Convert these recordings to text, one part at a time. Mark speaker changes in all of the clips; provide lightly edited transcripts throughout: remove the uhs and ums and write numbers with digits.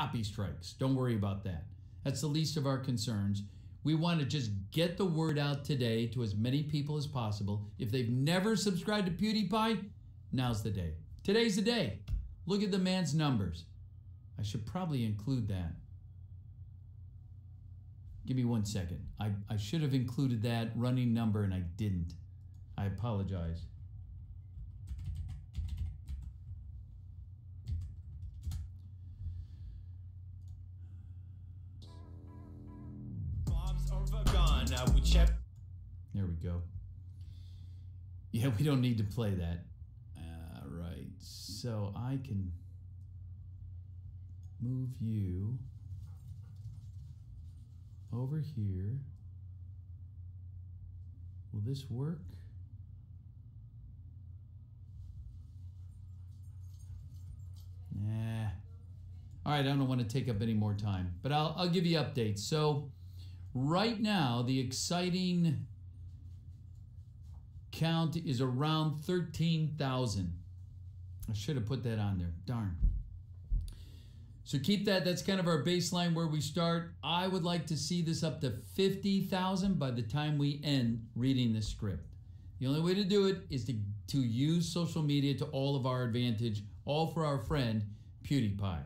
Speaker 1: copy strikes. Don't worry about that. That's the least of our concerns. We want to just get the word out today to as many people as possible. If they've never subscribed to PewDiePie, now's the day. Today's the day. Look at the man's numbers. I should probably include that. Give me 1 second. I should have included that running number and I didn't. I apologize. There we go. Yeah, we don't need to play that. All right, so I can move you over here. Will this work? Nah. All right, I don't want to take up any more time, but I'll give you updates. So right now, the exciting count is around 13,000. I should have put that on there. Darn. So keep that. That's kind of our baseline where we start. I would like to see this up to 50,000 by the time we end reading the script. The only way to do it is to use social media to all of our advantage, all for our friend PewDiePie.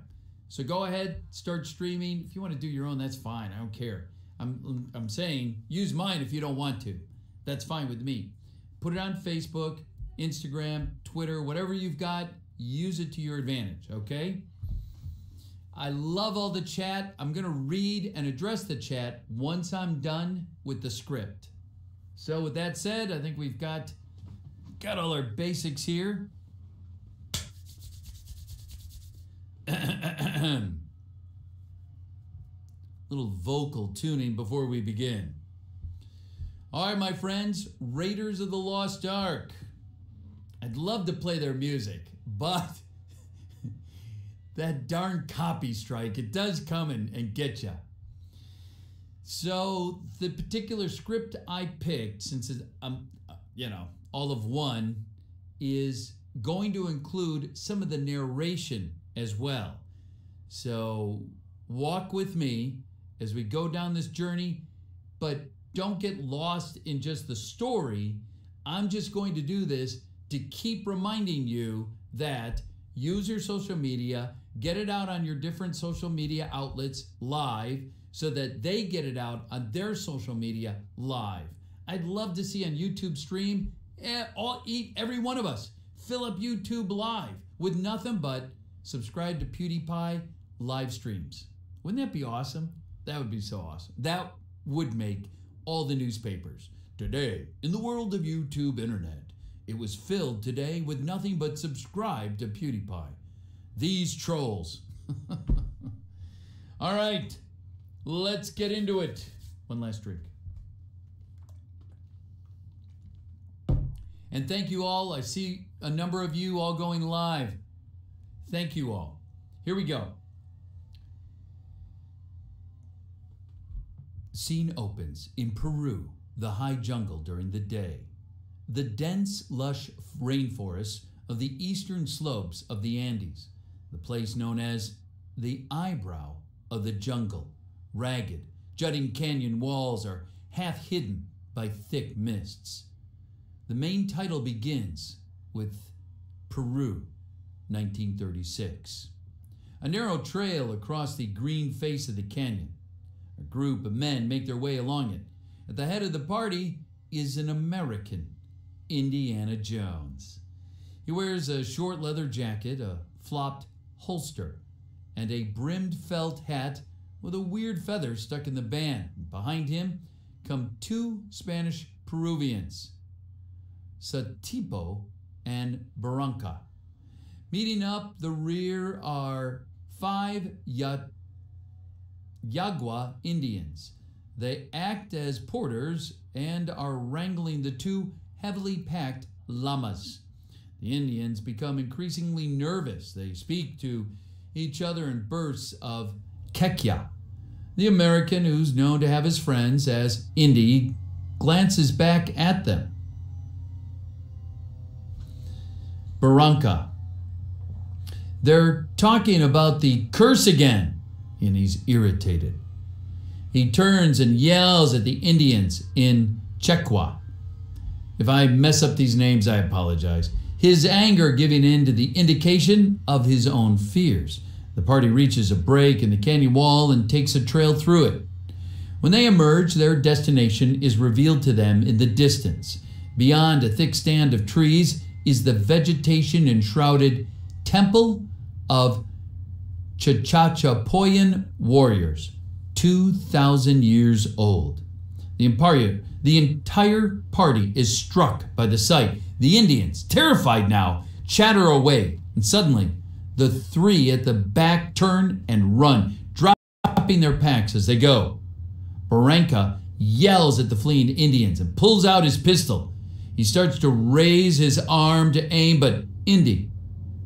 Speaker 1: So go ahead, start streaming. If you want to do your own, that's fine. I don't care. I'm saying use mine if you don't want to. That's fine with me. Put it on Facebook, Instagram, Twitter, whatever you've got, use it to your advantage, okay? I love all the chat. I'm going to read and address the chat once I'm done with the script. So with that said, I think we've got all our basics here. Little vocal tuning before we begin. All right, my friends, Raiders of the Lost Ark. I'd love to play their music, but that darn copy strike, it does come and get you. So the particular script I picked, since it's, all of one, is going to include some of the narration as well. So walk with me as we go down this journey, but don't get lost in just the story. I'm just going to do this to keep reminding you that use your social media, get it out on your different social media outlets live so that they get it out on their social media live. I'd love to see on YouTube stream, every one of us, fill up YouTube live with nothing but subscribe to PewDiePie live streams. Wouldn't that be awesome? That would be so awesome. That would make all the newspapers. Today, in the world of YouTube internet, it was filled today with nothing but subscribe to PewDiePie. These trolls. All right, let's get into it. One last drink. And thank you all. I see a number of you all going live. Thank you all. Here we go. Scene opens in Peru, the high jungle during the day. The dense, lush rainforests of the eastern slopes of the Andes, the place known as the eyebrow of the jungle. Ragged, jutting canyon walls are half hidden by thick mists. The main title begins with Peru, 1936. A narrow trail across the green face of the canyon. A group of men make their way along it. At the head of the party is an American, Indiana Jones. He wears a short leather jacket, a flopped holster, and a brimmed felt hat with a weird feather stuck in the band. Behind him come two Spanish Peruvians, Satipo and Barranca. Meeting up the rear are 5 Yagua Indians. They act as porters and are wrangling the two heavily packed llamas. The Indians become increasingly nervous. They speak to each other in bursts of Kekya. The American, who's known to have his friends as Indy, glances back at them. Barranca. They're talking about the curse again. and he's irritated. He turns and yells at the Indians in Chekwa. If I mess up these names, I apologize. His anger giving in to the indication of his own fears. The party reaches a break in the canyon wall and takes a trail through it. When they emerge, their destination is revealed to them in the distance. Beyond a thick stand of trees is the vegetation-enshrouded Temple of Chachachapoyan warriors, 2,000 years old. The entire party is struck by the sight. The Indians, terrified now, chatter away, and suddenly the three at the back turn and run, dropping their packs as they go. Barranca yells at the fleeing Indians and pulls out his pistol. He starts to raise his arm to aim, but Indy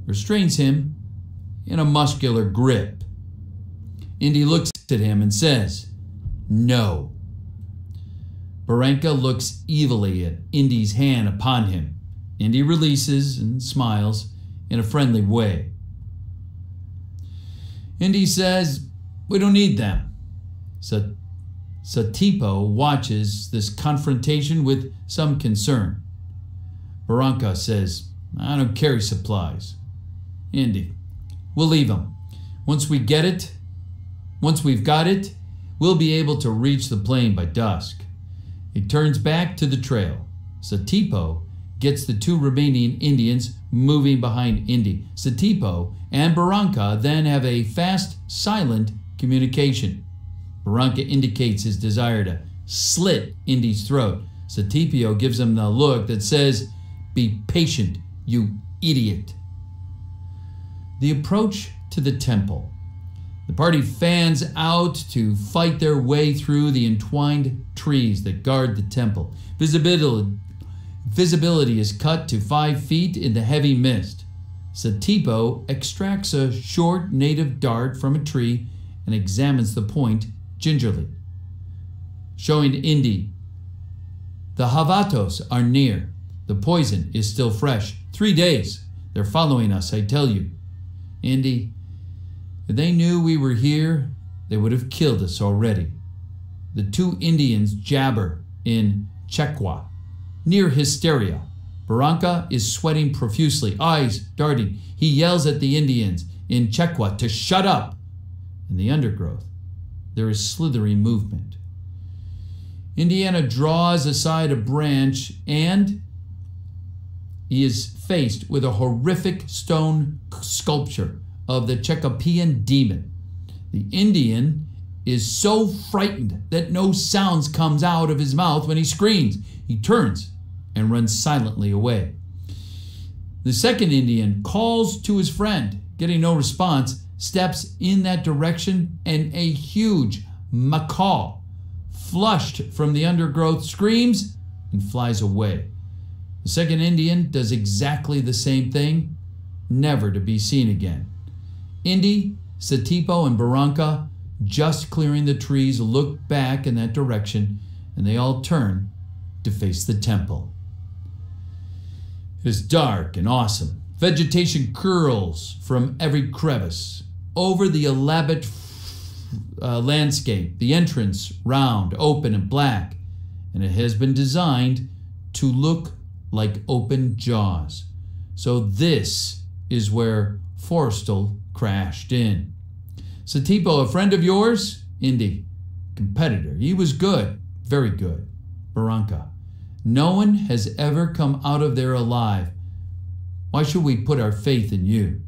Speaker 1: restrains him in a muscular grip. Indy looks at him and says, "No." Barranca looks evilly at Indy's hand upon him. Indy releases and smiles in a friendly way. Indy says, "We don't need them." Satipo watches this confrontation with some concern. Barranca says, "I don't carry supplies." Indy, "We'll leave them. Once we've got it, we'll be able to reach the plain by dusk." He turns back to the trail. Satipo gets the two remaining Indians moving behind Indy. Satipo and Barranca then have a fast, silent communication. Barranca indicates his desire to slit Indy's throat. Satipo gives him the look that says, "Be patient, you idiot." The approach to the temple. The party fans out to fight their way through the entwined trees that guard the temple. Visibility is cut to 5 feet in the heavy mist. Satipo extracts a short native dart from a tree and examines the point gingerly, showing Indy, "The Havatos are near. The poison is still fresh. 3 days. They're following us, I tell you." Indy, "If they knew we were here, they would have killed us already." The two Indians jabber in Chekwa. Near Hysteria, Barranca is sweating profusely, eyes darting. He yells at the Indians in Chekwa to shut up. In the undergrowth, there is slithering movement. Indiana draws aside a branch and he is faced with a horrific stone sculpture of the Checapean demon. The Indian is so frightened that no sounds comes out of his mouth when he screams. He turns and runs silently away. The second Indian calls to his friend. Getting no response, steps in that direction, and a huge macaw, flushed from the undergrowth, screams and flies away. The second Indian does exactly the same thing, never to be seen again. Indy, Satipo, and Barranca, just clearing the trees, look back in that direction, and they all turn to face the temple. It is dark and awesome. Vegetation curls from every crevice. Over the elaborate landscape, the entrance round, open, and black, and it has been designed to look like open jaws. So this is where Forrestal crashed in. Satipo, a friend of yours? Indy, competitor. He was good, very good. Barranca, no one has ever come out of there alive. Why should we put our faith in you?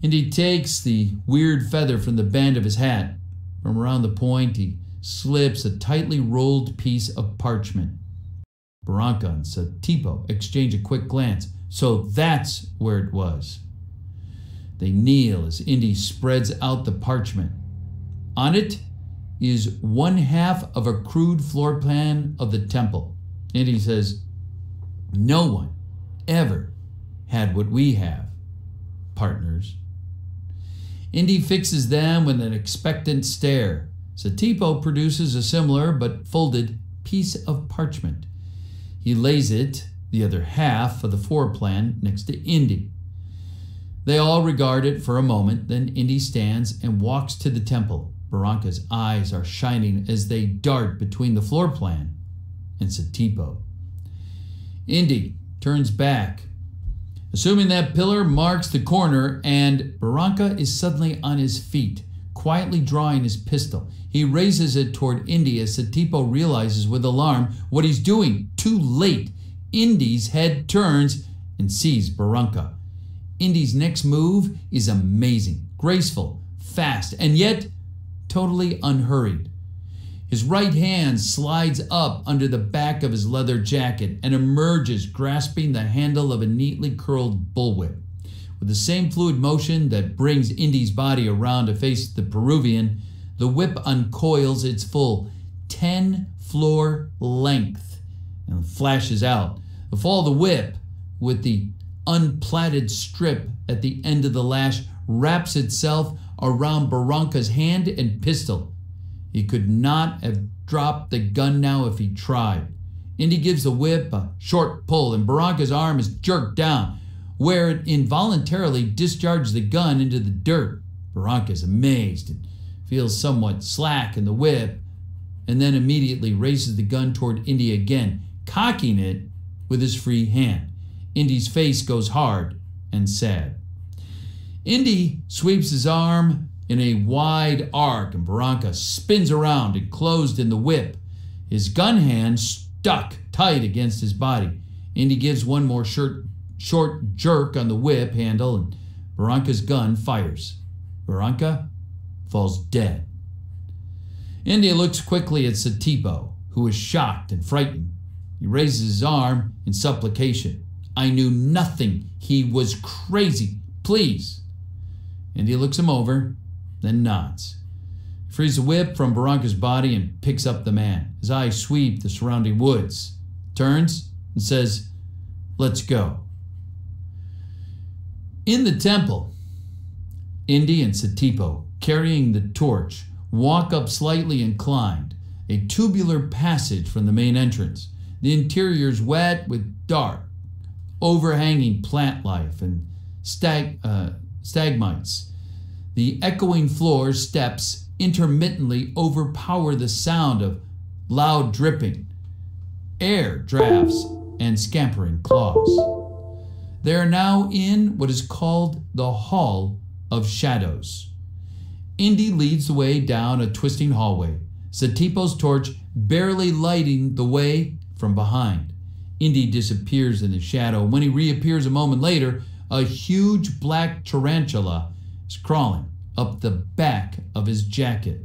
Speaker 1: Indy takes the weird feather from the band of his hat. From around the point, he slips a tightly rolled piece of parchment. Barranca and Satipo exchange a quick glance. So that's where it was. They kneel as Indy spreads out the parchment. On it is 1/2 of a crude floor plan of the temple. Indy says, "No one ever had what we have, partners." Indy fixes them with an expectant stare. Satipo produces a similar but folded piece of parchment. He lays it, the other half of the floor plan, next to Indy. They all regard it for a moment, then Indy stands and walks to the temple. Barranca's eyes are shining as they dart between the floor plan and Satipo. Indy turns back, assuming that pillar marks the corner, and Barranca is suddenly on his feet, quietly drawing his pistol. He raises it toward Indy as Satipo realizes with alarm what he's doing. Too late. Indy's head turns and sees Barranca. Indy's next move is amazing, graceful, fast, and yet totally unhurried. His right hand slides up under the back of his leather jacket and emerges grasping the handle of a neatly curled bullwhip. With the same fluid motion that brings Indy's body around to face the Peruvian, the whip uncoils its full 10-floor length and flashes out. The fall of the whip, with the unplaited strip at the end of the lash, wraps itself around Barranca's hand and pistol. He could not have dropped the gun now if he tried. Indy gives the whip a short pull and Barranca's arm is jerked down, where it involuntarily discharges the gun into the dirt. Barranca is amazed and feels somewhat slack in the whip, and then immediately raises the gun toward Indy again, cocking it with his free hand. Indy's face goes hard and sad. Indy sweeps his arm in a wide arc and Barranca spins around enclosed in the whip, his gun hand stuck tight against his body. Indy gives one more short jerk on the whip handle and Barranca's gun fires. Barranca falls dead. Indy looks quickly at Satipo, who is shocked and frightened. He raises his arm in supplication. I knew nothing. He was crazy. Please. Indy looks him over, then nods. He frees the whip from Barranca's body and picks up the man. His eyes sweep the surrounding woods, turns and says, let's go. In the temple, Indy and Satipo, carrying the torch, walk up slightly inclined, a tubular passage from the main entrance. The interior is wet with dark, overhanging plant life and stalagmites. The echoing floor steps intermittently overpower the sound of loud dripping, air drafts, and scampering claws. They are now in what is called the Hall of Shadows. Indy leads the way down a twisting hallway, Satipo's torch barely lighting the way from behind. Indy disappears in the shadow. When he reappears a moment later, a huge black tarantula is crawling up the back of his jacket.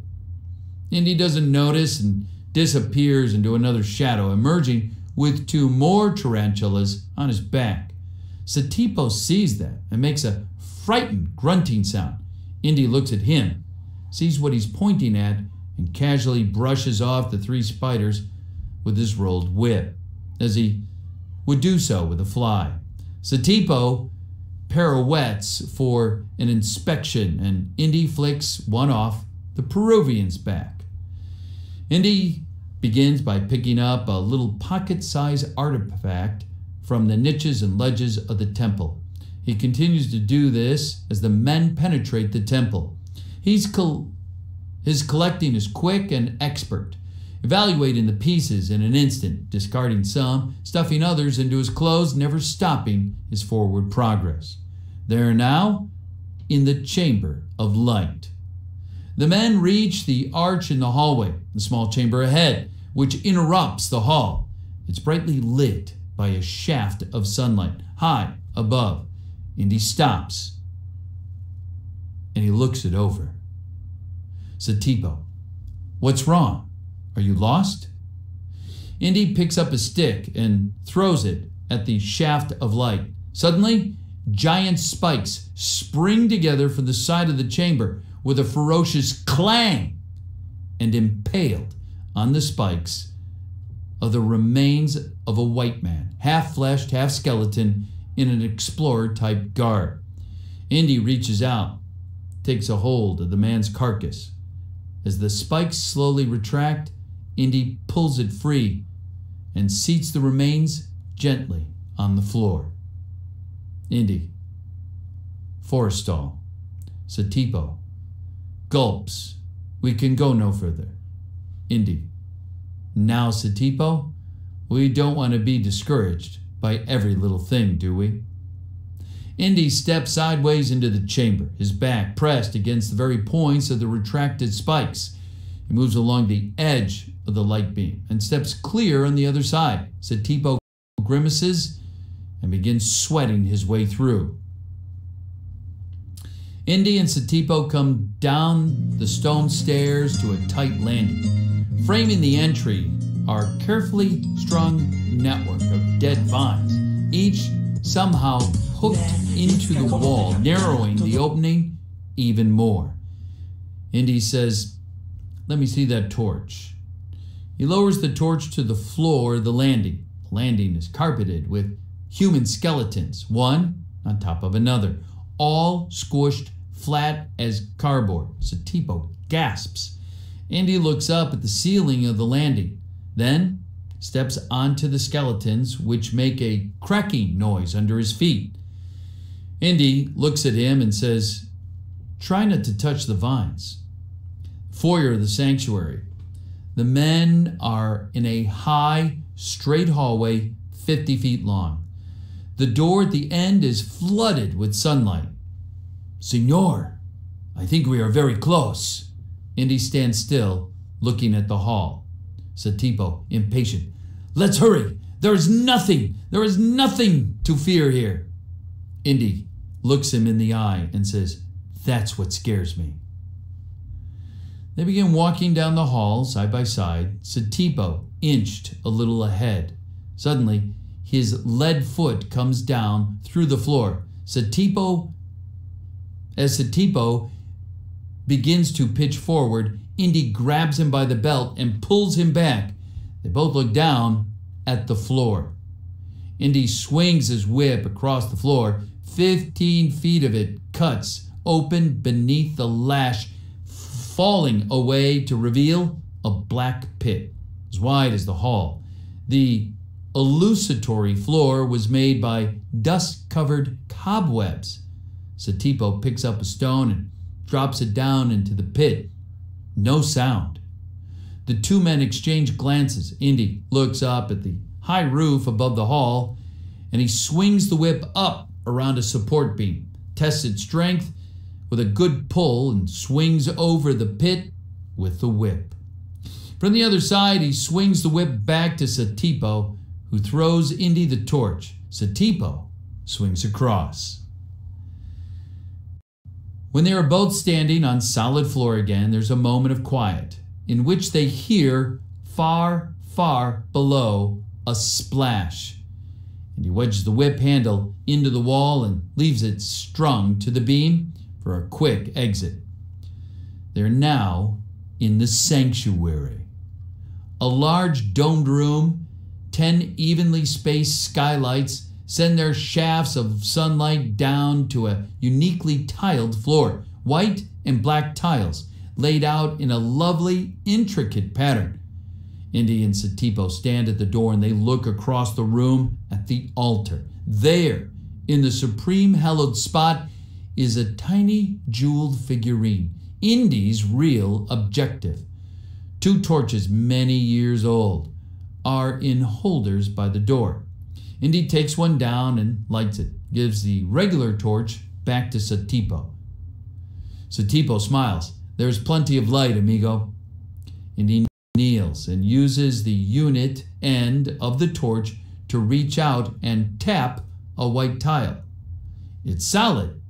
Speaker 1: Indy doesn't notice and disappears into another shadow, emerging with two more tarantulas on his back. Satipo sees that and makes a frightened grunting sound. Indy looks at him, sees what he's pointing at, and casually brushes off the three spiders with his rolled whip, as he would do so with a fly. Satipo pirouettes for an inspection, and Indy flicks one off the Peruvian's back. Indy begins by picking up a little pocket-sized artifact from the niches and ledges of the temple. He continues to do this as the men penetrate the temple. His collecting is quick and expert, evaluating the pieces in an instant, discarding some, stuffing others into his clothes, never stopping his forward progress. They are now in the Chamber of Light. The men reach the arch in the hallway, the small chamber ahead, which interrupts the hall. It's brightly lit by a shaft of sunlight high above. Indy stops and he looks it over. Satipo, what's wrong? Are you lost? Indy picks up a stick and throws it at the shaft of light. Suddenly, giant spikes spring together from the side of the chamber with a ferocious clang, and impaled on the spikes are the remains of a white man, half fleshed, half skeleton, in an explorer-type garb. Indy reaches out, takes a hold of the man's carcass. As the spikes slowly retract, Indy pulls it free and seats the remains gently on the floor. Indy Forrestal. Satipo gulps. We can go no further. Indy. Now, Satipo, we don't want to be discouraged by every little thing, do we? Indy steps sideways into the chamber, his back pressed against the very points of the retracted spikes. He moves along the edge of the light beam and steps clear on the other side. Satipo grimaces and begins sweating his way through. Indy and Satipo come down the stone stairs to a tight landing. Framing the entry are a carefully strung network of dead vines, each somehow hooked into the wall, narrowing the opening even more. Indy says, "Let me see that torch." He lowers the torch to the floor of the landing. The landing is carpeted with human skeletons, one on top of another, all squished flat as cardboard. Satipo gasps. Indy looks up at the ceiling of the landing, then steps onto the skeletons, which make a cracking noise under his feet. Indy looks at him and says, "Try not to touch the vines." Foyer of the sanctuary. The men are in a high, straight hallway 50 feet long. The door at the end is flooded with sunlight. "Senor, I think we are very close." Indy stands still, looking at the hall. Satipo, impatient. "Let's hurry. There is nothing to fear here." Indy looks him in the eye and says, "That's what scares me." They begin walking down the hall side by side. Satipo inched a little ahead. Suddenly, his lead foot comes down through the floor. As Satipo begins to pitch forward, Indy grabs him by the belt and pulls him back. They both look down at the floor. Indy swings his whip across the floor. 15 feet of it cuts open beneath the lash, falling away to reveal a black pit as wide as the hall. The illusory floor was made by dust-covered cobwebs. Satipo picks up a stone and drops it down into the pit. No sound. The two men exchange glances. Indy looks up at the high roof above the hall, and he swings the whip up around a support beam, tests its strength with a good pull, and swings over the pit with the whip. From the other side, he swings the whip back to Satipo, who throws Indy the torch. Satipo swings across. When they are both standing on solid floor again, there's a moment of quiet in which they hear far, far below a splash. And he wedges the whip handle into the wall and leaves it strung to the beam for a quick exit. They're now in the sanctuary. A large domed room, 10 evenly spaced skylights send their shafts of sunlight down to a uniquely tiled floor. White and black tiles laid out in a lovely, intricate pattern. Indy and Satipo stand at the door and they look across the room at the altar. There, in the supreme hallowed spot, is a tiny jeweled figurine, Indy's real objective. 2 torches, many years old, are in holders by the door. Indy takes one down and lights it, gives the regular torch back to Satipo. Satipo smiles. "There's plenty of light, amigo." Indy kneels and uses the unit end of the torch to reach out and tap a white tile. It's solid.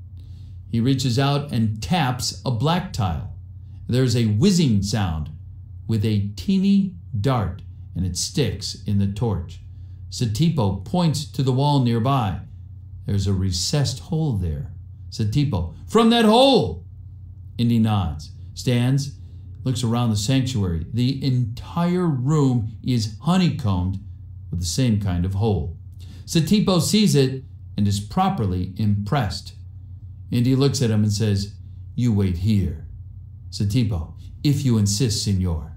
Speaker 1: He reaches out and taps a black tile. There's a whizzing sound with a teeny dart, and it sticks in the torch. Satipo points to the wall nearby. There's a recessed hole there. Satipo, "From that hole!" Indy nods, stands, looks around the sanctuary. The entire room is honeycombed with the same kind of hole. Satipo sees it and is properly impressed. Indy looks at him and says, "You wait here." Satipo, "If you insist, senor."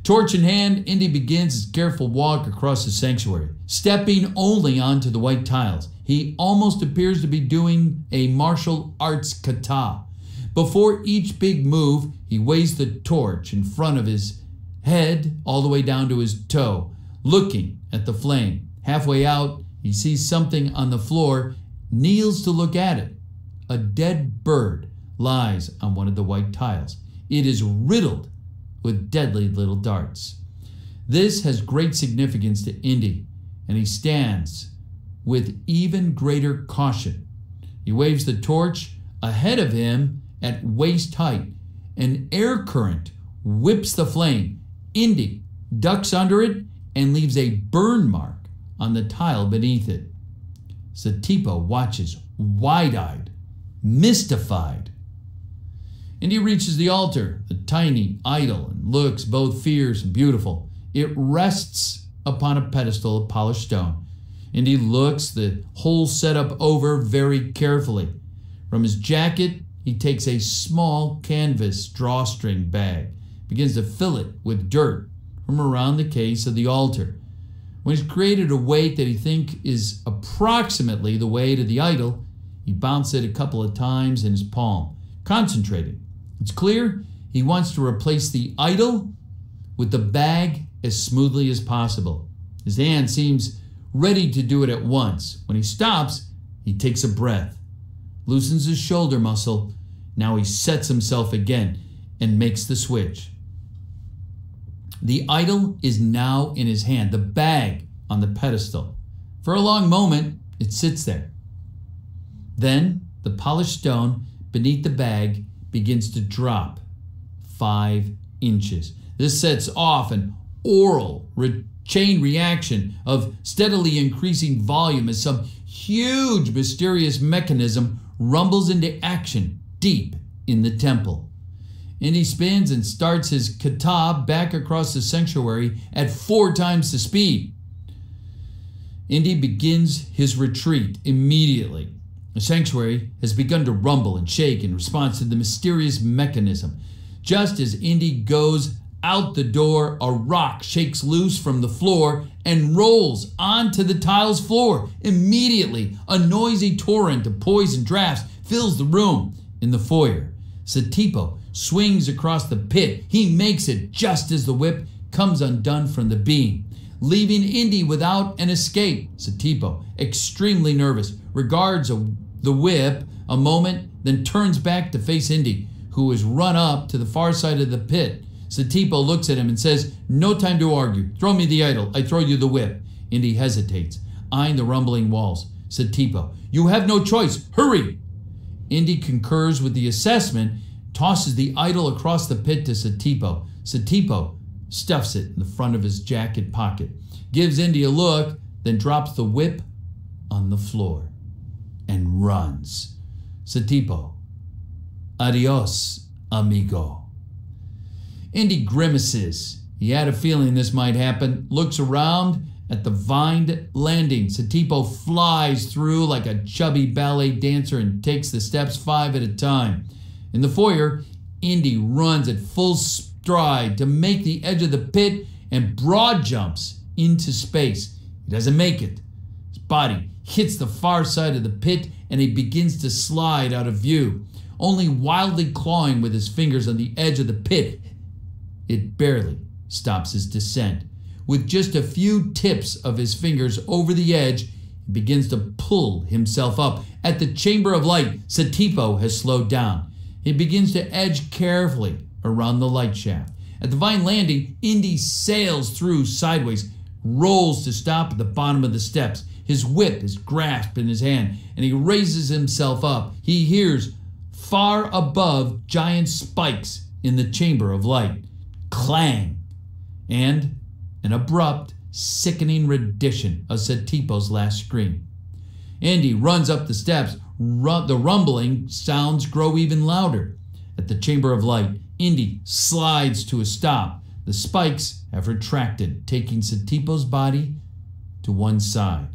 Speaker 1: Torch in hand, Indy begins his careful walk across the sanctuary, stepping only onto the white tiles. He almost appears to be doing a martial arts kata. Before each big move, he waves the torch in front of his head all the way down to his toe, looking at the flame. Halfway out, he sees something on the floor, kneels to look at it. A dead bird lies on one of the white tiles. It is riddled with deadly little darts. This has great significance to Indy, and he stands with even greater caution. He waves the torch ahead of him at waist height. An air current whips the flame. Indy ducks under it and leaves a burn mark on the tile beneath it. Satipo watches wide-eyed, mystified. Indy reaches the altar, the tiny idol, and looks both fierce and beautiful. It rests upon a pedestal of polished stone. Indy looks the whole setup over very carefully. From his jacket, he takes a small canvas drawstring bag, begins to fill it with dirt from around the case of the altar. When he's created a weight that he thinks is approximately the weight of the idol, he bounces it a couple of times in his palm, concentrating. It's clear he wants to replace the idol with the bag as smoothly as possible. His hand seems ready to do it at once. When he stops, he takes a breath, loosens his shoulder muscle. Now he sets himself again and makes the switch. The idol is now in his hand, the bag on the pedestal. For a long moment, it sits there. Then the polished stone beneath the bag begins to drop 5 inches. This sets off an oral chain reaction of steadily increasing volume as some huge mysterious mechanism rumbles into action deep in the temple. Indy spins and starts his kata back across the sanctuary at 4 times the speed. Indy begins his retreat immediately. The sanctuary has begun to rumble and shake in response to the mysterious mechanism. Just as Indy goes out the door, a rock shakes loose from the floor and rolls onto the tiles floor. Immediately, a noisy torrent of poison drafts fills the room. In the foyer, Satipo swings across the pit. He makes it just as the whip comes undone from the beam, leaving Indy without an escape. Satipo, extremely nervous, regards the whip a moment, then turns back to face Indy, who has run up to the far side of the pit. Satipo looks at him and says, "No time to argue. Throw me the idol. I throw you the whip." Indy hesitates, eyeing the rumbling walls. Satipo, "You have no choice. Hurry!" Indy concurs with the assessment, tosses the idol across the pit to Satipo. Satipo stuffs it in the front of his jacket pocket, gives Indy a look, then drops the whip on the floor and runs. Satipo, adios, amigo. Indy grimaces. He had a feeling this might happen, looks around at the vined landing. Satipo flies through like a chubby ballet dancer and takes the steps 5 at a time. In the foyer, Indy runs at full stride to make the edge of the pit and broad jumps into space. He doesn't make it. His body hits the far side of the pit and he begins to slide out of view, only wildly clawing with his fingers on the edge of the pit. It barely stops his descent. With just a few tips of his fingers over the edge, he begins to pull himself up. At the chamber of light, Satipo has slowed down. He begins to edge carefully around the light shaft. At the vine landing, Indy sails through sideways, rolls to stop at the bottom of the steps. His whip is grasped in his hand, and he raises himself up. He hears far above giant spikes in the chamber of light. Clang! And an abrupt, sickening rendition of Satipo's last scream. Indy runs up the steps. The rumbling sounds grow even louder. At the chamber of light, Indy slides to a stop. The spikes have retracted, taking Satipo's body to one side.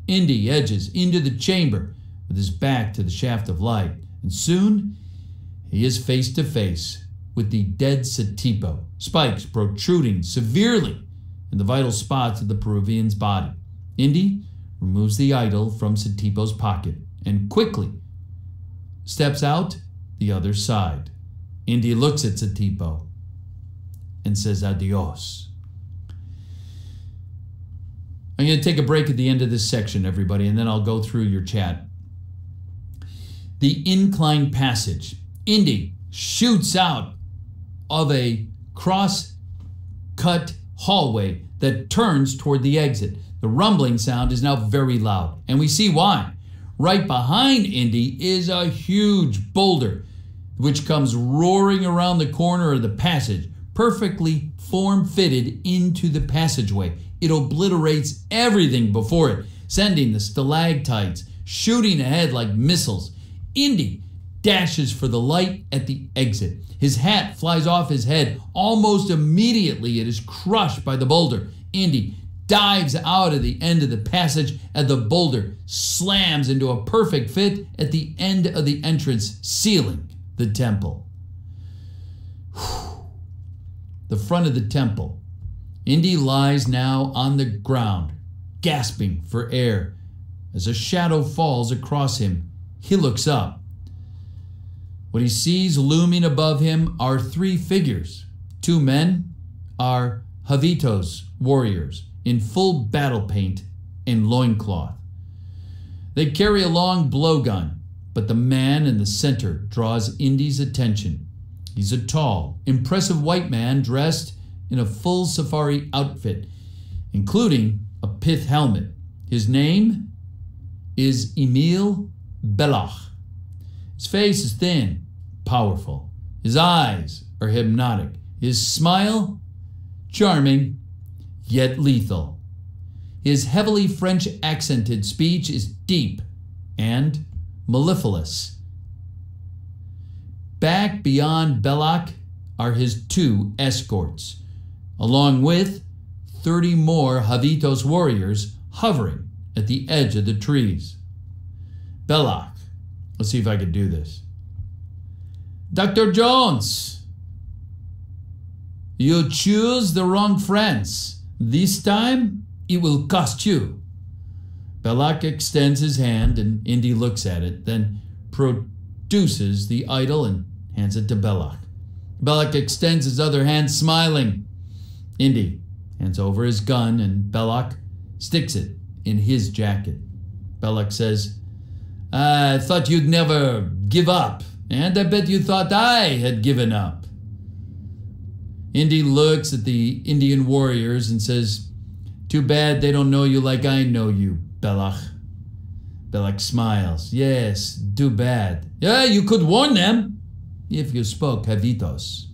Speaker 1: Indy edges into the chamber with his back to the shaft of light, and soon he is face to face with the dead Satipo, spikes protruding severely in the vital spots of the Peruvian's body. Indy removes the idol from Satipo's pocket and quickly steps out the other side. Indy looks at Satipo and says adios. I'm going to take a break at the end of this section, everybody, and then I'll go through your chat. The incline passage. Indy shoots out of a cross-cut hallway that turns toward the exit. The rumbling sound is now very loud, and we see why. Right behind Indy is a huge boulder, which comes roaring around the corner of the passage, perfectly form-fitted into the passageway. It obliterates everything before it, sending the stalactites shooting ahead like missiles. Indy dashes for the light at the exit. His hat flies off his head. Almost immediately, it is crushed by the boulder. Indy dives out of the end of the passage, and the boulder slams into a perfect fit at the end of the entrance, sealing the temple. The front of the temple. Indy lies now on the ground, gasping for air. As a shadow falls across him, he looks up. What he sees looming above him are three figures. Two men are Javitos warriors in full battle paint and loincloth. They carry a long blowgun, but the man in the center draws Indy's attention. He's a tall, impressive white man dressed in a full safari outfit, including a pith helmet. His name is Emil Belach. His face is thin, powerful. His eyes are hypnotic. His smile, charming, yet lethal. His heavily French accented speech is deep and mellifluous. Back beyond Belach are his two escorts, along with 30 more Javitos warriors hovering at the edge of the trees. Belach, let's see if I can do this. Dr. Jones, you choose the wrong friends. This time, it will cost you. Belach extends his hand and Indy looks at it, then produces the idol and hands it to Belach. Belach extends his other hand, smiling. Indy hands over his gun and Belach sticks it in his jacket. Belach says, I thought you'd never give up, and I bet you thought I had given up. Indy looks at the Indian warriors and says, too bad they don't know you like I know you, Belach. Belach smiles. Yes, too bad. Yeah, you could warn them if you spoke Javitos.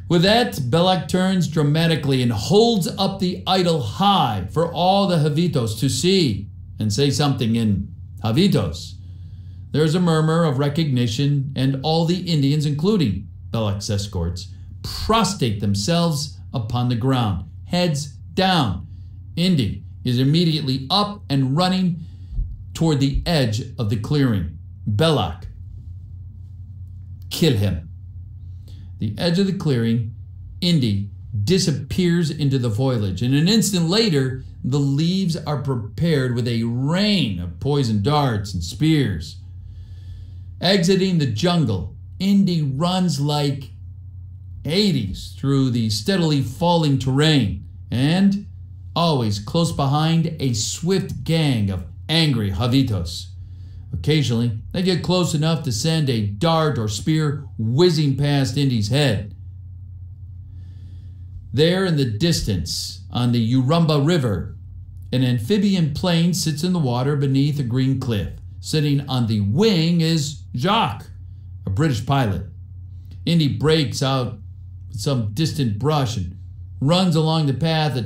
Speaker 1: With that, Belach turns dramatically and holds up the idol high for all the Javitos to see and say something in Javitos. There's a murmur of recognition, and all the Indians, including Belach's escorts, prostrate themselves upon the ground, heads down. Indy is immediately up and running toward the edge of the clearing. Belach, kill him. The edge of the clearing, Indy disappears into the foliage, and an instant later, the leaves are prepared with a rain of poison darts and spears. Exiting the jungle, Indy runs like Hades through the steadily falling terrain, and always close behind a swift gang of angry Javitos. Occasionally, they get close enough to send a dart or spear whizzing past Indy's head. There in the distance, on the Urumba River, an amphibian plane sits in the water beneath a green cliff. Sitting on the wing is Jacques, a British pilot. Indy breaks out with some distant brush and runs along the path at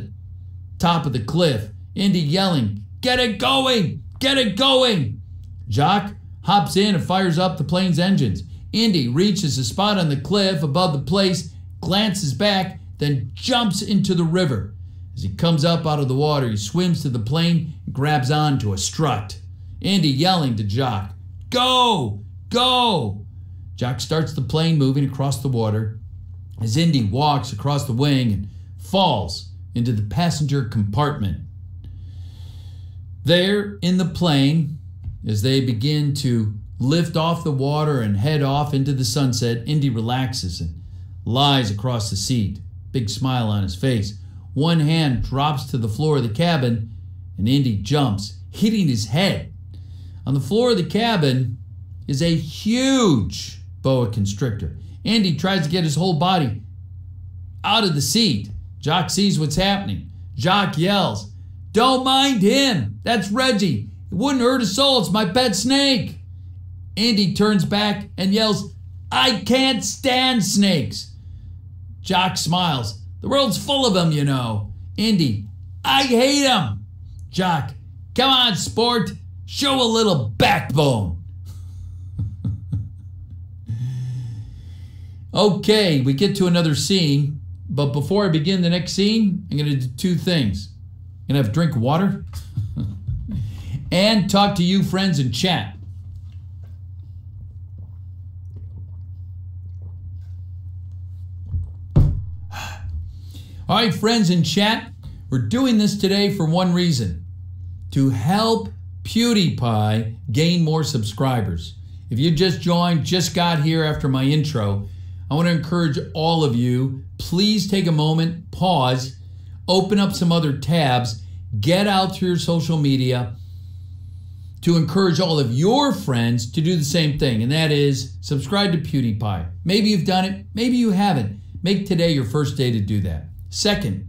Speaker 1: top of the cliff. Indy yelling, "Get it going! Get it going!" Jacques hops in and fires up the plane's engines. Indy reaches a spot on the cliff above the place, glances back, then jumps into the river. As he comes up out of the water, he swims to the plane and grabs onto a strut. Indy yelling to Jacques, "Go! Go!" Jock starts the plane moving across the water as Indy walks across the wing and falls into the passenger compartment. There in the plane, as they begin to lift off the water and head off into the sunset, Indy relaxes and lies across the seat, big smile on his face. One hand drops to the floor of the cabin, and Indy jumps, hitting his head. On the floor of the cabin is a huge boa constrictor. Indy tries to get his whole body out of the seat. Jock sees what's happening. Jock yells, "Don't mind him. That's Reggie. It wouldn't hurt a soul. It's my pet snake." Indy turns back and yells, "I can't stand snakes." Jock smiles. "The world's full of them, you know." Indy, "I hate them." Jock, "Come on, sport. Show a little backbone." Okay, we get to another scene. But before I begin the next scene, I'm going to do two things. I'm going to have a drink of water and talk to you friends in chat. All right, friends in chat, we're doing this today for one reason: to help PewDiePie gain more subscribers. If you just joined, just got here after my intro, I want to encourage all of you, please take a moment, pause, open up some other tabs, get out through your social media to encourage all of your friends to do the same thing, and that is subscribe to PewDiePie. Maybe you've done it, maybe you haven't. Make today your first day to do that. Second,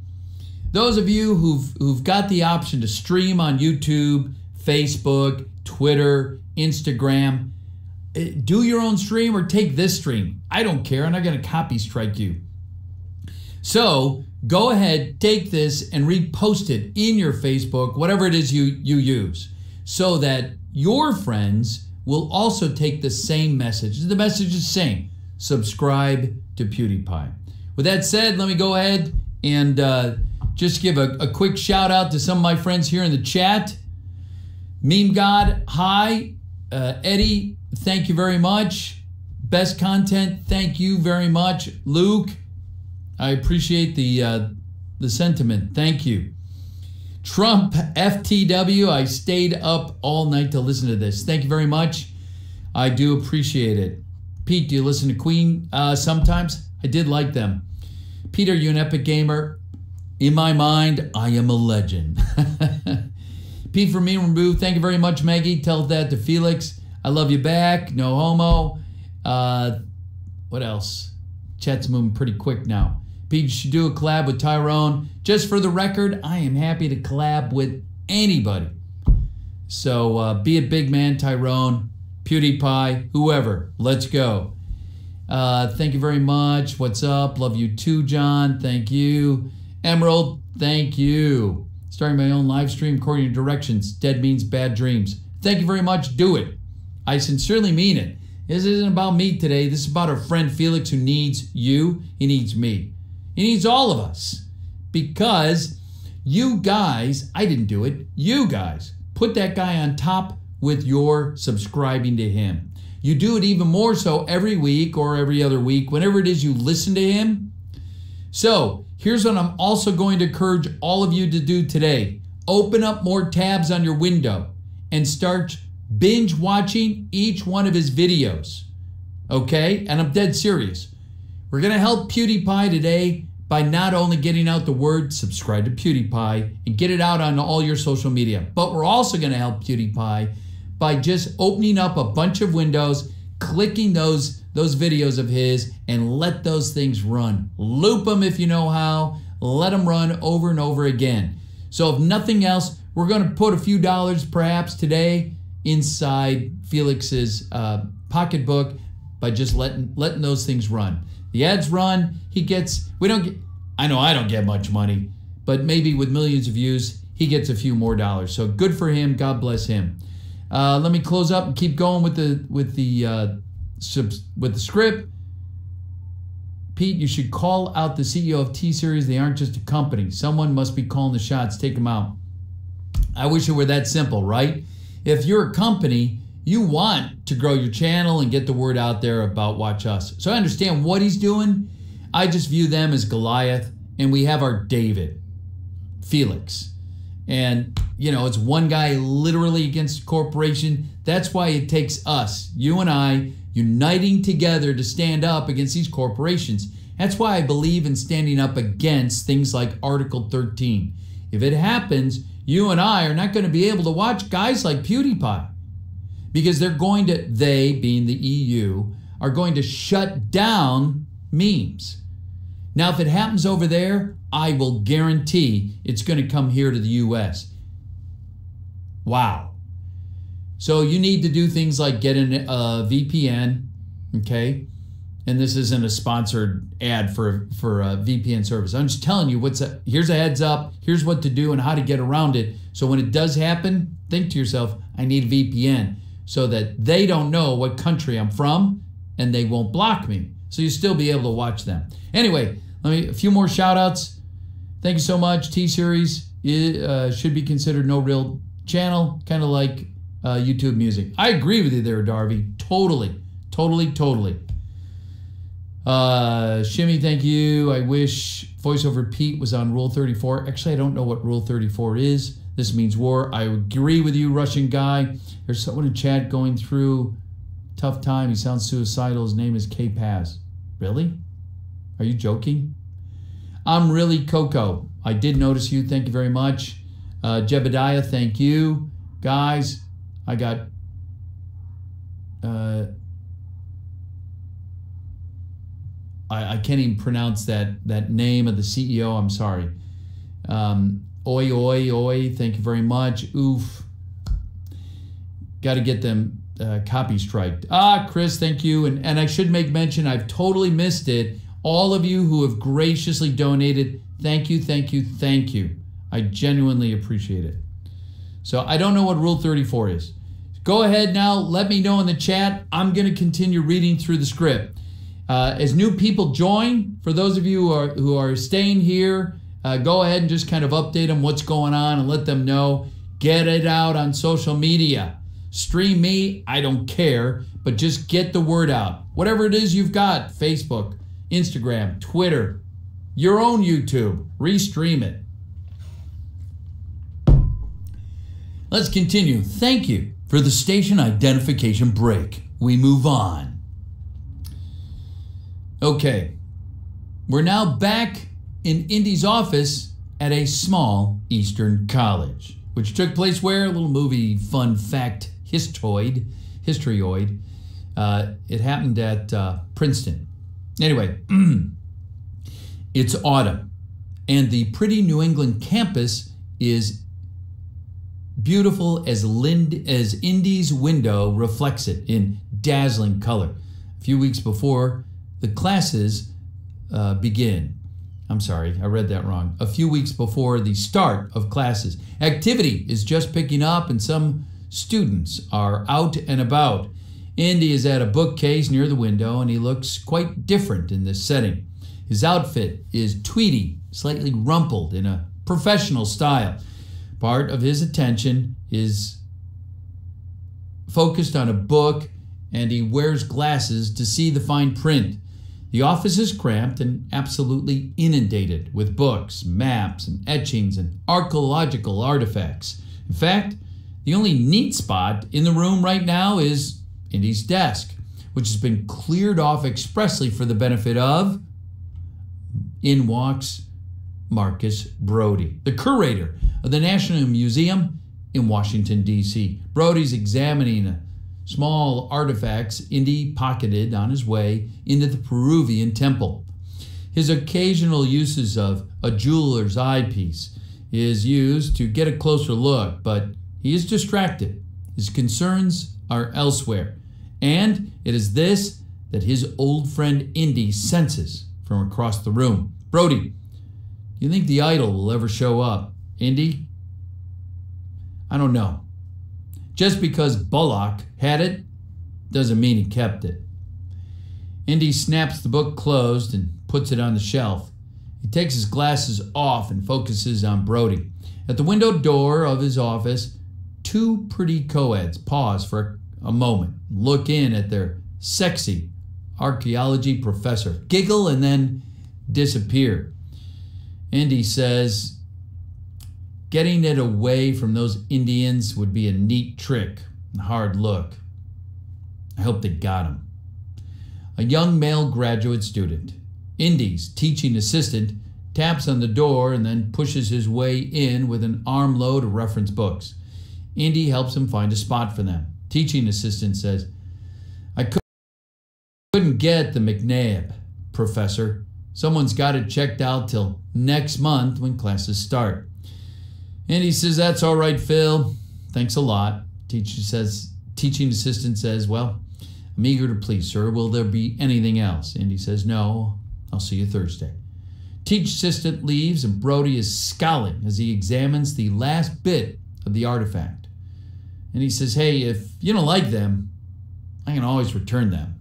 Speaker 1: those of you who've got the option to stream on YouTube, Facebook, Twitter, Instagram, do your own stream or take this stream. I don't care. I'm not going to copy strike you. So go ahead, take this and repost it in your Facebook, whatever it is you use, so that your friends will also take the same message. The message is the same. Subscribe to PewDiePie. With that said, let me go ahead and just give a quick shout out to some of my friends here in the chat. Meme God, hi. Eddie, thank you very much. Best content, thank you very much. Luke, I appreciate the sentiment. Thank you. Trump, FTW, I stayed up all night to listen to this. Thank you very much. I do appreciate it. Pete, do you listen to Queen sometimes? I did like them. Peter, you an epic gamer? In my mind, I am a legend. Pete from Me Remove, thank you very much, Maggie. Tell that to Felix. I love you back. No homo. What else? Chat's moving pretty quick now. Pete, you should do a collab with Tyrone. Just for the record, I am happy to collab with anybody. So be it Big Man, Tyrone, PewDiePie, whoever. Let's go. Thank you very much. What's up? Love you too, John. Thank you. Emerald, thank you. Starting my own live stream according to directions. Dead means bad dreams. Thank you very much. Do it. I sincerely mean it. This isn't about me today. This is about our friend Felix, who needs you. He needs me. He needs all of us. Because you guys, I didn't do it, you guys put that guy on top with your subscribing to him. You do it even more so every week or every other week, whenever it is you listen to him. So here's what I'm also going to encourage all of you to do today. Open up more tabs on your window and start binge watching each one of his videos. Okay? And I'm dead serious. We're going to help PewDiePie today by not only getting out the word subscribe to PewDiePie and get it out on all your social media, but we're also going to help PewDiePie by just opening up a bunch of windows, clicking those videos of his, and let those things run. Loop them if you know how. Let them run over and over again. So if nothing else, we're going to put a few dollars perhaps today inside Felix's pocketbook by just letting those things run. The ads run, he gets, I know I don't get much money, but maybe with millions of views, he gets a few more dollars. So good for him, God bless him. Let me close up and keep going with the script. Pete, you should call out the CEO of T-Series. They aren't just a company. Someone must be calling the shots. Take them out. I wish it were that simple, right? If you're a company, you want to grow your channel and get the word out there about Watch Us. So I understand what he's doing. I just view them as Goliath, and we have our David, Felix. And, you know, it's one guy literally against a corporation. That's why it takes us, you and I, uniting together to stand up against these corporations. That's why I believe in standing up against things like Article 13. If it happens, you and I are not going to be able to watch guys like PewDiePie, because they're going to, they being the EU, are going to shut down memes. Now, if it happens over there, I will guarantee it's going to come here to the US. Wow. So you need to do things like get a VPN, okay? And this isn't a sponsored ad for a VPN service. I'm just telling you here's a heads up, here's what to do and how to get around it. So when it does happen, think to yourself, I need a VPN, so that they don't know what country I'm from and they won't block me. So you'll still be able to watch them. Anyway, a few more shout outs. Thank you so much. T-Series should be considered no real channel, kind of like YouTube music. I agree with you there, Darby. Totally. Shimmy, thank you. I wish VoiceOver Pete was on Rule 34. Actually, I don't know what Rule 34 is. This means war. I agree with you, Russian guy. There's someone in chat going through tough time. He sounds suicidal. His name is K Paz. Really? Are you joking? I'm really Coco. I did notice you. Thank you very much. Jebediah, thank you. Guys, I got... I can't even pronounce that name of the CEO. I'm sorry. Oi, oi, oi. Thank you very much. Oof. Got to get them copy striked. Chris, thank you. And I should make mention, I've totally missed it. All of you who have graciously donated, thank you, thank you, thank you. I genuinely appreciate it. So I don't know what Rule 34 is. Go ahead now. Let me know in the chat. I'm going to continue reading through the script. As new people join, for those of you who are staying here, go ahead and just kind of update them what's going on and let them know. Get it out on social media. Stream me, I don't care, but just get the word out. Whatever it is you've got, Facebook, Instagram, Twitter, your own YouTube, restream it. Let's continue. Thank you for the station identification break. We move on. Okay, we're now back in Indy's office at a small Eastern college, which took place where? A little movie fun fact histoyoid. It happened at Princeton. Anyway, it's autumn, and the pretty New England campus is beautiful as Indy's window reflects it in dazzling color. A few weeks before the classes begin. I'm sorry, I read that wrong. A few weeks before the start of classes. Activity is just picking up and some students are out and about. Indy is at a bookcase near the window and he looks quite different in this setting. His outfit is tweedy, slightly rumpled in a professional style. Part of his attention is focused on a book and he wears glasses to see the fine print. The office is cramped and absolutely inundated with books, maps, and etchings and archaeological artifacts. In fact, the only neat spot in the room right now is Indy's desk, which has been cleared off expressly for the benefit of... In walks Marcus Brody, the curator of the National Museum in Washington, D.C. Brody's examining small artifacts Indy pocketed on his way into the Peruvian temple. His occasional uses of a jeweler's eyepiece is used to get a closer look, but he is distracted. His concerns are elsewhere, and it is this that his old friend Indy senses from across the room. Brody, do you think the idol will ever show up? Indy? I don't know. Just because Bullock had it doesn't mean he kept it. Indy snaps the book closed and puts it on the shelf. He takes his glasses off and focuses on Brody. At the window door of his office, two pretty co-eds pause for a moment, look in at their sexy archaeology professor, giggle, and then disappear. Indy says, getting it away from those Indians would be a neat trick, a hard look. I hope they got him. A young male graduate student, Indy's teaching assistant, taps on the door and then pushes his way in with an armload of reference books. Indy helps him find a spot for them. Teaching assistant says, I couldn't get the McNabb, Professor. Someone's got it checked out till next month when classes start. Indy says, that's all right, Phil. Thanks a lot. Teaching assistant says, well, I'm eager to please, sir. Will there be anything else? Indy says, no, I'll see you Thursday. Teach assistant leaves and Brody is scowling as he examines the last bit of the artifact. And he says, hey, if you don't like them, I can always return them.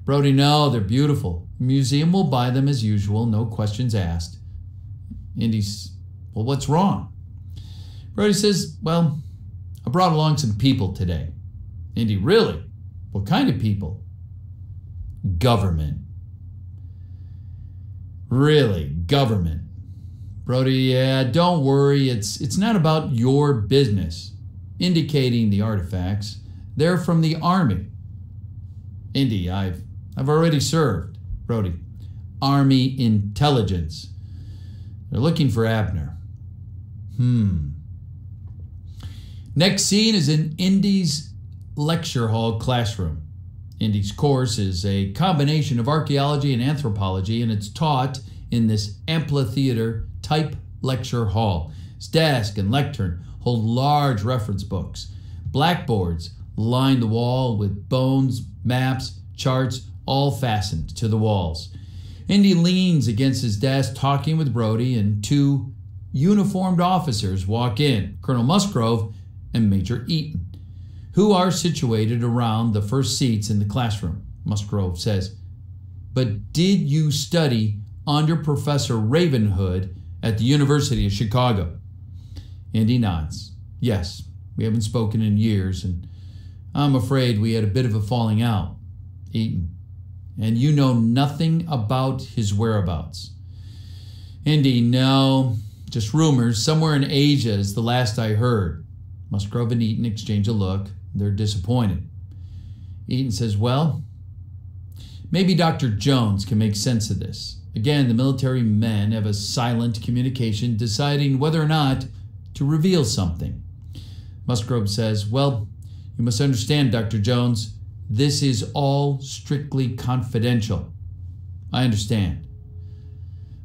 Speaker 1: Brody, no, they're beautiful. The museum will buy them as usual, no questions asked. Indy's, well, what's wrong? Brody says, well, I brought along some people today. Indy, really? What kind of people? Government. Really, government. Brody, yeah, don't worry. It's not about your business. Indicating the artifacts. They're from the Army. Indy, I've already served. Brody, Army intelligence. They're looking for Abner. Next scene is in Indy's lecture hall classroom. Indy's course is a combination of archaeology and anthropology, and it's taught in this amphitheater type lecture hall. His desk and lectern hold large reference books. Blackboards line the wall with bones, maps, charts, all fastened to the walls. Indy leans against his desk talking with Brody, and two uniformed officers walk in, Colonel Musgrove and Major Eaton, who are situated around the first seats in the classroom. Musgrove says, but did you study under Professor Ravenhood at the University of Chicago? Indy nods. Yes, we haven't spoken in years, and I'm afraid we had a bit of a falling out. Eaton, and you know nothing about his whereabouts? Indy, no, just rumors. Somewhere in Asia is the last I heard. Musgrove and Eaton exchange a look. They're disappointed. Eaton says, well, maybe Dr. Jones can make sense of this. Again, the military men have a silent communication deciding whether or not to reveal something. Musgrove says, well, you must understand, Dr. Jones, this is all strictly confidential. I understand.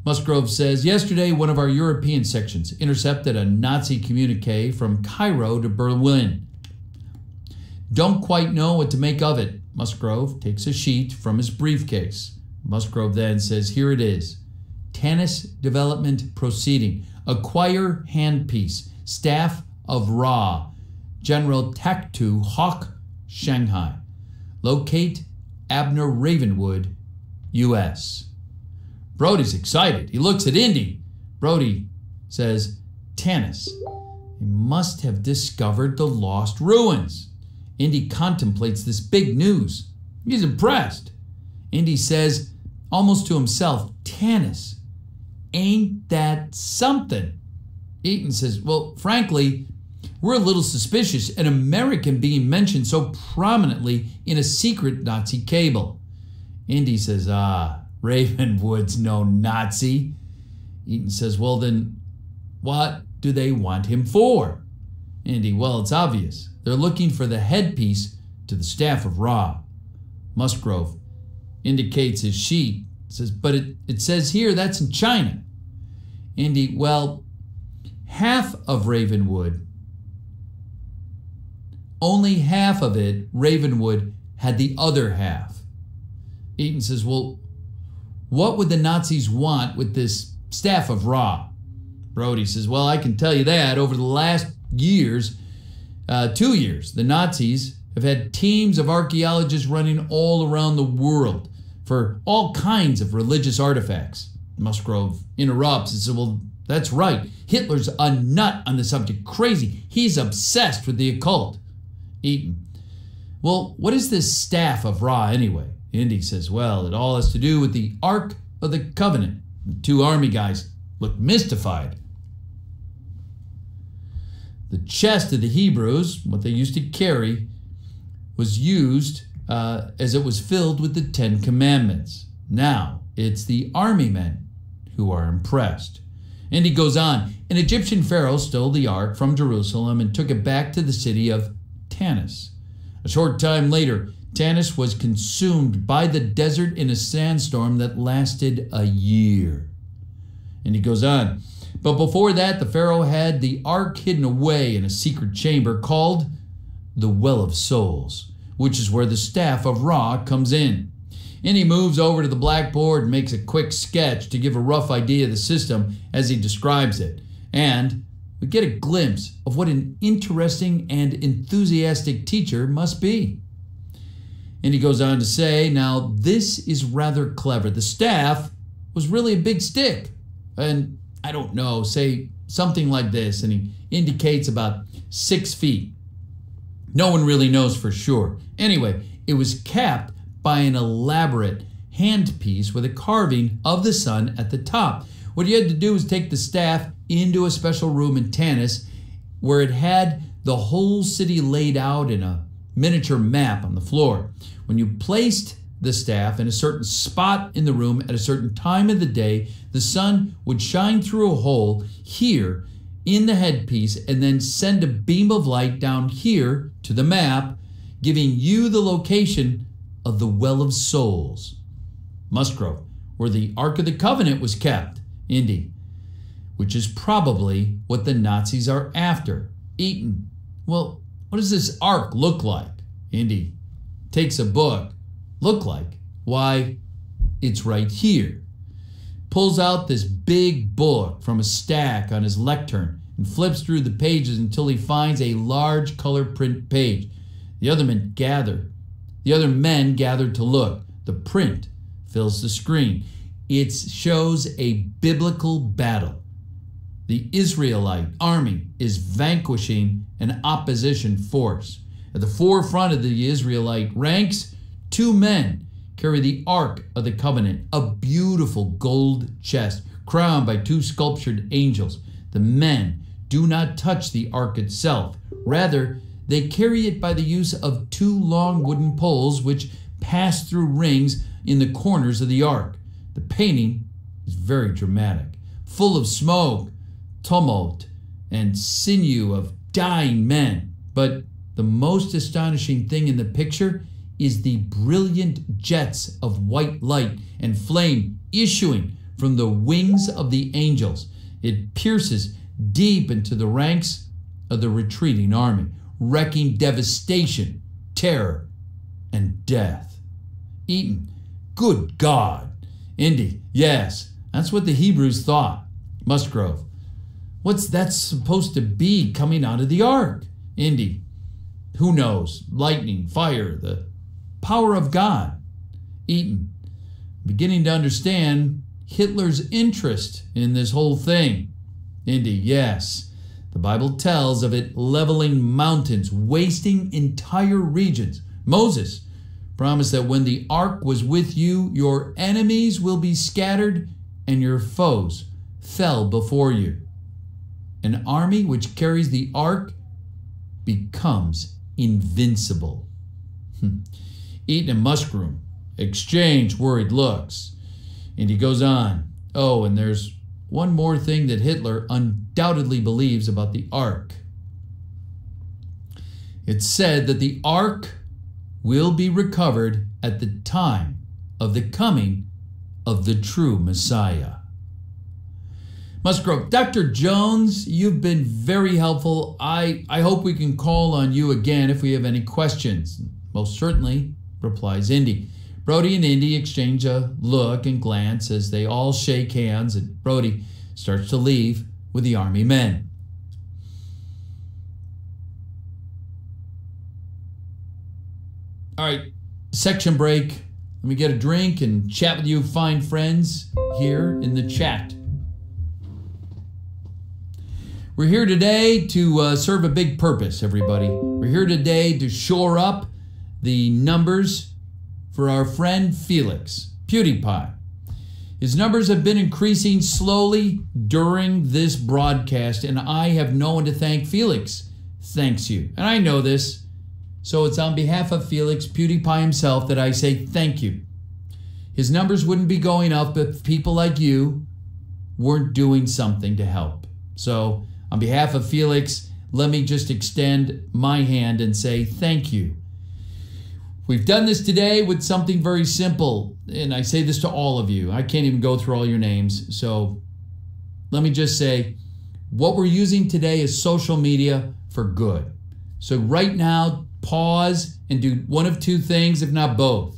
Speaker 1: Musgrove says, yesterday one of our European sections intercepted a Nazi communique from Cairo to Berlin. Don't quite know what to make of it. Musgrove takes a sheet from his briefcase. Musgrove then says, here it is. Tennis Development Proceeding. Acquire handpiece. Staff of Ra. General Taktu Hawk, Shanghai. Locate Abner Ravenwood, U.S. Brody's excited. He looks at Indy. Brody says, tennis. He must have discovered the lost ruins. Indy contemplates this big news. He's impressed. Indy says, almost to himself, tennis. Ain't that something? Eaton says, well, frankly, we're a little suspicious, an American being mentioned so prominently in a secret Nazi cable. Indy says, Ravenwood's no Nazi. Eaton says, well then, what do they want him for? Indy, well, it's obvious. They're looking for the headpiece to the staff of Ra. Musgrove indicates his sheet, says, but it says here that's in China. Indy, well, half of Ravenwood, only half of it, Ravenwood had the other half. Eaton says, well, what would the Nazis want with this staff of Ra? Brody says, well, I can tell you that over the last years, 2 years, the Nazis have had teams of archaeologists running all around the world for all kinds of religious artifacts. Musgrove interrupts and says, well, that's right. Hitler's a nut on the subject. Crazy. He's obsessed with the occult. Eaton, Well, what is this staff of Ra anyway? Indy says, well, it all has to do with the Ark of the Covenant. The two army guys look mystified. The chest of the Hebrews, what they used to carry, was used as it was filled with the 10 Commandments. Now, it's the army men who are impressed. And he goes on, an Egyptian pharaoh stole the ark from Jerusalem and took it back to the city of Tanis. A short time later, Tanis was consumed by the desert in a sandstorm that lasted a year. And he goes on, but before that, the pharaoh had the ark hidden away in a secret chamber called the Well of Souls, which is where the staff of Ra comes in. And he moves over to the blackboard and makes a quick sketch to give a rough idea of the system as he describes it. And we get a glimpse of what an interesting and enthusiastic teacher must be. And he goes on to say, now this is rather clever. The staff was really a big stick. And I don't know, say something like this. And he indicates about 6 feet. No one really knows for sure. Anyway, it was capped by an elaborate handpiece with a carving of the sun at the top. What you had to do was take the staff into a special room in Tanis where it had the whole city laid out in a miniature map on the floor. When you placed the staff in a certain spot in the room at a certain time of the day, the sun would shine through a hole here in the headpiece and then send a beam of light down here to the map, giving you the location of the Well of Souls, Musgrove, where the Ark of the Covenant was kept, Indy, which is probably what the Nazis are after. Eaton, well, what does this Ark look like? Indy takes a book. Look like? Why, it's right here. Pulls out this big book from a stack on his lectern and flips through the pages until he finds a large color print page. The other men gathered to look. The print fills the screen. It shows a biblical battle. The Israelite army is vanquishing an opposition force. At the forefront of the Israelite ranks, 2 men carry the Ark of the Covenant, a beautiful gold chest crowned by 2 sculptured angels. The men do not touch the Ark itself. Rather, they carry it by the use of 2 long wooden poles which pass through rings in the corners of the Ark. The painting is very dramatic, full of smoke, tumult, and sinew of dying men. But the most astonishing thing in the picture is the brilliant jets of white light and flame issuing from the wings of the angels. It pierces deep into the ranks of the retreating army, wrecking devastation, terror, and death. Eaton, good God. Indy, yes, that's what the Hebrews thought. Musgrove, what's that supposed to be coming out of the Ark? Indy, who knows? Lightning, fire, the power of God. Eaton, beginning to understand Hitler's interest in this whole thing. Indy, yes. The Bible tells of it leveling mountains, wasting entire regions. Moses promised that when the ark was with you, your enemies will be scattered and your foes fell before you. An army which carries the ark becomes invincible. Eaton and Mushroom exchange worried looks. And he goes on. Oh, and there's one more thing that Hitler undoubtedly believes about the Ark. It's said that the Ark will be recovered at the time of the coming of the true Messiah. Musgrove, Dr. Jones, you've been very helpful. I hope we can call on you again if we have any questions. Most certainly, replies Indy. Brody and Indy exchange a look and glance as they all shake hands, and Brody starts to leave with the army men. All right, section break. Let me get a drink and chat with you fine friends here in the chat. We're here today to serve a big purpose, everybody. We're here today to shore up the numbers for our friend Felix, PewDiePie. His numbers have been increasing slowly during this broadcast, and I have no one to thank. Felix thanks you. And I know this, so it's on behalf of Felix, PewDiePie himself, that I say thank you. His numbers wouldn't be going up if people like you weren't doing something to help. So on behalf of Felix, let me just extend my hand and say thank you. We've done this today with something very simple, and I say this to all of you. I can't even go through all your names, so let me just say what we're using today is social media for good. So right now, pause and do one of two things, if not both.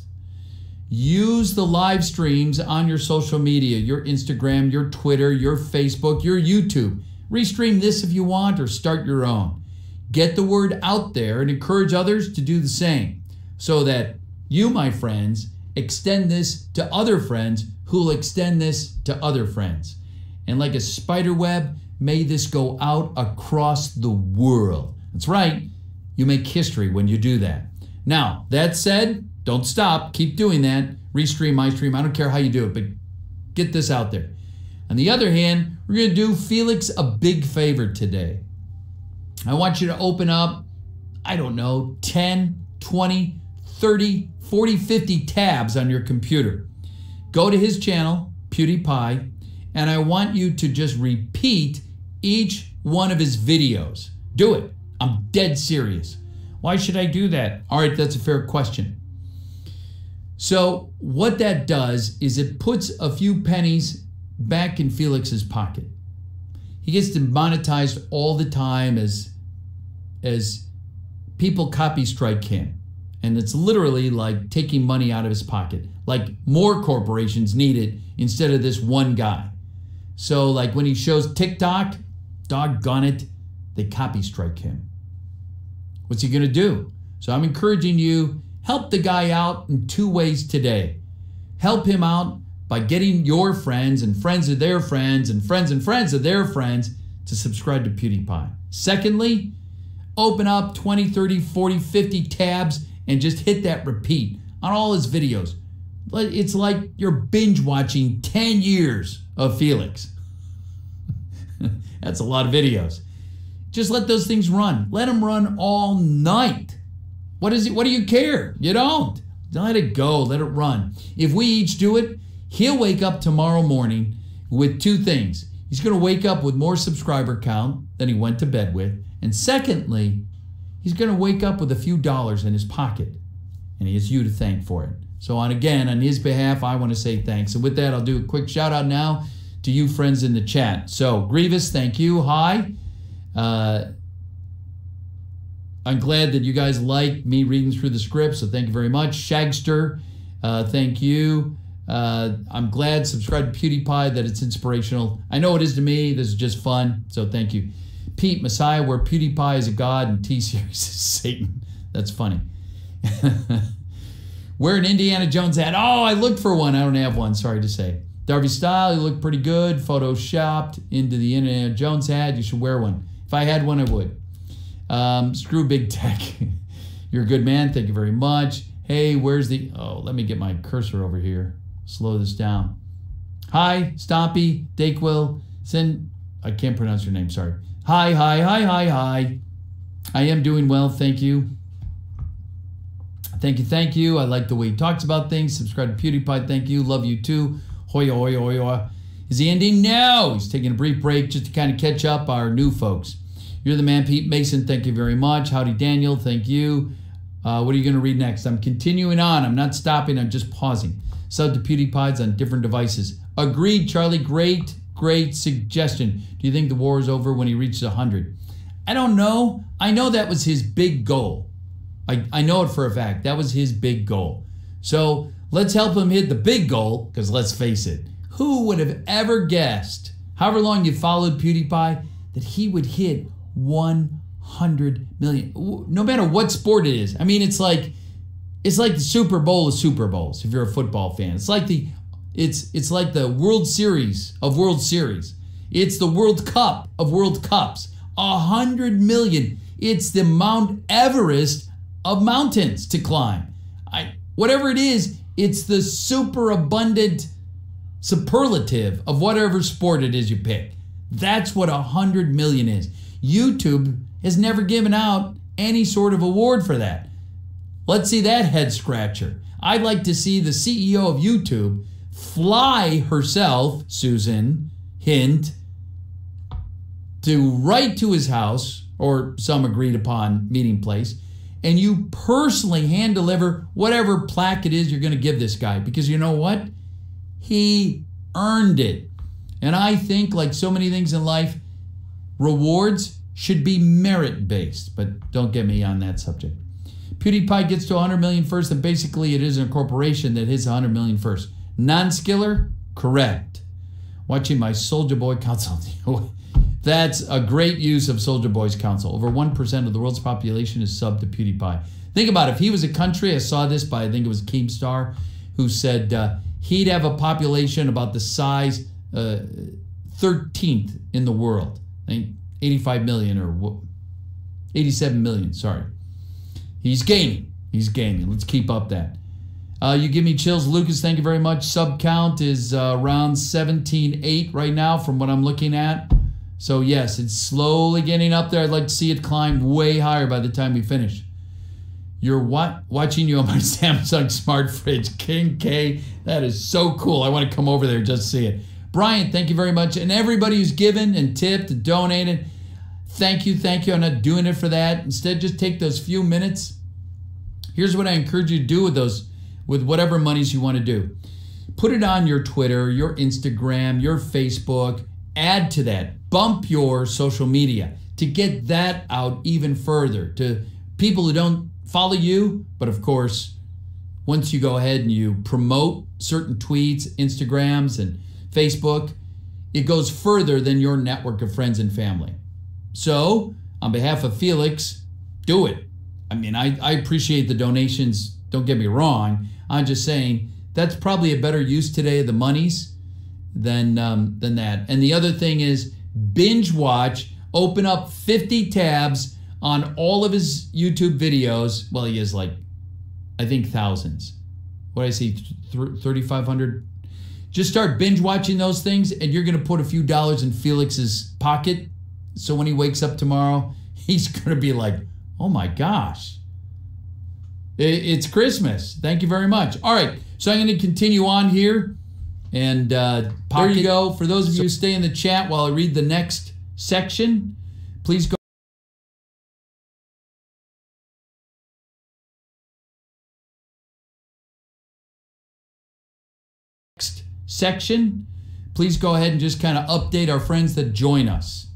Speaker 1: Use the live streams on your social media, your Instagram, your Twitter, your Facebook, your YouTube. Restream this if you want, or start your own. Get the word out there and encourage others to do the same, so that you, my friends, extend this to other friends who will extend this to other friends. And like a spider web, may this go out across the world. That's right, you make history when you do that. Now, that said, don't stop, keep doing that. Restream, my stream, I don't care how you do it, but get this out there. On the other hand, we're going to do Felix a big favor today. I want you to open up, I don't know, 10, 20, 30, 40, 50 tabs on your computer. Go to his channel, PewDiePie, and I want you to just repeat each one of his videos. Do it. I'm dead serious. Why should I do that? All right, that's a fair question. So what that does is it puts a few pennies back in Felix's pocket. He gets demonetized all the time as people copy strike him. And it's literally like taking money out of his pocket. Like more corporations need it instead of this one guy. So like when he shows TikTok, doggone it, they copy strike him. What's he gonna do? So I'm encouraging you, help the guy out in two ways today. Help him out by getting your friends and friends of their friends and friends of their friends to subscribe to PewDiePie. Secondly, open up 20, 30, 40, 50 tabs and just hit that repeat on all his videos. It's like you're binge watching 10 years of Felix. That's a lot of videos. Just let those things run. Let them run all night. What is it? What do you care? You don't. Let it go. Let it run. If we each do it, he'll wake up tomorrow morning with two things. He's going to wake up with more subscriber count than he went to bed with. And secondly, he's going to wake up with a few dollars in his pocket. And he has you to thank for it. So on his behalf, I want to say thanks. And with that, I'll do a quick shout out now to you friends in the chat. So Grievous, thank you. Hi. I'm glad that you guys like me reading through the script, so thank you very much. Shagster, thank you. I'm glad, subscribe to PewDiePie, that it's inspirational. I know it is to me. This is just fun, so thank you. Pete, Messiah, where PewDiePie is a god and T-Series is Satan. That's funny. Where an Indiana Jones hat? Oh, I looked for one. I don't have one, sorry to say. Darby Style, you look pretty good. Photoshopped into the Indiana Jones hat. You should wear one. If I had one, I would. Screw Big Tech. You're a good man. Thank you very much. Hey, where's the... Oh, let me get my cursor over here. Slow this down. Hi, Stompy, Dakewill, I can't pronounce your name, sorry. Hi. I am doing well, thank you. Thank you. I like the way he talks about things. Subscribe to PewDiePie, thank you. Love you too. Hoya, hoya, hoya. Is he ending? No. He's taking a brief break just to kind of catch up our new folks. You're the man, Pete Mason. Thank you very much. Howdy, Daniel. Thank you. What are you going to read next? I'm continuing on. I'm not stopping. I'm just pausing. Sub to PewDiePie's on different devices. Agreed, Charlie. Great suggestion. Do you think the war is over when he reaches 100? I don't know. I know that was his big goal. I know it for a fact. That was his big goal. So let's help him hit the big goal, because let's face it, who would have ever guessed, however long you followed PewDiePie, that he would hit 100 million, no matter what sport it is. I mean, it's like the Super Bowl of Super Bowls if you're a football fan. It's like the World Series of World Series. It's the World Cup of World Cups. 100 million. It's the Mount Everest of mountains to climb. Whatever it is, it's the super abundant superlative of whatever sport it is you pick. That's what 100 million is. YouTube has never given out any sort of award for that. Let's see that head scratcher. I'd like to see the CEO of YouTube fly herself, Susan Hint, right to his house or some agreed upon meeting place, and you personally hand deliver whatever plaque it is you're going to give this guy, because you know what? He earned it. And I think, like so many things in life, rewards should be merit-based, but don't get me on that subject. PewDiePie gets to 100 million first, and basically it isn't a corporation that hits 100 million first. Nonskiller? Correct. Watching my Soulja Boy Council. That's a great use of Soulja Boy's Council. Over 1% of the world's population is sub to PewDiePie. Think about it. If he was a country, I saw this by, I think it was Keemstar, who said he'd have a population about the size 13th in the world. I think 85 million or 87 million, sorry. He's gaining. He's gaining. Let's keep up that. You give me chills. Lucas, thank you very much. Sub count is around 17.8 right now from what I'm looking at. So yes, it's slowly getting up there. I'd like to see it climb way higher by the time we finish. You're watching you on my Samsung smart fridge. King K, that is so cool. I want to come over there just to see it. Brian, thank you very much. And everybody who's given and tipped and donated, thank you, thank you. I'm not doing it for that. Instead, just take those few minutes. Here's what I encourage you to do with whatever monies you want to do. Put it on your Twitter, your Instagram, your Facebook. Add to that. Bump your social media to get that out even further to people who don't follow you. But of course, once you go ahead and you promote certain tweets, Instagrams, and Facebook, it goes further than your network of friends and family. So, on behalf of Felix, do it. I mean, I appreciate the donations, don't get me wrong. I'm just saying that's probably a better use today of the monies than that. And the other thing is binge watch, open up 50 tabs on all of his YouTube videos. Well, he has like, I think thousands. What did I see, 3,500? Just start binge watching those things and you're going to put a few dollars in Felix's pocket. So when he wakes up tomorrow, he's going to be like, oh my gosh, it's Christmas. Thank you very much. All right, so I'm going to continue on here. And there you go. For those of you who stay in the chat while I read the next section, please go. Next section, please go ahead and just kind of update our friends that join us.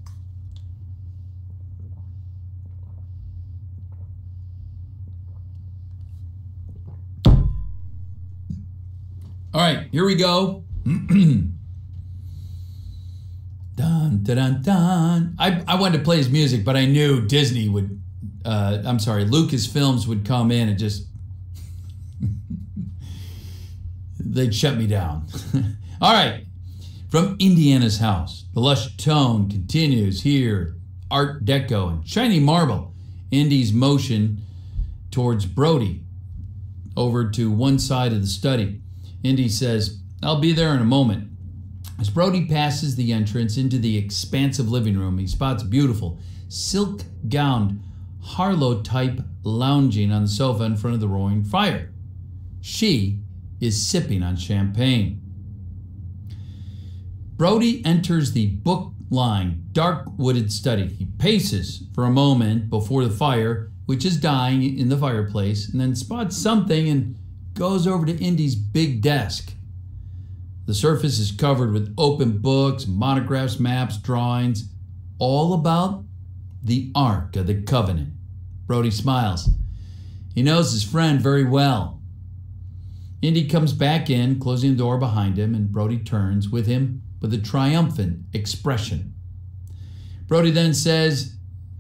Speaker 1: All right, here we go. Dun, dun, dun, dun. I wanted to play his music, but I knew Disney would, Lucasfilms would come in and just, they'd shut me down. All right, from Indiana's house, the lush tone continues here. Art Deco and shiny marble. Indy's motion towards Brody over to one side of the study. Indy says, I'll be there in a moment. As Brody passes the entrance into the expansive living room, he spots beautiful, silk-gowned Harlow type lounging on the sofa in front of the roaring fire. She is sipping on champagne. Brody enters the book-lined, dark wooded study. He paces for a moment before the fire, which is dying in the fireplace, and then spots something and goes over to Indy's big desk. The surface is covered with open books, monographs, maps, drawings, all about the Ark of the Covenant. Brody smiles. He knows his friend very well. Indy comes back in, closing the door behind him, and Brody turns with him with a triumphant expression. Brody then says,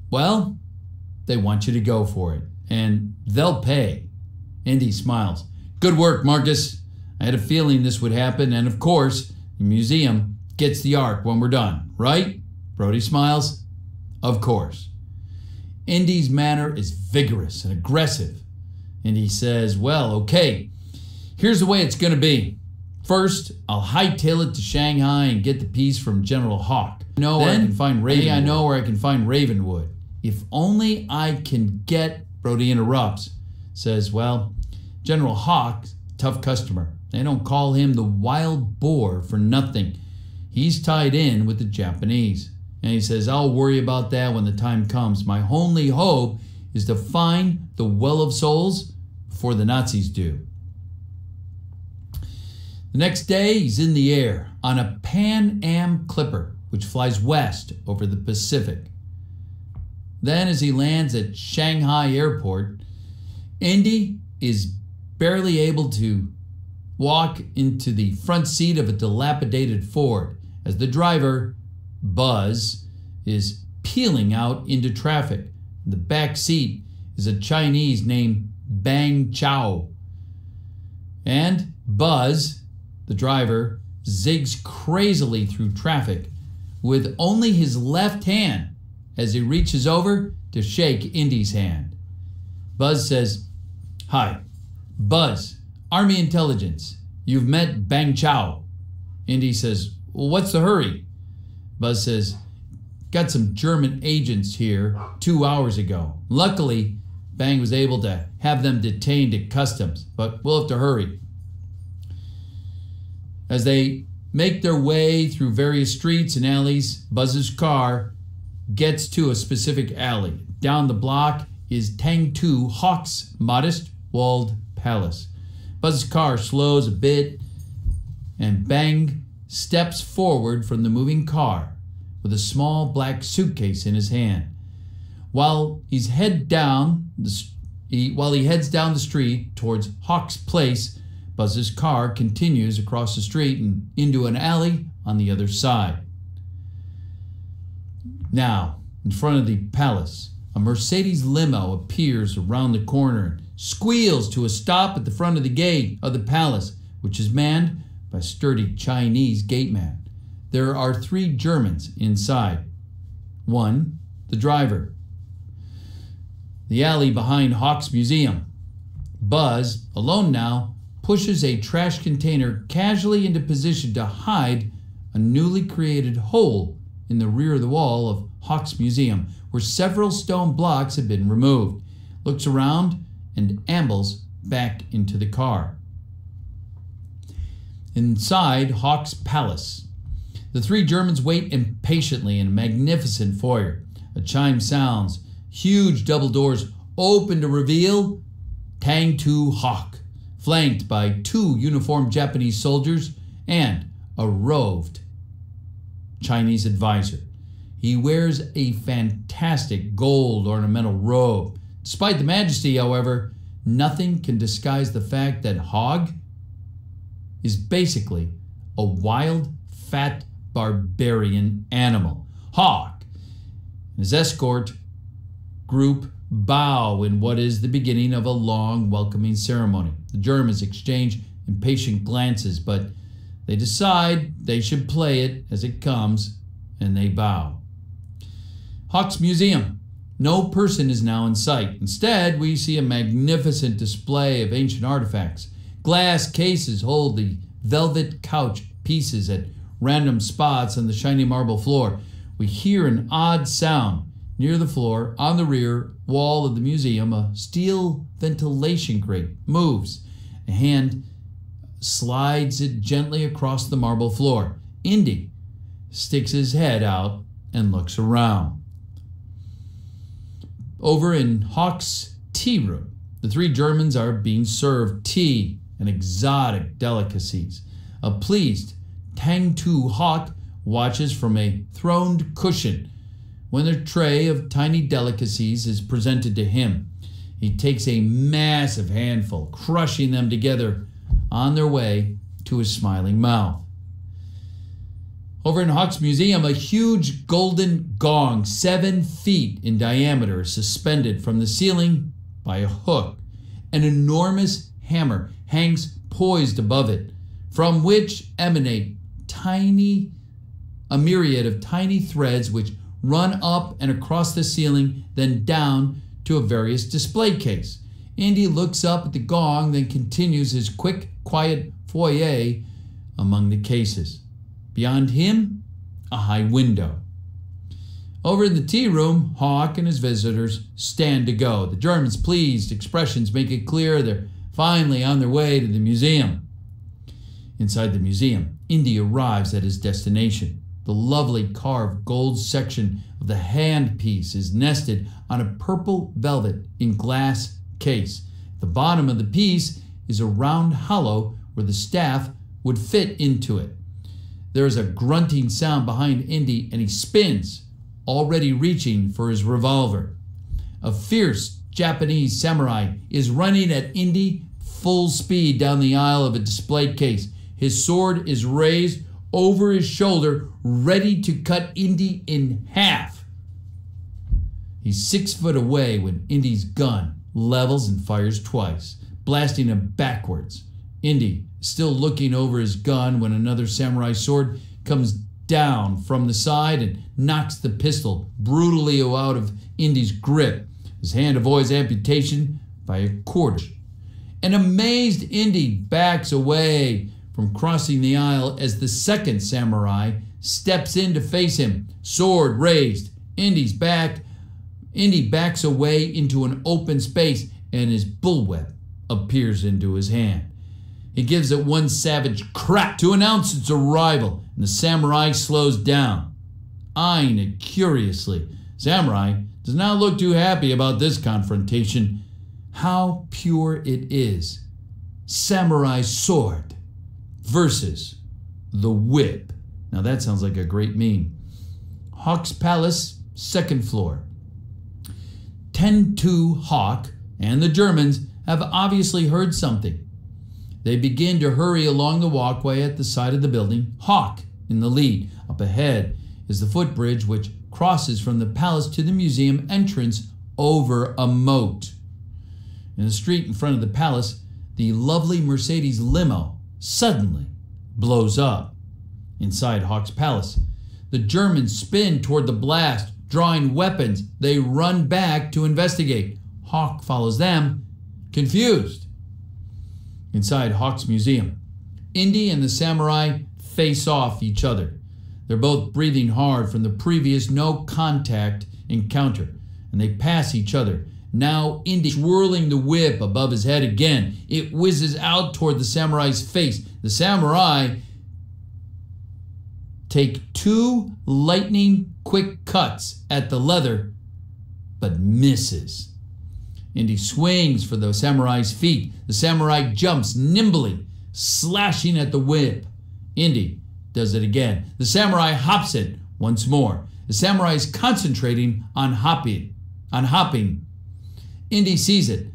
Speaker 1: well, they want you to go for it, and they'll pay. Indy smiles. Good work, Marcus. I had a feeling this would happen, and of course, the museum gets the Ark when we're done, right? Brody smiles. Of course. Indy's manner is vigorous and aggressive. Indy says, well, okay, here's the way it's going to be. First, I'll hightail it to Shanghai and get the piece from General Hawk. I know where I can find Ravenwood. If only I can get, Brody interrupts, says, well, General Hawk, tough customer. They don't call him the wild boar for nothing. He's tied in with the Japanese. And he says, I'll worry about that when the time comes. My only hope is to find the Well of Souls before the Nazis do. The next day, he's in the air on a Pan Am Clipper, which flies west over the Pacific. Then, as he lands at Shanghai Airport, Indy is barely able to walk into the front seat of a dilapidated Ford as the driver, Buzz, is peeling out into traffic. In the back seat is a Chinese named Bang Chao. And Buzz, the driver, zigs crazily through traffic with only his left hand as he reaches over to shake Indy's hand. Buzz says, Hi, Buzz, Army Intelligence. You've met Bang Chao. Indy says, well, what's the hurry? Buzz says, got some German agents here 2 hours ago. Luckily, Bang was able to have them detained at customs, but we'll have to hurry. As they make their way through various streets and alleys, Buzz's car gets to a specific alley. Down the block is Tang Tu Hawk's modest walled palace. Buzz's car slows a bit and Bang steps forward from the moving car with a small black suitcase in his hand. While he heads down the street towards Hawk's place, Buzz's car continues across the street and into an alley on the other side. Now, in front of the palace, a Mercedes limo appears around the corner and squeals to a stop at the front of the gate of the palace, which is manned by a sturdy Chinese gateman. There are 3 Germans inside. One, the driver. The alley behind Hawk's Museum. Buzz, alone now, pushes a trash container casually into position to hide a newly created hole in the rear of the wall of Hawk's Museum, where several stone blocks have been removed. Looks around and ambles back into the car. Inside Hawk's palace, the 3 Germans wait impatiently in a magnificent foyer. A chime sounds. Huge double doors open to reveal Tang Tu Hawk, flanked by 2 uniformed Japanese soldiers and a robed Chinese advisor. He wears a fantastic gold ornamental robe. Despite the majesty, however, nothing can disguise the fact that Hawk is basically a wild, fat, barbarian animal. Hawk and his escort group bow in what is the beginning of a long, welcoming ceremony. The Germans exchange impatient glances, but they decide they should play it as it comes, and they bow. Hawk's Museum. No person is now in sight. Instead, we see a magnificent display of ancient artifacts. Glass cases hold the velvet couch pieces at random spots on the shiny marble floor. We hear an odd sound. Near the floor, on the rear wall of the museum, a steel ventilation grate moves. A hand slides it gently across the marble floor. Indy sticks his head out and looks around. Over in Hawk's tea room, the 3 Germans are being served tea and exotic delicacies. A pleased Tang Tu Hawk watches from a throned cushion when a tray of tiny delicacies is presented to him. He takes a massive handful, crushing them together on their way to his smiling mouth. Over in Hawk's Museum, a huge golden gong 7 feet in diameter is suspended from the ceiling by a hook. An enormous hammer hangs poised above it, from which emanate a myriad of tiny threads which run up and across the ceiling, then down to a various display case. Indy looks up at the gong, then continues his quick, quiet foyer among the cases. Beyond him, a high window. Over in the tea room, Hawk and his visitors stand to go. The Germans' pleased expressions make it clear they're finally on their way to the museum. Inside the museum, Indy arrives at his destination. The lovely carved gold section of the handpiece is nested on a purple velvet in glass case. At the bottom of the piece is a round hollow where the staff would fit into it. There is a grunting sound behind Indy and he spins, already reaching for his revolver. A fierce Japanese samurai is running at Indy full speed down the aisle of a display case. His sword is raised over his shoulder, ready to cut Indy in half. He's 6 foot away when Indy's gun levels and fires twice, blasting him backwards. Indy is still looking over his gun when another samurai sword comes down from the side and knocks the pistol brutally out of Indy's grip. His hand avoids amputation by a quarter. An amazed Indy backs away from crossing the aisle as the second samurai steps in to face him, sword raised. Indy backs away into an open space and his bullwhip appears into his hand. He gives it one savage crack to announce its arrival, and the samurai slows down, eyeing it curiously. Samurai does not look too happy about this confrontation. How pure it is. Samurai's sword versus the whip. Now that sounds like a great meme. Hawk's Palace, 2nd floor. 10-2 Hawk and the Germans have obviously heard something. They begin to hurry along the walkway at the side of the building, Hawk in the lead. Up ahead is the footbridge which crosses from the palace to the museum entrance over a moat. In the street in front of the palace, the lovely Mercedes limo suddenly blows up. Inside Hawk's Palace, the Germans spin toward the blast, drawing weapons. They run back to investigate. Hawk follows them, confused. Inside Hawk's museum, Indy and the samurai face off each other. They're both breathing hard from the previous no-contact encounter, and they pass each other. Now Indy swirling the whip above his head again. It whizzes out toward the samurai's face. The samurai take 2 lightning-quick cuts at the leather, but misses. Indy swings for the samurai's feet. The samurai jumps nimbly, slashing at the whip. Indy does it again. The samurai hops it once more. The samurai is concentrating on hopping. Indy sees it.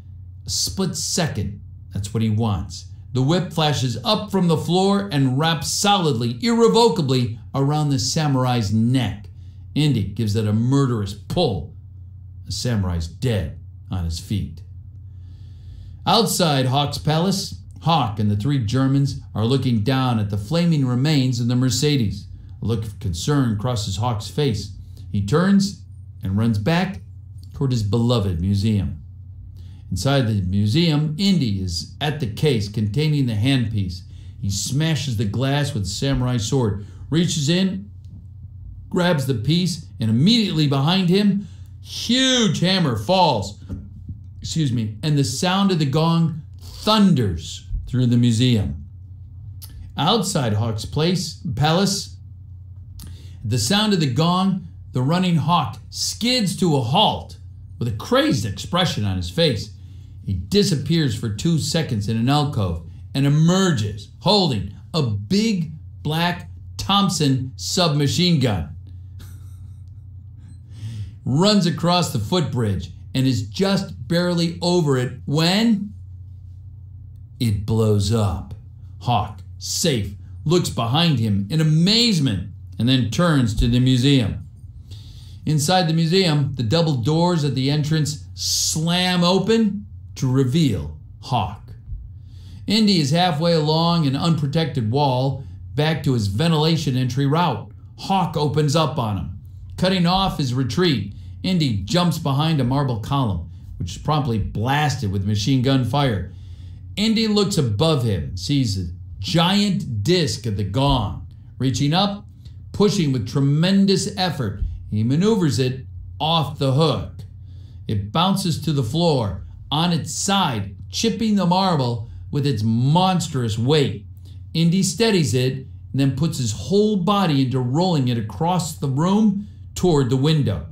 Speaker 1: A split second. That's what he wants. The whip flashes up from the floor and wraps solidly, irrevocably around the samurai's neck. Indy gives it a murderous pull. The samurai's dead on his feet. Outside Hawk's Palace, Hawk and the 3 Germans are looking down at the flaming remains of the Mercedes. A look of concern crosses Hawk's face. He turns and runs back toward his beloved museum. Inside the museum, Indy is at the case containing the handpiece. He smashes the glass with the samurai sword, reaches in, grabs the piece, and immediately behind him, huge hammer falls. And the sound of the gong thunders through the museum. Outside Hawk's Palace, the sound of the gong, the running Hawk skids to a halt with a crazed expression on his face. He disappears for 2 seconds in an alcove and emerges holding a big black Thompson submachine gun. Runs across the footbridge and is just barely over it when it blows up. Hawk, safe, looks behind him in amazement and then turns to the museum. Inside the museum, the double doors at the entrance slam open to reveal Hawk. Indy is halfway along an unprotected wall back to his ventilation entry route. Hawk opens up on him, cutting off his retreat. Indy jumps behind a marble column, which is promptly blasted with machine gun fire. Indy looks above him, sees a giant disc of the gong. Reaching up, pushing with tremendous effort, he maneuvers it off the hook. It bounces to the floor, on its side, chipping the marble with its monstrous weight. Indy steadies it and then puts his whole body into rolling it across the room toward the window.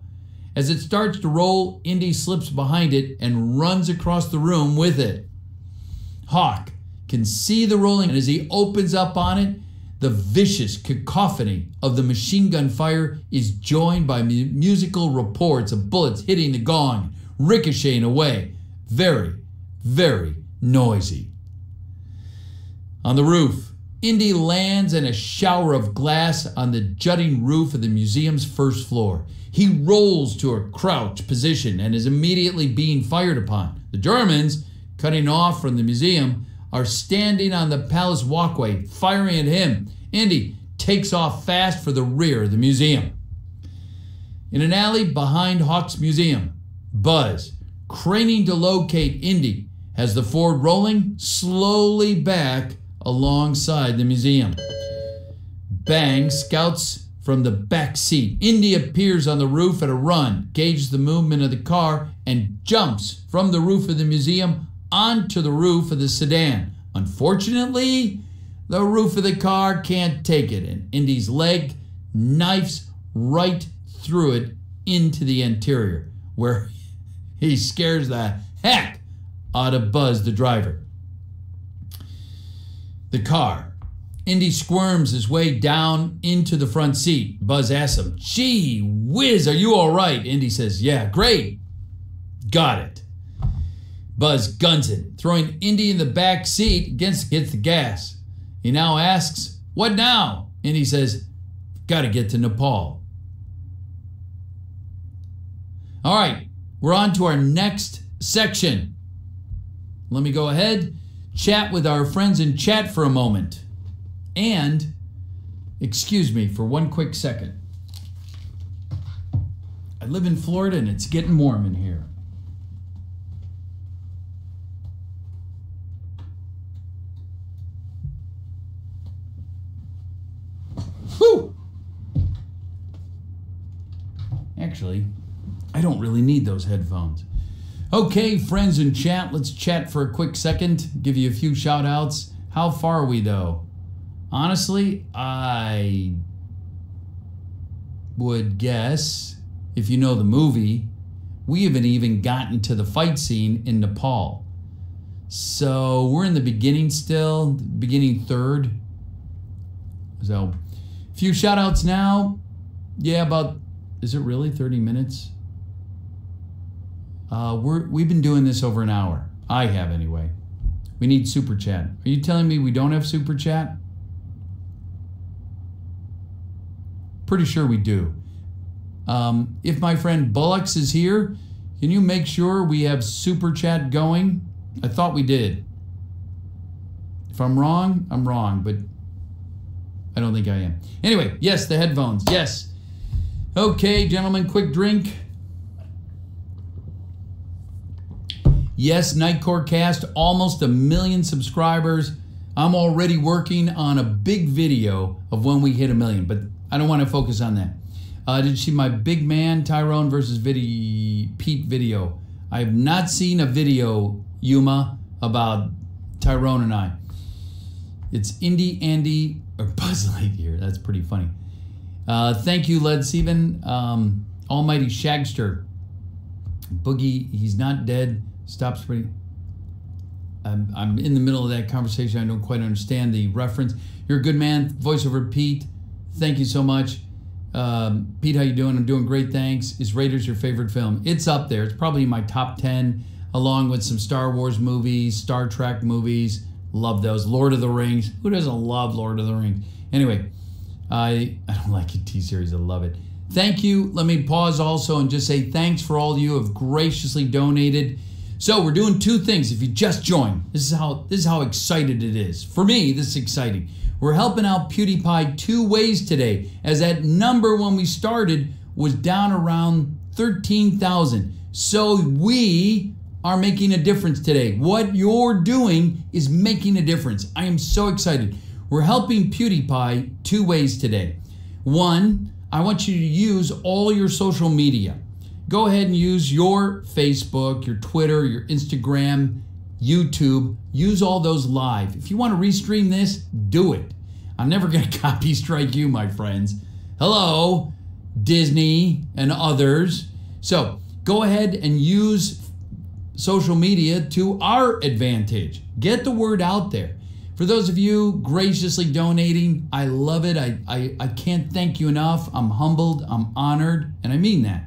Speaker 1: As it starts to roll, Indy slips behind it and runs across the room with it. Hawk can see the rolling, and as he opens up on it, the vicious cacophony of the machine gun fire is joined by musical reports of bullets hitting the gong, ricocheting away. Very, very noisy. On the roof, Indy lands in a shower of glass on the jutting roof of the museum's first floor. He rolls to a crouch position and is immediately being fired upon. The Germans, cutting off from the museum, are standing on the palace walkway, firing at him. Indy takes off fast for the rear of the museum. In an alley behind Hawk's museum, Buzz, craning to locate Indy, has the Ford rolling slowly back alongside the museum. Bang scouts from the back seat. Indy appears on the roof at a run, gauges the movement of the car, and jumps from the roof of the museum onto the roof of the sedan. Unfortunately, the roof of the car can't take it, and Indy's leg knifes right through it into the interior, where he scares the heck out of Buzz, the driver. The car. Indy squirms his way down into the front seat. Buzz asks him, "Gee whiz, are you all right?" Indy says, "Yeah, great. Got it." Buzz guns it, throwing Indy in the back seat, hits the gas. He now asks, "What now?" Indy says, "Gotta get to Nepal." All right, we're on to our next section. Let me go ahead, chat with our friends in chat for a moment. And, excuse me for one quick second. I live in Florida and it's getting warm in here. Whew! Actually, I don't really need those headphones. Okay, friends in chat, let's chat for a quick second. Give you a few shout outs. How far are we though? Honestly, I would guess, if you know the movie, we haven't even gotten to the fight scene in Nepal. So we're in the beginning still, beginning third. So, a few shout outs now. Yeah, about, is it really 30 minutes? We've been doing this over an hour. I have anyway. We need super chat. Are you telling me we don't have super chat? Pretty sure we do. If my friend Bullocks is here, can you make sure we have super chat going? I thought we did. If I'm wrong, but I don't think I am. Anyway, yes, the headphones, yes. Okay, gentlemen, quick drink. Yes, Nightcore Cast, almost 1 million subscribers. I'm already working on a big video of when we hit 1 million, but I don't want to focus on that. Did you see my big man Tyrone versus Pete video? I have not seen a video, Yuma, about Tyrone and I. It's Indy, Andy, or Buzz Lightyear. That's pretty funny. Thank you, Led Steven. Almighty Shagster. Boogie, he's not dead. Stop spreading. I'm in the middle of that conversation. I don't quite understand the reference. You're a good man. Voiceover Pete. Thank you so much. Pete, how you doing? I'm doing great, thanks. Is Raiders your favorite film? It's up there. It's probably in my top 10, along with some Star Wars movies, Star Trek movies. Love those. Lord of the Rings. Who doesn't love Lord of the Rings? Anyway, I don't like a T-series. I love it. Thank you. Let me pause also and just say thanks for all you have graciously donated. So we're doing two things. If you just joined, this is how excited it is. For me, this is exciting. We're helping out PewDiePie 2 ways today, as that number when we started was down around 13,000. So we are making a difference today. What you're doing is making a difference. I am so excited. We're helping PewDiePie two ways today. One, I want you to use all your social media. Go ahead and use your Facebook, your Twitter, your Instagram, YouTube. Use all those live. If you want to restream this, do it. I'm never going to copy strike you, my friends. Hello, Disney and others. So go ahead and use social media to our advantage. Get the word out there. For those of you graciously donating, I love it. I can't thank you enough. I'm humbled, I'm honored, and I mean that.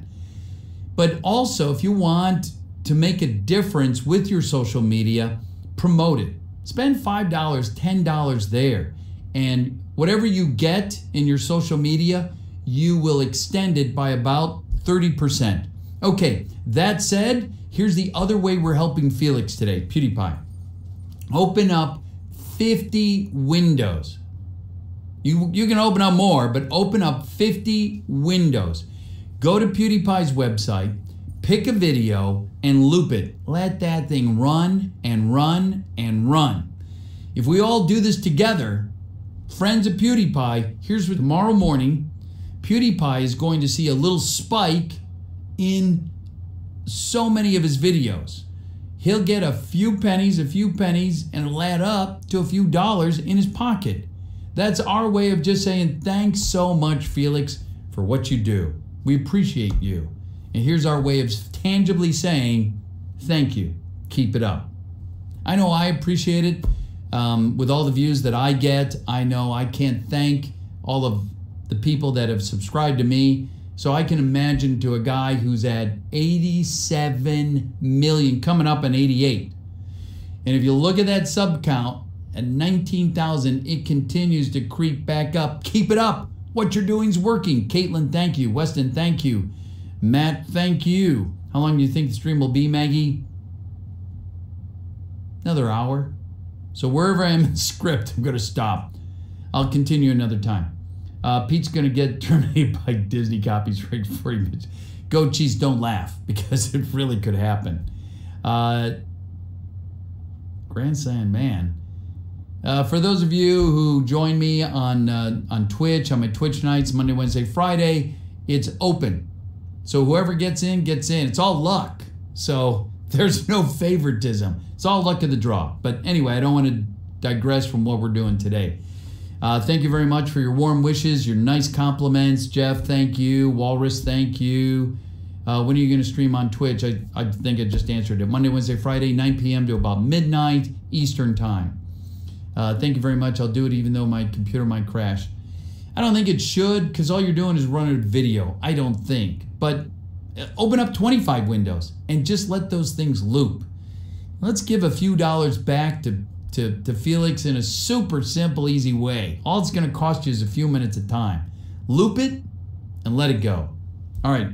Speaker 1: But also, if you want to make a difference with your social media, promote it. Spend $5, $10 there. And whatever you get in your social media, you will extend it by about 30%. Okay, that said, here's the other way we're helping Felix today, PewDiePie. Open up 50 windows. You can open up more, but open up 50 windows. Go to PewDiePie's website, pick a video, and loop it. Let that thing run and run and run. If we all do this together, friends of PewDiePie, here's what tomorrow morning, PewDiePie is going to see a little spike in so many of his videos. He'll get a few pennies, and it'll add up to a few dollars in his pocket. That's our way of just saying, thanks so much, Felix, for what you do. We appreciate you. And here's our way of tangibly saying, thank you. Keep it up. I know I appreciate it. With all the views that I get, I know I can't thank all of the people that have subscribed to me. So I can imagine to a guy who's at 87 million, coming up on 88. And if you look at that sub count at 19,000, it continues to creep back up. Keep it up. What you're doing is working. Caitlin, thank you. Weston, thank you. Matt, thank you. How long do you think the stream will be, Maggie? Another hour. So wherever I am in script, I'm going to stop. I'll continue another time. Pete's going to get terminated by Disney copies right before he mentions. Go Cheese, don't laugh, because it really could happen. Grandson, man. For those of you who join me on Twitch, on my Twitch nights, Monday, Wednesday, Friday, it's open. So whoever gets in, gets in. It's all luck. So there's no favoritism. It's all luck of the draw. But anyway, I don't want to digress from what we're doing today. Thank you very much for your warm wishes, your nice compliments. Jeff, thank you. Walrus, thank you. When are you going to stream on Twitch? I think I just answered it. Monday, Wednesday, Friday, 9 p.m. to about midnight Eastern time. Thank you very much. I'll do it even though my computer might crash. I don't think it should, because all you're doing is running a video. I don't think. But open up 25 windows and just let those things loop. Let's give a few dollars back to Felix in a super simple, easy way. All it's going to cost you is a few minutes of time. Loop it and let it go. All right.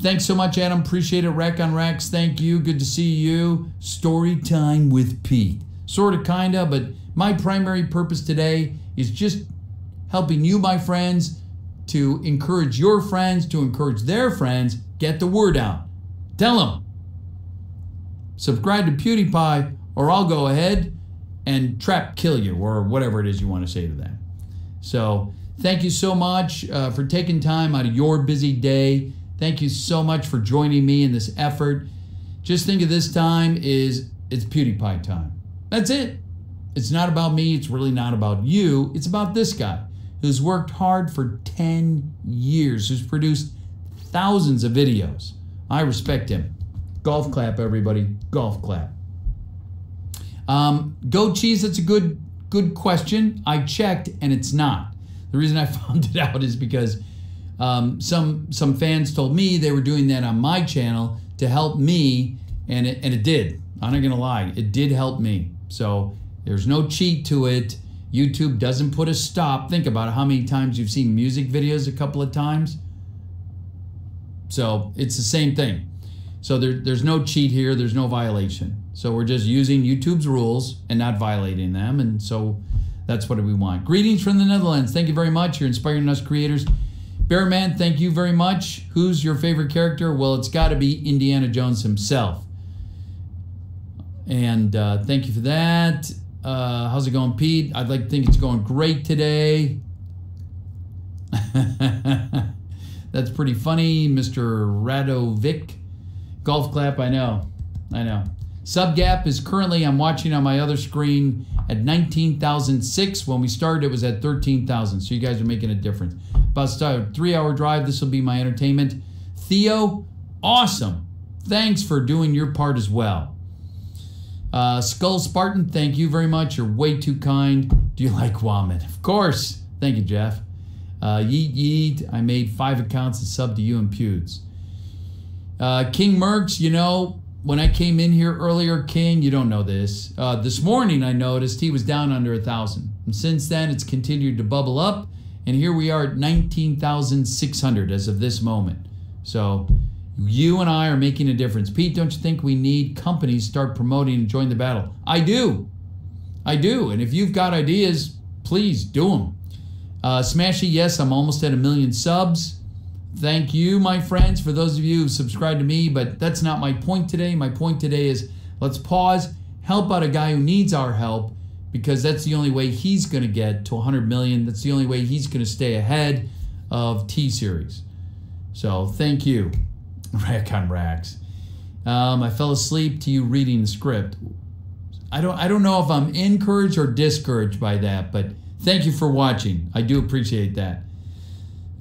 Speaker 1: Thanks so much, Adam. Appreciate it. Rack on Racks, thank you. Good to see you. Story time with Pete. Sort of, kind of, but my primary purpose today is just helping you, my friends, to encourage your friends, to encourage their friends. Get the word out. Tell them. Subscribe to PewDiePie, or I'll go ahead and kill you, or whatever it is you want to say to them. So thank you so much for taking time out of your busy day. Thank you so much for joining me in this effort. Just think of this time it's PewDiePie time. That's it. It's not about me. It's really not about you. It's about this guy who's worked hard for 10 years, who's produced thousands of videos. I respect him. Golf clap, everybody. Golf clap. Goat cheese, that's a good question. I checked and it's not. The reason I found it out is because some fans told me they were doing that on my channel to help me, and it did. I'm not gonna lie, it did help me. So there's no cheat to it. YouTube doesn't put a stop. Think about how many times you've seen music videos a couple of times. So it's the same thing. So there's no cheat here. There's no violation. So we're just using YouTube's rules and not violating them. And so that's what we want. Greetings from the Netherlands. Thank you very much. You're inspiring us creators. Bearman, thank you very much. Who's your favorite character? Well, it's got to be Indiana Jones himself. And thank you for that. How's it going, Pete? I'd like to think it's going great today. That's pretty funny, Mr. Radovic. Golf clap, I know. Sub gap is currently, I'm watching on my other screen, at 19,006. When we started, it was at 13,000. So you guys are making a difference. About a 3-hour drive. This will be my entertainment. Theo, awesome. Thanks for doing your part as well. Skull Spartan, thank you very much. You're way too kind. Do you like Womit? Of course. Thank you, Jeff. Yeet Yeet, I made 5 accounts and subbed to you and Pewds. King Mercs, you know, when I came in here earlier, King, you don't know this. This morning I noticed he was down under 1,000. And since then, it's continued to bubble up. And here we are at 19,600 as of this moment. So you and I are making a difference. Pete, don't you think we need companies to start promoting and join the battle? I do. And if you've got ideas, please do them. Smashy, yes, I'm almost at 1 million subs. Thank you, my friends, for those of you who subscribe to me, but that's not my point today. My point today is let's pause, help out a guy who needs our help, because that's the only way he's going to get to 100 million. That's the only way he's going to stay ahead of T-Series. So thank you, Rack on Racks. I fell asleep to you reading the script. I don't know if I'm encouraged or discouraged by that, but thank you for watching. I do appreciate that.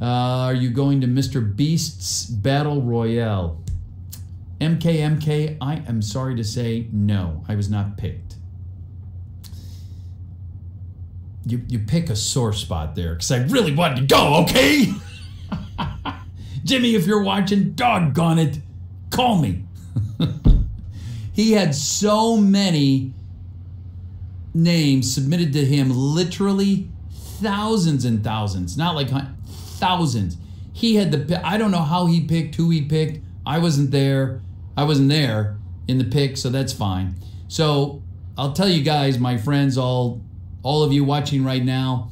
Speaker 1: Are you going to Mr. Beast's Battle Royale? MK, I am sorry to say no. I was not picked. You pick a sore spot there, because I really wanted to go, okay? Jimmy, if you're watching, doggone it, call me. He had so many names submitted to him, literally thousands and thousands, not like thousands. He had the, I don't know how he picked, who he picked. I wasn't there. I wasn't there in the pick, so that's fine. So I'll tell you guys, my friends, all of you watching right now,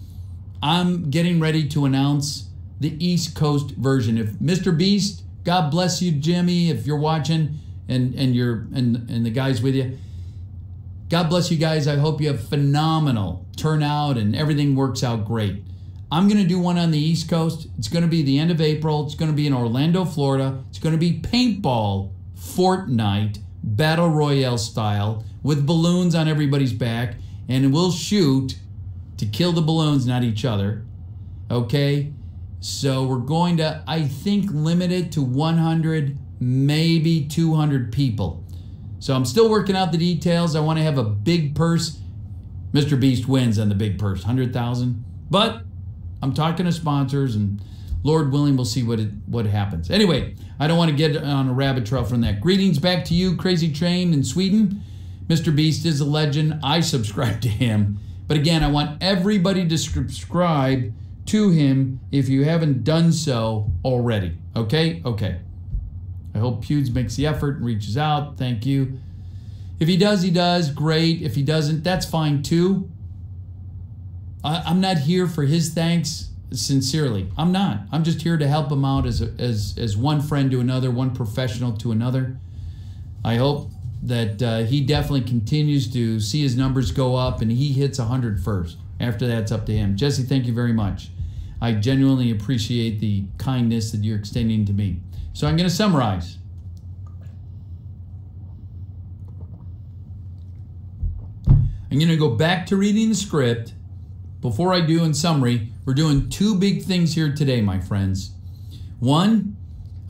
Speaker 1: I'm getting ready to announce the East Coast version. If Mr. Beast, God bless you, Jimmy, if you're watching, and the guys with you, God bless you guys. I hope you have phenomenal turnout and everything works out great. I'm going to do one on the East Coast. It's going to be the end of April. It's going to be in Orlando, Florida. It's going to be paintball, Fortnite, Battle Royale style, with balloons on everybody's back, and we'll shoot to kill the balloons, not each other. Okay? So we're going to, I think, limit it to 100, maybe 200 people. So I'm still working out the details. I want to have a big purse. Mr. Beast wins on the big purse, 100,000. But I'm talking to sponsors, and Lord willing, we'll see what happens. Anyway, I don't want to get on a rabbit trail from that. Greetings back to you, Crazy Train in Sweden. Mr. Beast is a legend. I subscribe to him. But again, I want everybody to subscribe to him if you haven't done so already. Okay? Okay. I hope Pewds makes the effort and reaches out. Thank you. If he does, he does. Great. If he doesn't, that's fine too. I'm not here for his thanks, sincerely. I'm not. I'm just here to help him out as one friend to another, one professional to another. I hope that he definitely continues to see his numbers go up and he hits 100 first. After that, it's up to him. Jesse, thank you very much. I genuinely appreciate the kindness that you're extending to me. So I'm going to summarize. I'm going to go back to reading the script. Before I do, in summary, we're doing 2 big things here today, my friends. One,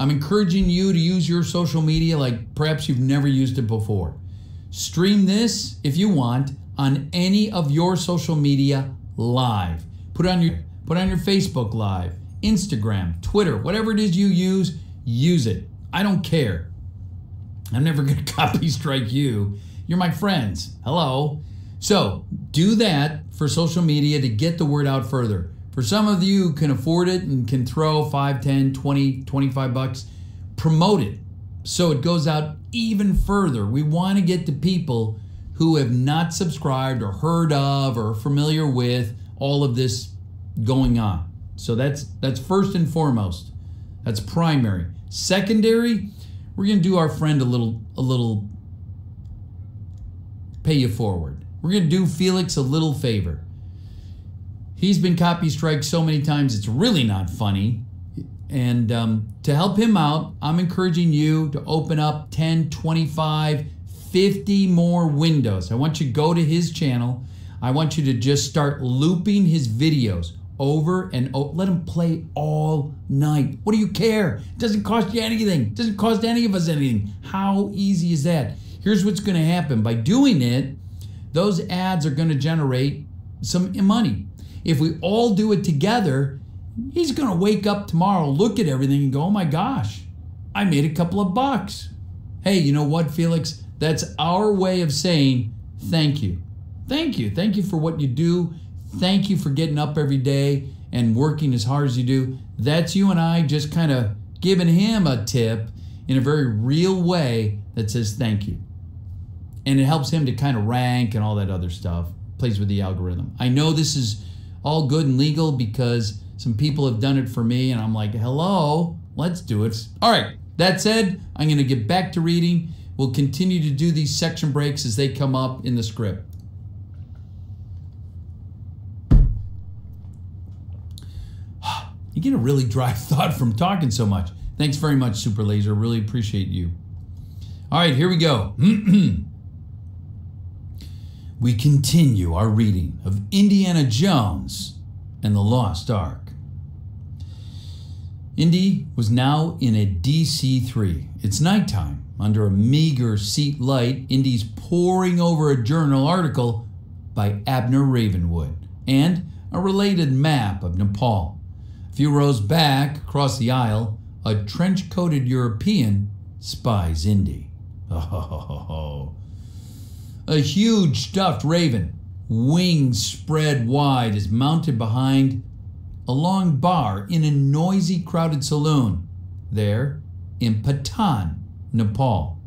Speaker 1: I'm encouraging you to use your social media like perhaps you've never used it before. Stream this, if you want, on any of your social media live. Put on your Facebook Live, Instagram, Twitter, whatever it is you use it. I don't care. I'm never going to copy strike you. You're my friends. Hello. So do that for social media to get the word out further. For some of you who can afford it and can throw 5, 10, 20, 25 bucks, promote it so it goes out even further. We want to get to people who have not subscribed or heard of or are familiar with all of this going on. So that's first and foremost. That's primary. Secondary, we're going to do our friend a little pay you forward. We're going to do Felix a little favor. He's been copy striked so many times it's really not funny. And to help him out, I'm encouraging you to open up 10, 25, 50 more windows. I want you to go to his channel. I want you to just start looping his videos over and over. Let him play all night. What do you care? It doesn't cost you anything. It doesn't cost any of us anything. How easy is that? Here's what's going to happen. By doing it, those ads are going to generate some money. If we all do it together, he's going to wake up tomorrow, look at everything and go, oh my gosh, I made a couple of bucks. Hey, you know what, Felix? That's our way of saying thank you. Thank you. Thank you for what you do. Thank you for getting up every day and working as hard as you do. That's you and I just kind of giving him a tip in a very real way that says thank you. And it helps him to kind of rank and all that other stuff. Plays with the algorithm. I know this is all good and legal because some people have done it for me and I'm like, hello, let's do it. All right, that said, I'm going to get back to reading. We'll continue to do these section breaks as they come up in the script. You get a really dry thought from talking so much. Thanks very much, Super Laser. Really appreciate you. All right, here we go. We continue our reading of Indiana Jones and the Lost Ark. Indy was now in a DC-3. It's nighttime. Under a meager seat light, Indy's poring over a journal article by Abner Ravenwood and a related map of Nepal. A few rows back, across the aisle, a trench-coated European spies Indy. Oh. A huge stuffed raven, wings spread wide, is mounted behind a long bar in a noisy, crowded saloon there in Patan, Nepal.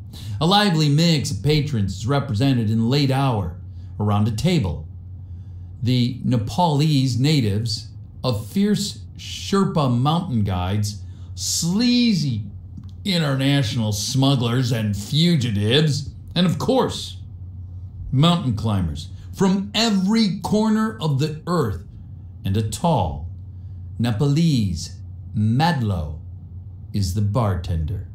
Speaker 1: A lively mix of patrons is represented in the late hour around a table. The Nepalese natives, of fierce Sherpa mountain guides, sleazy international smugglers and fugitives, and of course, mountain climbers from every corner of the earth, and a tall Nepalese Madlo is the bartender.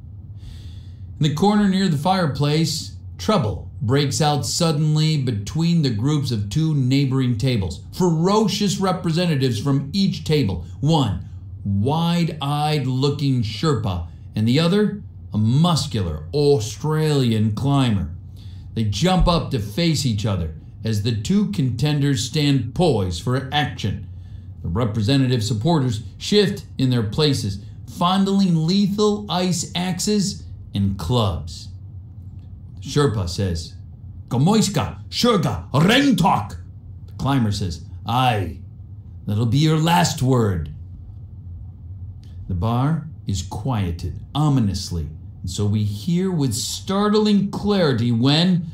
Speaker 1: In the corner near the fireplace, trouble breaks out suddenly between the groups of two neighboring tables. Ferocious representatives from each table, one wide-eyed looking Sherpa and the other a muscular Australian climber. They jump up to face each other as the two contenders stand poised for action. The representative supporters shift in their places, fondling lethal ice axes and clubs. The Sherpa says, Gomoiska, Shurga, Rengtok. The climber says, aye, that'll be your last word. The bar is quieted ominously, and so we hear with startling clarity when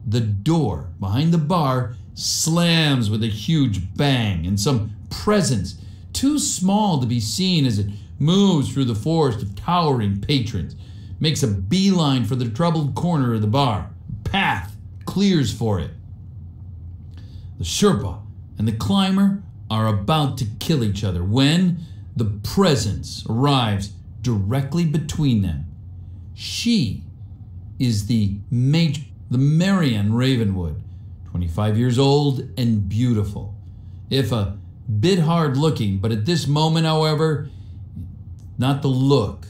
Speaker 1: the door behind the bar slams with a huge bang, and some presence, too small to be seen as it moves through the forest of towering patrons, makes a beeline for the troubled corner of the bar. A path clears for it. The Sherpa and the climber are about to kill each other when the presence arrives directly between them. She is the Marian Ravenwood, 25 years old and beautiful. If a bit hard looking, but at this moment, however, not the look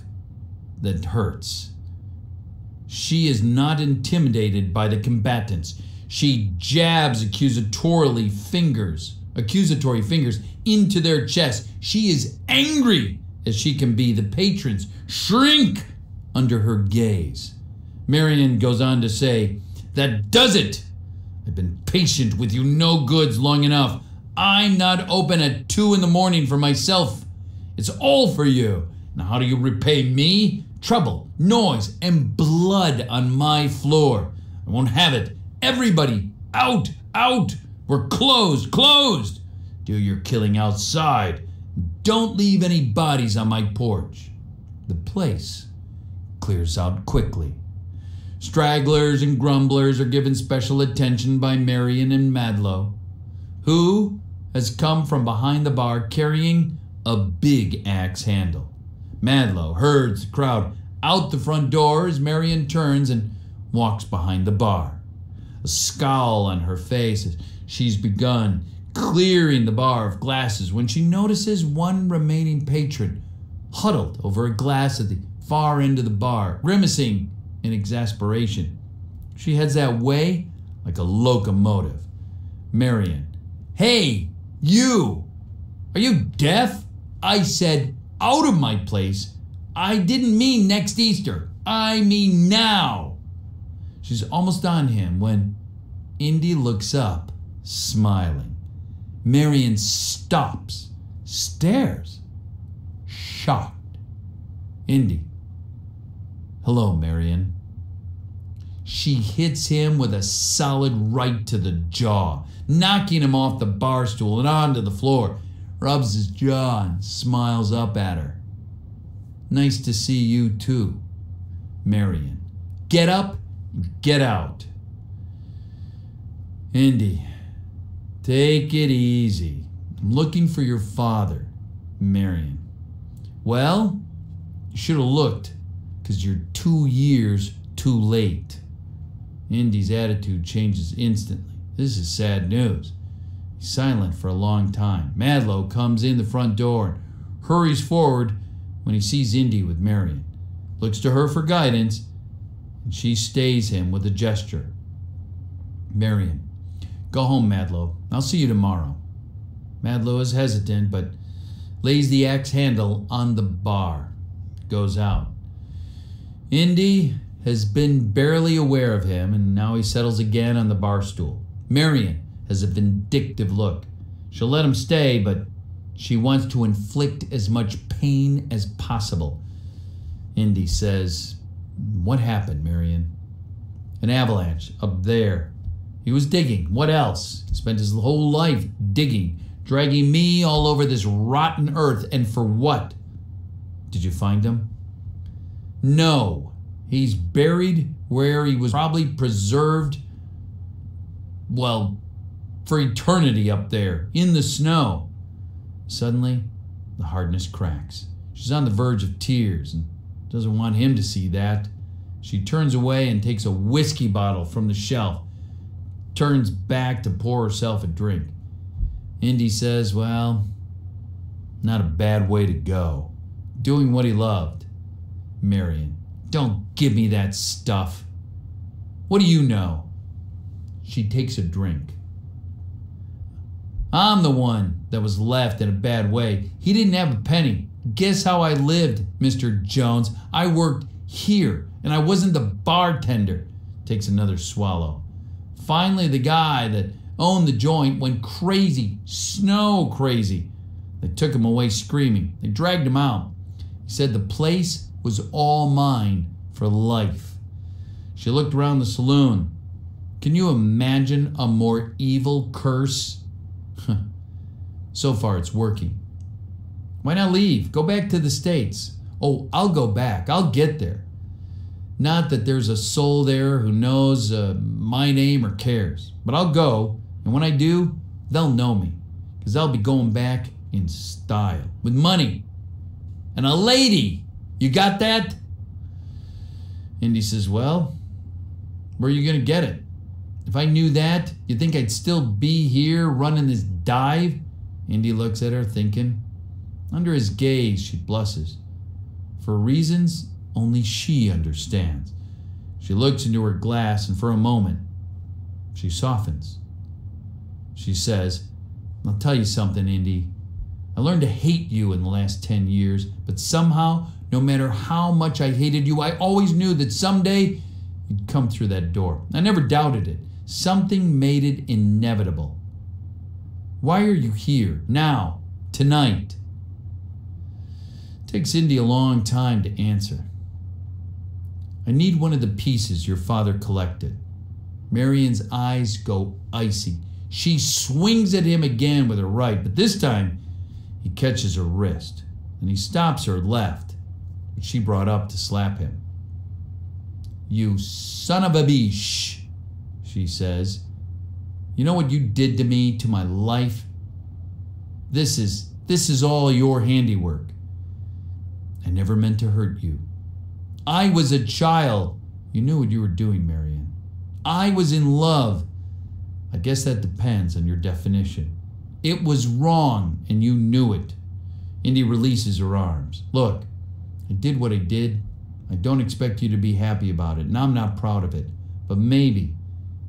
Speaker 1: that hurts. She is not intimidated by the combatants. She jabs accusatory fingers into their chest. She is angry as she can be. The patrons shrink under her gaze. Marian goes on to say, that does it. I've been patient with you no goods long enough. I'm not open at 2 in the morning for myself. It's all for you. Now how do you repay me? Trouble, noise, and blood on my floor. I won't have it. Everybody, out, out. We're closed. Do your killing outside. don't leave any bodies on my porch. The place clears out quickly. Stragglers and grumblers are given special attention by Marion and Madlow, who has come from behind the bar carrying a big axe handle. Madlow herds the crowd out the front door as Marion turns and walks behind the bar, a scowl on her face as she's begun clearing the bar of glasses when she notices one remaining patron huddled over a glass at the far end of the bar, grimacing in exasperation. She heads that way like a locomotive. Marion: "Hey, you! Are you deaf? I said out of my place. I didn't mean next Easter. I mean now." She's almost on him when Indy looks up, smiling. Marion stops, stares, shocked. Indy: "Hello, Marion." She hits him with a solid right to the jaw, knocking him off the bar stool and onto the floor, rubs his jaw and smiles up at her. "Nice to see you too, Marion. Get up and get out." Indy: "Take it easy. I'm looking for your father." Marion: "Well, you should have looked, because you're 2 years too late." Indy's attitude changes instantly. This is sad news. He's silent for a long time. Madlow comes in the front door and hurries forward when he sees Indy with Marion, looks to her for guidance, and she stays him with a gesture. Marion: "Go home, Madlow. I'll see you tomorrow." Madlow is hesitant, but lays the axe handle on the bar, goes out. Indy has been barely aware of him, and now he settles again on the bar stool. Marion has a vindictive look. She'll let him stay, but she wants to inflict as much pain as possible. Indy says, "What happened, Marion?" "An avalanche up there." "He was digging. What else? He spent his whole life digging, dragging me all over this rotten earth. And for what?" "Did you find him?" "No. He's buried where he was probably preserved, well, for eternity up there, in the snow." Suddenly, the hardness cracks. She's on the verge of tears and doesn't want him to see that. She turns away and takes a whiskey bottle from the shelf, turns back to pour herself a drink. Indy says, "Well, not a bad way to go. Doing what he loved." Marion: "Don't give me that stuff. What do you know?" She takes a drink. "I'm the one that was left in a bad way. He didn't have a penny. Guess how I lived, Mr. Jones? I worked here, and I wasn't the bartender." Takes another swallow. "Finally, the guy that owned the joint went crazy, snow crazy. They took him away screaming. They dragged him out. He said the place was all mine for life." She looked around the saloon. Can you imagine a more evil curse? So far it's working. "Why not leave? Go back to the States." "Oh, I'll go back. I'll get there. Not that there's a soul there who knows my name or cares. But I'll go, and when I do, they'll know me. Because I'll be going back in style. With money. And a lady. You got that?" Indy says, "Well, where are you going to get it? If I knew that, you think I'd still be here running this dive?" Indy looks at her, thinking. Under his gaze, she blushes. For reasons only she understands. She looks into her glass, and for a moment, she softens. She says, "I'll tell you something, Indy. I learned to hate you in the last 10 years, but somehow, no matter how much I hated you, I always knew that someday you'd come through that door. I never doubted it. Something made it inevitable. Why are you here, now, tonight?" It takes Indy a long time to answer. "I need one of the pieces your father collected." Marion's eyes go icy. She swings at him again with her right, but this time He catches her wrist, and he stops her left, which she brought up to slap him. "You son of a bitch," she says. "You know what you did to me, to my life? This is all your handiwork. I never meant to hurt you. I was a child." "You knew what you were doing, Marion." "I was in love." "I guess that depends on your definition." "It was wrong, and you knew it." Indy releases her arms. "Look, I did what I did. I don't expect you to be happy about it, and I'm not proud of it. But maybe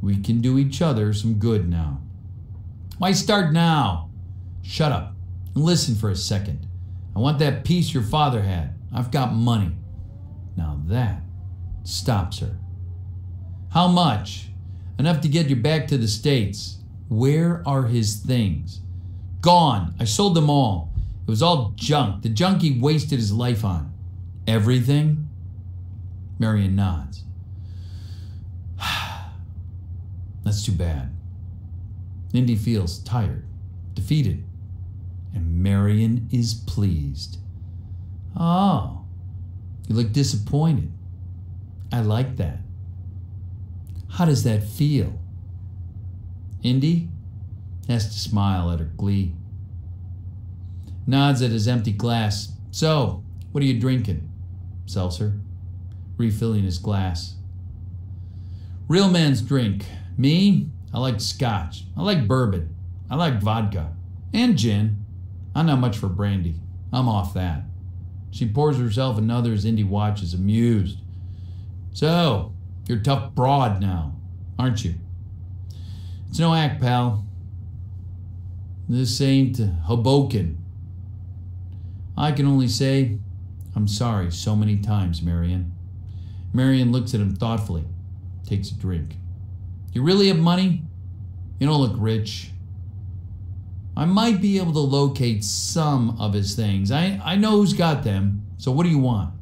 Speaker 1: we can do each other some good now." "Why start now?" "Shut up and listen for a second. I want that piece your father had. I've got money." Now that stops her. "How much?" "Enough to get you back to the States." "Where are his things?" "Gone. I sold them all. It was all junk. The junk he wasted his life on." "Everything?" Marion nods. "That's too bad." Indy feels tired, defeated, and Marion is pleased. "Oh, you look disappointed. I like that. How does that feel?" Indy has to smile at her glee. Nods at his empty glass. "So, what are you drinking?" "Seltzer." Refilling his glass. "Real man's drink. Me, I like scotch. I like bourbon. I like vodka. And gin. I'm not much for brandy. I'm off that." She pours herself another as Indy watches, amused. "So, you're a tough broad now, aren't you?" "It's no act, pal. This ain't Hoboken." "I can only say, I'm sorry so many times, Marion." Marion looks at him thoughtfully, takes a drink. "You really have money? You don't look rich." "I might be able to locate some of his things. I know who's got them. So what do you want?"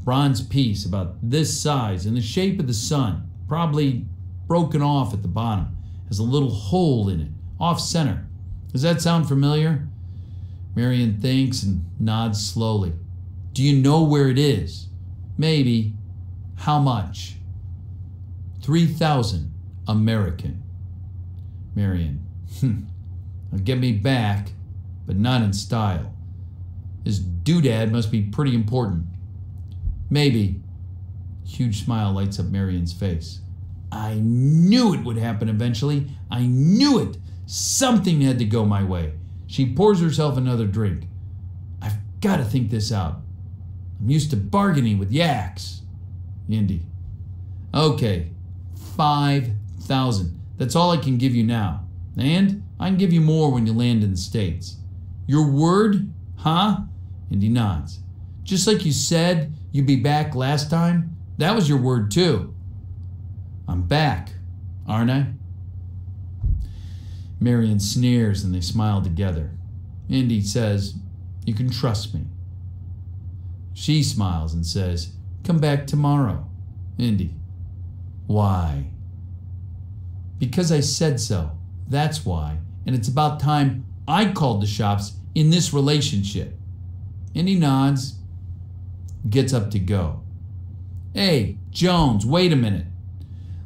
Speaker 1: "Bronze piece about this size, in the shape of the sun, probably broken off at the bottom, has a little hole in it, off center. Does that sound familiar?" Marion thinks and nods slowly. "Do you know where it is?" "Maybe." "How much?" 3,000 American. Marion. "Now get me back, but not in style. His doodad must be pretty important." "Maybe." Huge smile lights up Marion's face. "I knew it would happen eventually. I knew it. Something had to go my way." She pours herself another drink. "I've got to think this out. I'm used to bargaining with yaks." Indy. "Okay, 5,000. That's all I can give you now. And I can give you more when you land in the States." "Your word, huh?" Indy nods. "Just like you said you'd be back last time. That was your word too." "I'm back, aren't I?" Marion sneers and they smile together. Indy says, "You can trust me." She smiles and says, "Come back tomorrow." Indy. "Why?" "Because I said so. That's why. And it's about time I called the shots in this relationship." Indy nods, gets up to go. "Hey, Jones, wait a minute.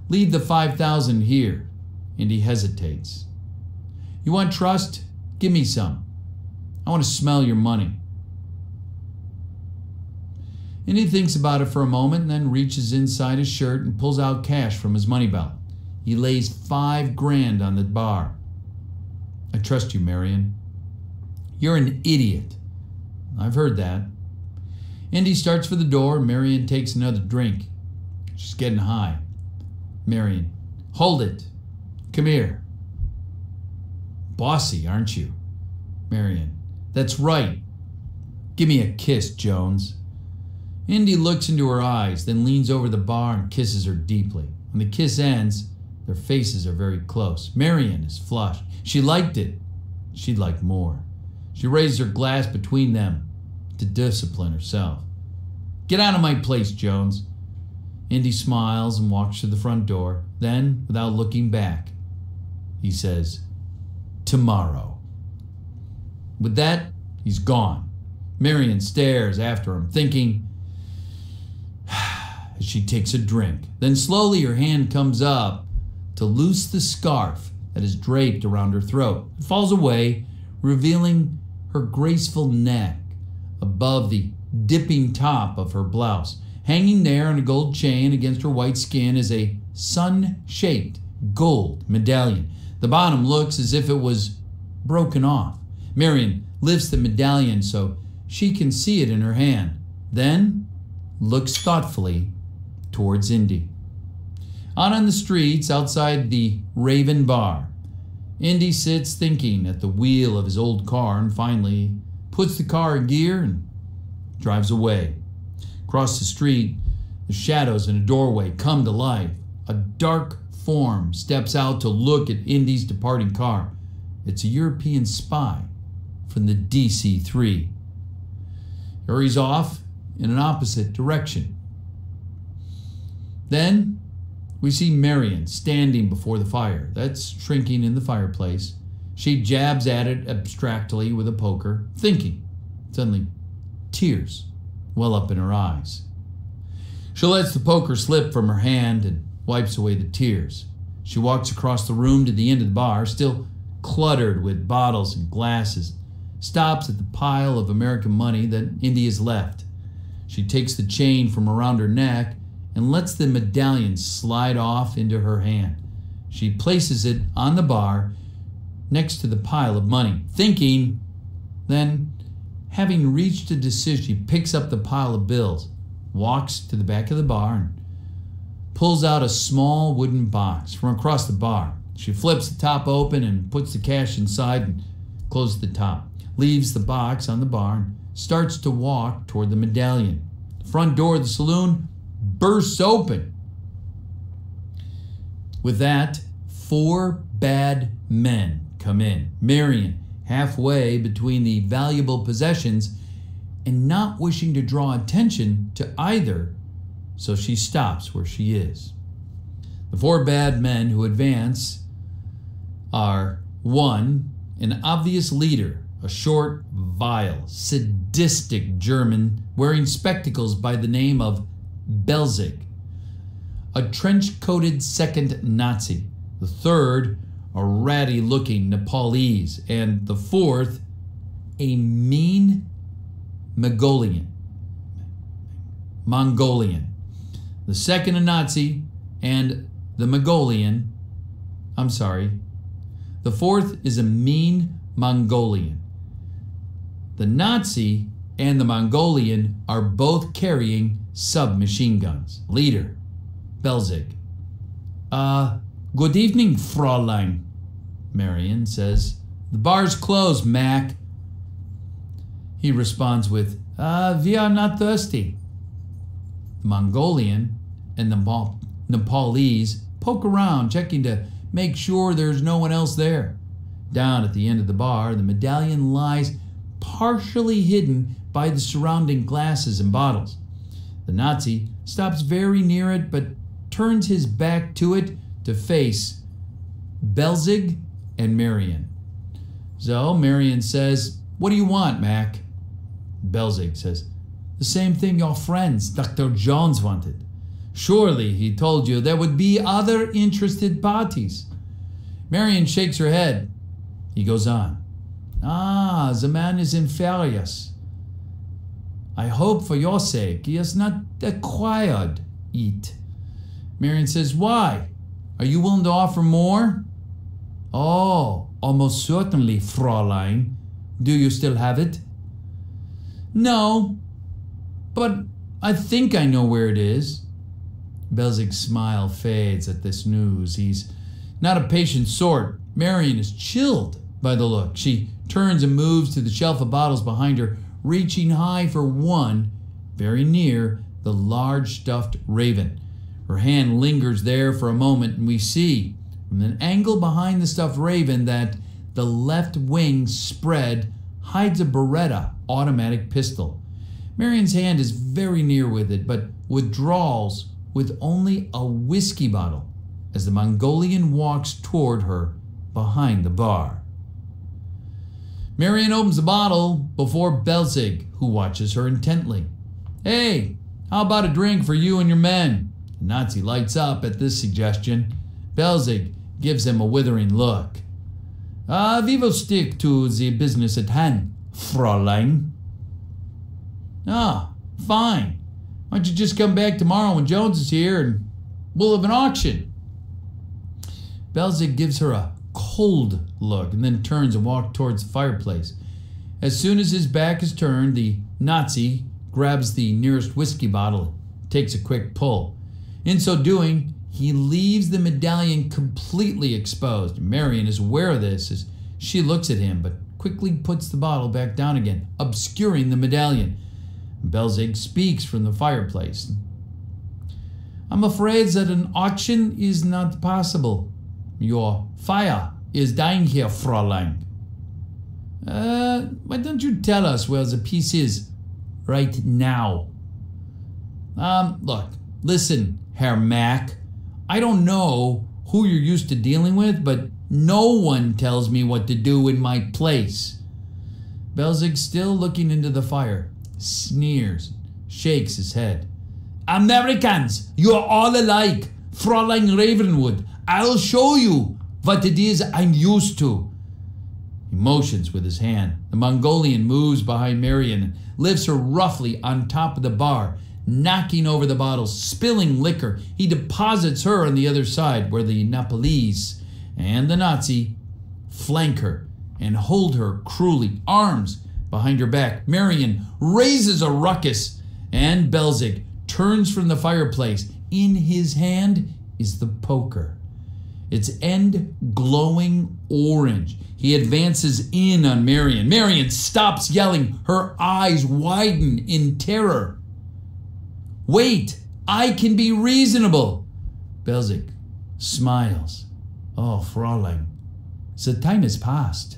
Speaker 1: Leave the 5,000 here." Indy hesitates. "You want trust? Give me some. I want to smell your money." Indy thinks about it for a moment and then reaches inside his shirt and pulls out cash from his money belt. He lays $5 grand on the bar. "I trust you, Marion." "You're an idiot." "I've heard that." Indy starts for the door and Marion takes another drink. She's getting high. Marion. "Hold it. Come here." "Bossy, aren't you?" Marion. "That's right. Give me a kiss, Jones." Indy looks into her eyes, then leans over the bar and kisses her deeply. When the kiss ends, their faces are very close. Marion is flushed. She liked it. She'd like more. She raised her glass between them to discipline herself. "Get out of my place, Jones." Indy smiles and walks to the front door. Then, without looking back, he says, "Tomorrow." With that, he's gone. Marion stares after him, thinking as she takes a drink. Then slowly her hand comes up to loose the scarf that is draped around her throat. It falls away, revealing her graceful neck above the dipping top of her blouse. Hanging there on a gold chain against her white skin is a sun-shaped gold medallion. The bottom looks as if it was broken off. Marion lifts the medallion so she can see it in her hand, then looks thoughtfully towards Indy. Out on the streets outside the Raven Bar, Indy sits thinking at the wheel of his old car and finally puts the car in gear and drives away. Across the street, the shadows in a doorway come to life. A dark form steps out to look at Indy's departing car. It's a European spy from the DC-3. Hurries off in an opposite direction. Then we see Marion standing before the fire that's shrinking in the fireplace. She jabs at it abstractly with a poker, thinking. Suddenly, tears well up in her eyes. She lets the poker slip from her hand and wipes away the tears. She walks across the room to the end of the bar, still cluttered with bottles and glasses, stops at the pile of American money that Indy has left. She takes the chain from around her neck and lets the medallion slide off into her hand. She places it on the bar next to the pile of money, thinking, then, having reached a decision, she picks up the pile of bills, walks to the back of the bar, and pulls out a small wooden box from across the bar. She flips the top open and puts the cash inside and closes the top, leaves the box on the bar, and starts to walk toward the medallion. The front door of the saloon bursts open. With that, 4 bad men come in. Marion, halfway between the valuable possessions and not wishing to draw attention to either, so she stops where she is. The 4 bad men who advance are 1, an obvious leader, a short, vile, sadistic German wearing spectacles by the name of Belzig, a trench-coated second Nazi, the third, a ratty-looking Nepalese, and the fourth, a mean Mongolian. The second a Nazi, and the the fourth is a mean Mongolian. The Nazi and the Mongolian are both carrying submachine guns. Leader, Belzig. Good evening, Fräulein, Marion says. The bar's closed, Mac. He responds with, we are not thirsty. The Mongolian and the Nepalese poke around, checking to make sure there's no one else there. Down at the end of the bar, the medallion lies partially hidden by the surrounding glasses and bottles. The Nazi stops very near it, but turns his back to it to face Belzig and Marion. So Marion says, what do you want, Mac? Belzig says, the same thing your friends, Dr. Jones, wanted. Surely, he told you, there would be other interested parties. Marion shakes her head. He goes on. The man is inferious. I hope for your sake he has not acquired it. Marion says, why? Are you willing to offer more? Oh, almost certainly, Fräulein. Do you still have it? No, but I think I know where it is. Belzig's smile fades at this news. He's not a patient sort. Marion is chilled by the look. She turns and moves to the shelf of bottles behind her, reaching high for one, very near the large stuffed raven. Her hand lingers there for a moment, and we see from an angle behind the stuffed raven that the left wing spread hides a Beretta automatic pistol. Marion's hand is very near with it, but withdraws with only a whiskey bottle as the Mongolian walks toward her behind the bar. Marion opens the bottle before Belzig, who watches her intently. Hey, how about a drink for you and your men? The Nazi lights up at this suggestion. Belzig gives him a withering look. We will stick to the business at hand, Fräulein. Ah, fine. Why don't you just come back tomorrow when Jones is here and we'll have an auction? Belzig gives her a cold look and then turns and walks towards the fireplace. As soon as his back is turned, the Nazi grabs the nearest whiskey bottle, takes a quick pull. In so doing, he leaves the medallion completely exposed. Marion is aware of this as she looks at him, but quickly puts the bottle back down again, obscuring the medallion. Belzig speaks from the fireplace. I'm afraid that an auction is not possible. Your fire is dying here, Fräulein. Why don't you tell us where the piece is right now? Look, listen, Herr Mack. I don't know who you're used to dealing with, but no one tells me what to do in my place. Belzig, still looking into the fire, sneers, shakes his head. Americans, you're all alike. Fräulein Ravenwood, I'll show you what it is I'm used to. He motions with his hand. The Mongolian moves behind Marion and lifts her roughly on top of the bar, knocking over the bottles, spilling liquor. He deposits her on the other side where the Nepalese and the Nazi flank her and hold her cruelly, arms behind her back. Marion raises a ruckus and Belzig turns from the fireplace. In his hand is the poker, its end glowing orange. He advances in on Marion. Marion stops yelling. Her eyes widen in terror. Wait, I can be reasonable. Belzig smiles. Oh, Fräulein, the time has passed.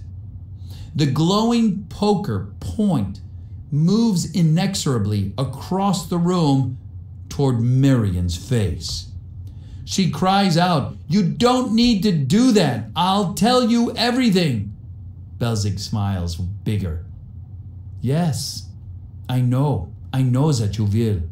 Speaker 1: The glowing poker point moves inexorably across the room toward Marion's face. She cries out, you don't need to do that. I'll tell you everything. Belzig smiles bigger. Yes, I know that you will.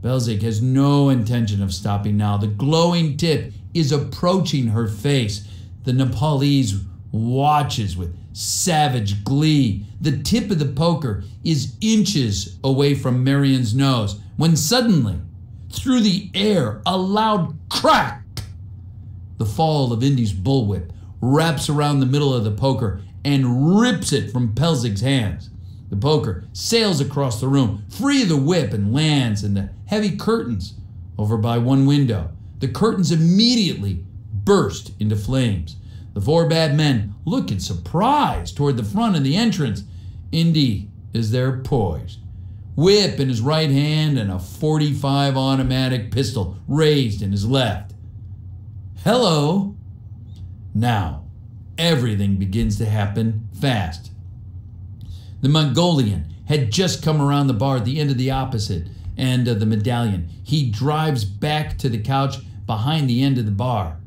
Speaker 1: Belzig has no intention of stopping now. The glowing tip is approaching her face. The Nepalese watches with savage glee. The tip of the poker is inches away from Marion's nose when suddenly, through the air, a loud crack. The fall of Indy's bullwhip wraps around the middle of the poker and rips it from Belzig's hands. The poker sails across the room, free of the whip, and lands in the heavy curtains over by one window. The curtains immediately burst into flames. The four bad men look in surprise toward the front of the entrance. Indy is there poised, whip in his right hand and a .45 automatic pistol raised in his left. Hello. Now, everything begins to happen fast. The Mongolian had just come around the bar at the end of the opposite end of the medallion. He dives back to the couch behind the end of the bar.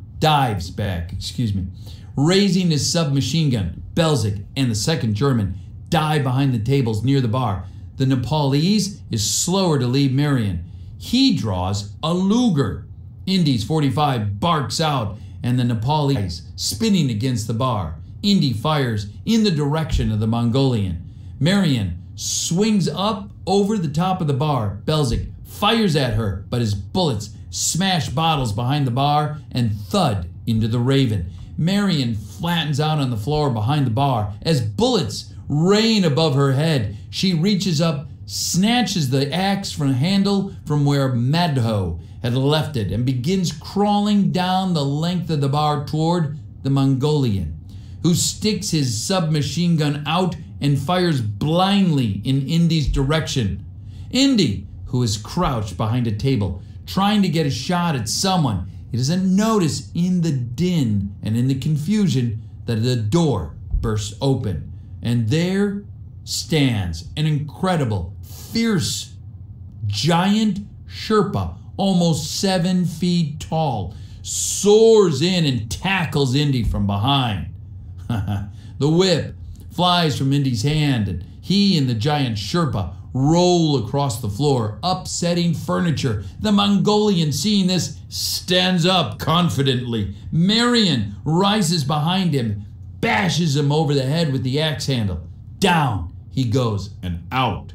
Speaker 1: Raising his submachine gun, Belzig and the second German dive behind the tables near the bar. The Nepalese is slower to leave Marion. He draws a Luger. Indy's .45 barks out and the Nepalese spinning against the bar. Indy fires in the direction of the Mongolian. Marion swings up over the top of the bar. Belzig fires at her, but his bullets smash bottles behind the bar and thud into the Raven. Marion flattens out on the floor behind the bar. As bullets rain above her head, she reaches up, snatches the axe from the handle from where Madho had left it, and begins crawling down the length of the bar toward the Mongolian, who sticks his submachine gun out and fires blindly in Indy's direction. Indy, who is crouched behind a table, trying to get a shot at someone, he doesn't notice in the din and in the confusion that the door bursts open, and there stands an incredible, fierce, giant Sherpa, almost 7 feet tall, soars in and tackles Indy from behind. The whip flies from Indy's hand, and he and the giant Sherpa roll across the floor, upsetting furniture. The Mongolian, seeing this, stands up confidently. Marion rises behind him, bashes him over the head with the axe handle. Down he goes and out.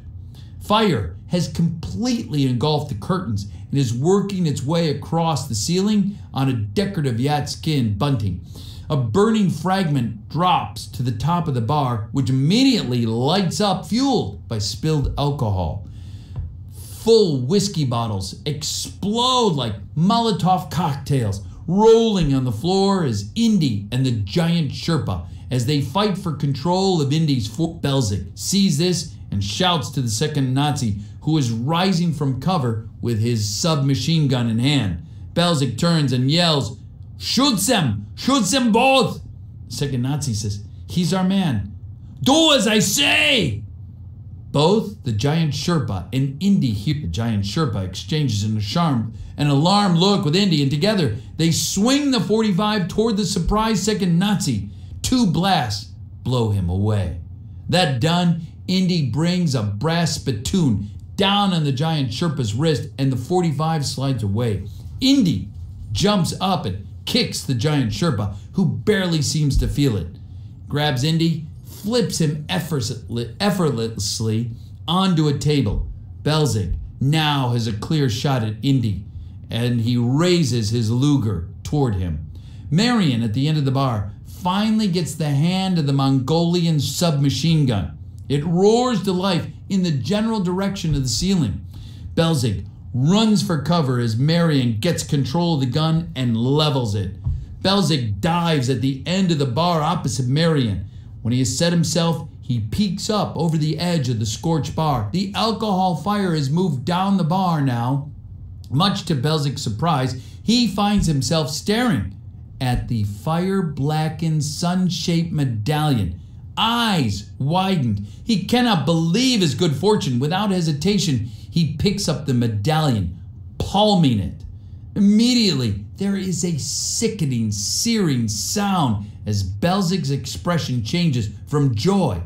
Speaker 1: Fire has completely engulfed the curtains and is working its way across the ceiling on a decorative yak skin bunting. A burning fragment drops to the top of the bar, which immediately lights up, fueled by spilled alcohol. Full whiskey bottles explode like Molotov cocktails, rolling on the floor as Indy and the giant Sherpa, as they fight for control of Indy's fort. Belzig sees this and shouts to the second Nazi, who is rising from cover with his submachine gun in hand. Belzig turns and yells, "Shoot them! Shoot them both!" The second Nazi says, "He's our man. Do as I say!" Both the giant Sherpa and Indy hear. The giant Sherpa exchanges an alarmed look with Indy, and together they swing the .45 toward the surprised second Nazi. 2 blasts blow him away. That done, Indy brings a brass spittoon down on the giant Sherpa's wrist, and the .45 slides away. Indy jumps up and kicks the giant Sherpa, who barely seems to feel it. Grabs Indy, flips him effortlessly onto a table. Belzig now has a clear shot at Indy, and he raises his Luger toward him. Marion, at the end of the bar, finally gets the hand of the Mongolian submachine gun. It roars to life in the general direction of the ceiling. Belzig runs for cover as Marion gets control of the gun and levels it. Belzig dives at the end of the bar opposite Marion. When he has set himself, he peeks up over the edge of the scorched bar. The alcohol fire has moved down the bar now. Much to Belzig's surprise, he finds himself staring at the fire-blackened, sun-shaped medallion. Eyes widened. He cannot believe his good fortune. Without hesitation, he picks up the medallion, palming it. Immediately, there is a sickening, searing sound as Belzig's expression changes from joy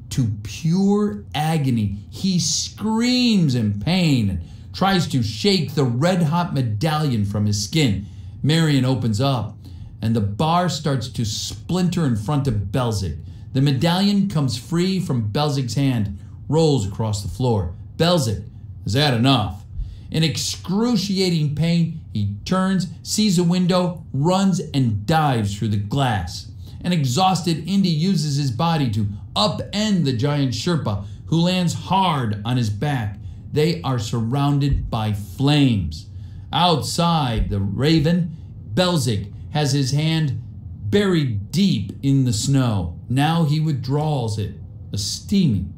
Speaker 1: to pure agony. He screams in pain and tries to shake the red-hot medallion from his skin. Marion opens up, and the bar starts to splinter in front of Belzig. The medallion comes free from Belzig's hand, rolls across the floor. Belzig has had enough. In excruciating pain, he turns, sees a window, runs, and dives through the glass. An exhausted Indy uses his body to upend the giant Sherpa, who lands hard on his back. They are surrounded by flames. Outside the Raven, Belzig has his hand buried deep in the snow. Now he withdraws it, steaming,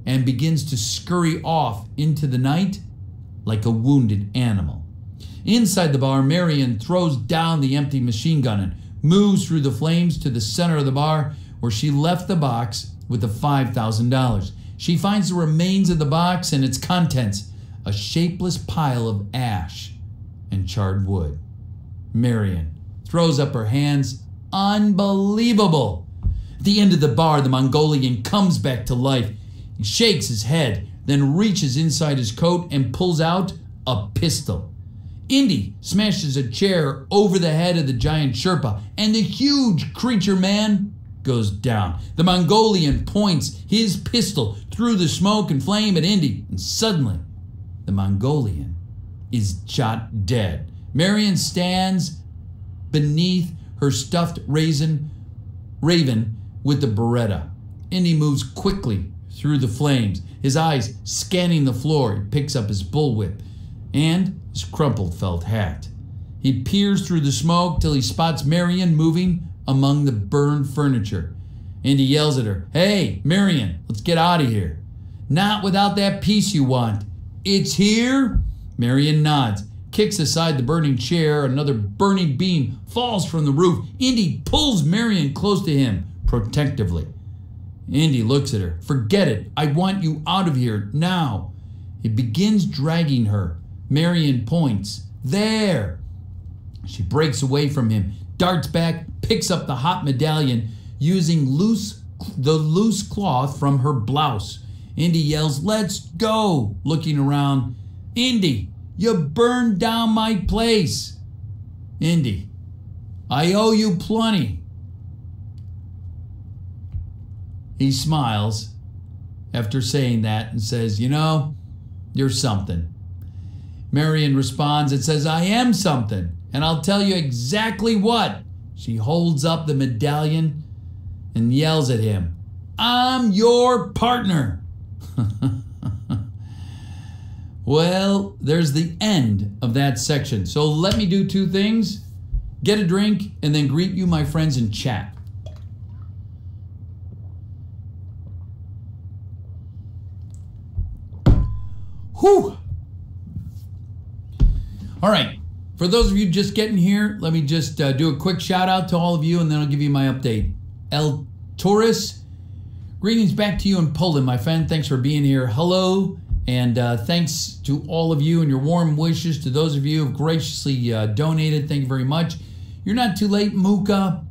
Speaker 1: and begins to scurry off into the night like a wounded animal. Inside the bar, Marion throws down the empty machine gun and moves through the flames to the center of the bar, where she left the box with the $5,000. She finds the remains of the box and its contents, a shapeless pile of ash and charred wood. Marion throws up her hands. Unbelievable! At the end of the bar, the Mongolian comes back to life. He shakes his head, then reaches inside his coat and pulls out a pistol. Indy smashes a chair over the head of the giant Sherpa, and the huge creature man goes down. The Mongolian points his pistol through the smoke and flame at Indy, and suddenly the Mongolian is shot dead. Marion stands beneath her stuffed raven with the Beretta. Indy moves quickly through the flames, his eyes scanning the floor. He picks up his bullwhip and his crumpled felt hat. He peers through the smoke till he spots Marion moving among the burned furniture. Indy yells at her, "Hey, Marion, let's get out of here." "Not without that piece you want." "It's here?" Marion nods, kicks aside the burning chair. Another burning beam falls from the roof. Indy pulls Marion close to him protectively. Indy looks at her. "Forget it. I want you out of here now." He begins dragging her. Marion points. "There." She breaks away from him, darts back, picks up the hot medallion, using the loose cloth from her blouse. Indy yells, "Let's go!" Looking around. "Indy, you burned down my place." Indy, "I owe you plenty." He smiles after saying that and says, "You know, you're something." Marion responds and says, "I am something, and I'll tell you exactly what." She holds up the medallion and yells at him, "I'm your partner." Well, there's the end of that section. So let me do two things. Get a drink and then greet you, my friends, in chat. Whew. All right. For those of you just getting here, let me just do a quick shout out to all of you and then I'll give you my update. El Taurus, greetings back to you in Poland, my friend. Thanks for being here. Hello. And thanks to all of you and your warm wishes to those of you who have graciously donated. Thank you very much. You're not too late, Muka.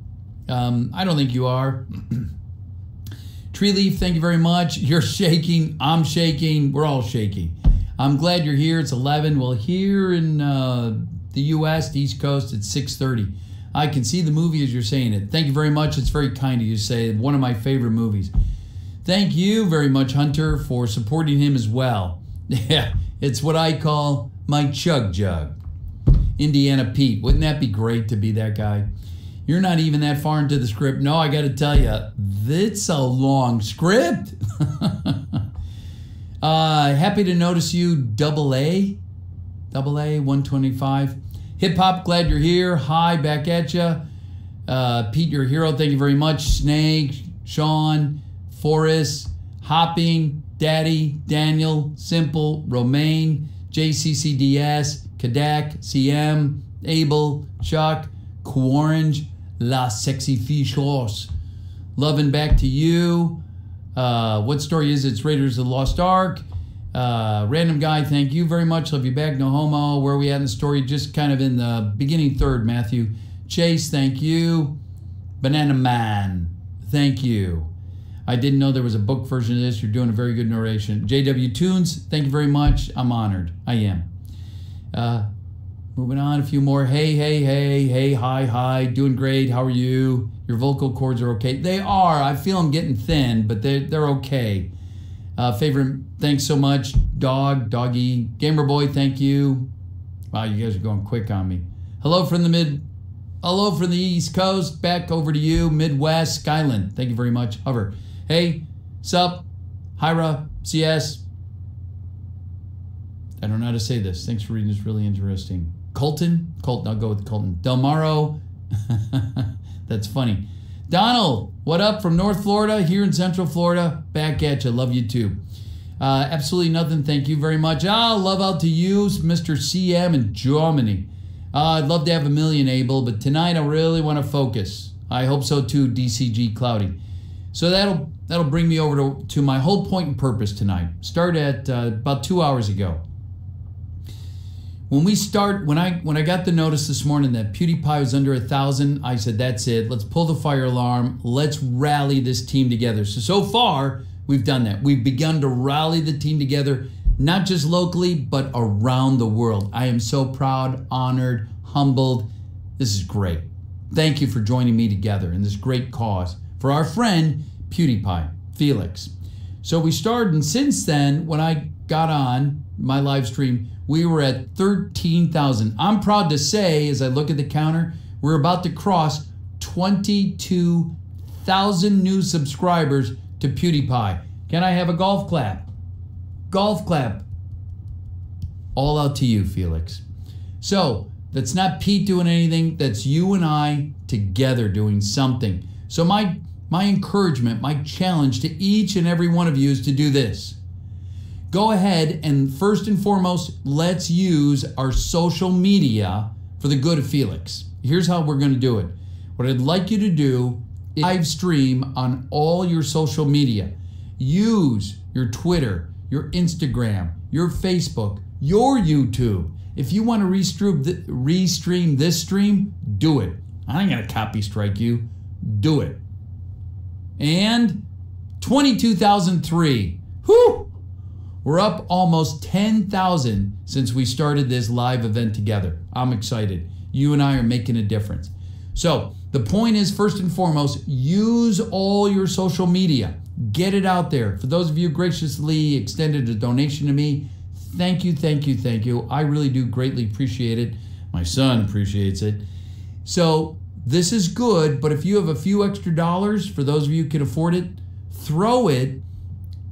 Speaker 1: I don't think you are. Tree Leaf, thank you very much. You're shaking. I'm shaking. We're all shaking. I'm glad you're here. It's 11. Well, here in the U.S., the East Coast, it's 6:30. I can see the movie as you're saying it. Thank you very much. It's very kind of you to say. One of my favorite movies. Thank you very much, Hunter, for supporting him as well. Yeah, it's what I call my chug jug. Indiana Pete. Wouldn't that be great to be that guy? You're not even that far into the script. No, I got to tell you, it's a long script. Happy to notice you, Double A 125. Hip Hop, glad you're here. Hi, back at you. Pete, your hero, thank you very much. Snake, Sean, Forrest, Hopping, Daddy, Daniel, Simple, Romaine, JCCDS, Kadak, CM, Abel, Chuck, Quarange, La Sexy Fiche Horse. Loving back to you. What story is it? It's Raiders of the Lost Ark. Random guy, thank you very much. Love you back. No homo. Where are we at in the story? Just kind of in the beginning third, Matthew. Chase, thank you. Banana Man, thank you. I didn't know there was a book version of this. You're doing a very good narration. JW Tunes, thank you very much. I'm honored. I am. Moving on, a few more. Hey, hi. Doing great. How are you? Your vocal cords are okay. They are. I feel I'm getting thin, but they're okay. Favorite, thanks so much. Doggy. Gamer Boy, thank you. Wow, you guys are going quick on me. Hello from the East Coast. Back over to you. Midwest, Skyland. Thank you very much. Hover. Hey, sup? Hyra, CS. I don't know how to say this. Thanks for reading this. Really interesting. Colton, I'll go with Colton. Delmaro. That's funny. Donald, what up from North Florida, here in Central Florida? Back at you. Love you too. Absolutely nothing. Thank you very much. Love out to you, Mr. CM in Germany. I'd love to have a million, Abel, but tonight I really want to focus. I hope so too, DCG Cloudy. So that'll bring me over to my whole point and purpose tonight. Start at about 2 hours ago. When I got the notice this morning that PewDiePie was under 1,000, I said, that's it. Let's pull the fire alarm. Let's rally this team together. So far, we've done that. We've begun to rally the team together, not just locally, but around the world. I am so proud, honored, humbled. This is great. Thank you for joining me together in this great cause for our friend PewDiePie, Felix. So we started, and since then, when I got on my live stream, we were at 13,000. I'm proud to say, as I look at the counter, we're about to cross 22,000 new subscribers to PewDiePie. Can I have a golf clap? Golf clap. All out to you, Felix. So that's not Pete doing anything. That's you and I together doing something. So my encouragement, my challenge to each and every one of you is to do this. Go ahead and first and foremost, let's use our social media for the good of Felix. Here's how we're going to do it. What I'd like you to do is live stream on all your social media. Use your Twitter, your Instagram, your Facebook, your YouTube. If you want to restream this stream, do it. I ain't going to copy strike you. Do it. And 22,003. Whew! We're up almost 10,000 since we started this live event together. I'm excited. You and I are making a difference. So the point is, first and foremost, use all your social media. Get it out there. For those of you who graciously extended a donation to me, thank you, thank you, thank you. I really do greatly appreciate it. My son appreciates it. So this is good, but if you have a few extra dollars, for those of you who can afford it, throw it,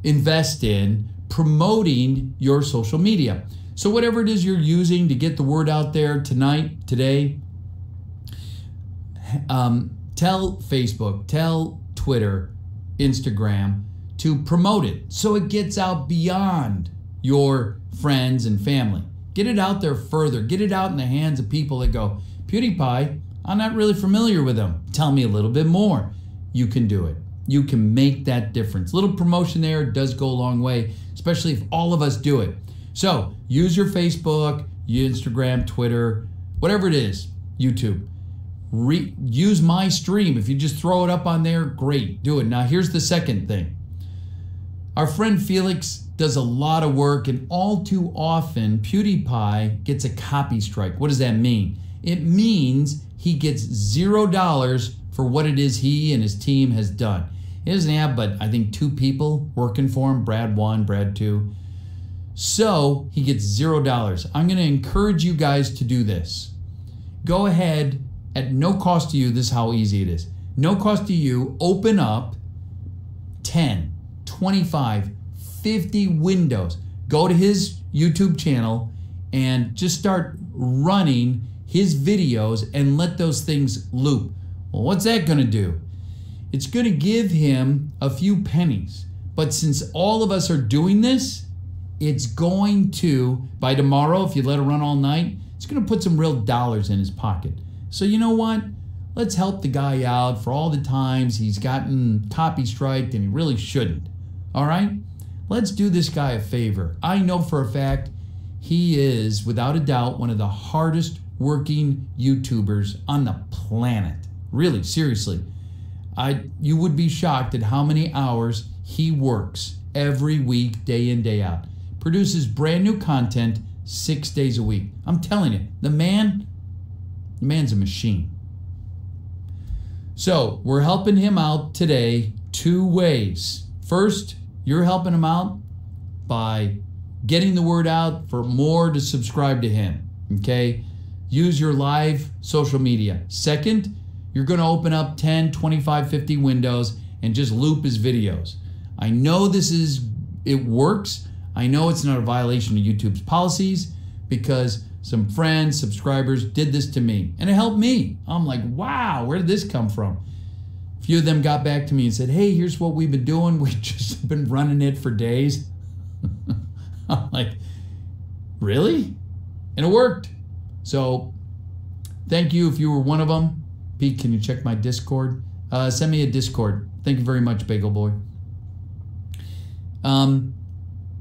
Speaker 1: invest in promoting your social media. So whatever it is you're using to get the word out there tonight, today, tell Facebook, tell Twitter, Instagram to promote it so it gets out beyond your friends and family. Get it out there further. Get it out in the hands of people that go, PewDiePie, I'm not really familiar with him. Tell me a little bit more. You can do it. You can make that difference. Little promotion there does go a long way, especially if all of us do it. So use your Facebook, your Instagram, Twitter, whatever it is, YouTube. Use my stream. If you just throw it up on there, great, do it. Now here's the second thing. Our friend Felix does a lot of work, and all too often PewDiePie gets a copy strike. What does that mean? It means he gets $0 for what it is he and his team has done. He doesn't have but I think 2 people working for him, Brad 1, Brad 2. So he gets $0. I'm going to encourage you guys to do this. Go ahead, at no cost to you, this is how easy it is. No cost to you, open up 10, 25, 50 windows. Go to his YouTube channel and just start running his videos and let those things loop. Well, what's that going to do? It's going to give him a few pennies. But since all of us are doing this, it's going to, by tomorrow, if you let it run all night, it's going to put some real dollars in his pocket. So you know what? Let's help the guy out for all the times he's gotten copy striked and he really shouldn't. All right? Let's do this guy a favor. I know for a fact he is, without a doubt, one of the hardest working YouTubers on the planet. Really, seriously. You would be shocked at how many hours he works every week, day in, day out. Produces brand new content 6 days a week. I'm telling you, the man's a machine. So we're helping him out today 2 ways. First, you're helping him out by getting the word out for more to subscribe to him. Okay? Use your live social media. Second, you're going to open up 10, 25, 50 windows and just loop his videos. I know it works. I know it's not a violation of YouTube's policies because some friends, subscribers did this to me and it helped me. I'm like, wow, where did this come from? A few of them got back to me and said, hey, here's what we've been doing. We've just been running it for days. I'm like, really? And it worked. So thank you if you were one of them. Pete, can you check my Discord? Send me a Discord. Thank you very much, Bagel Boy.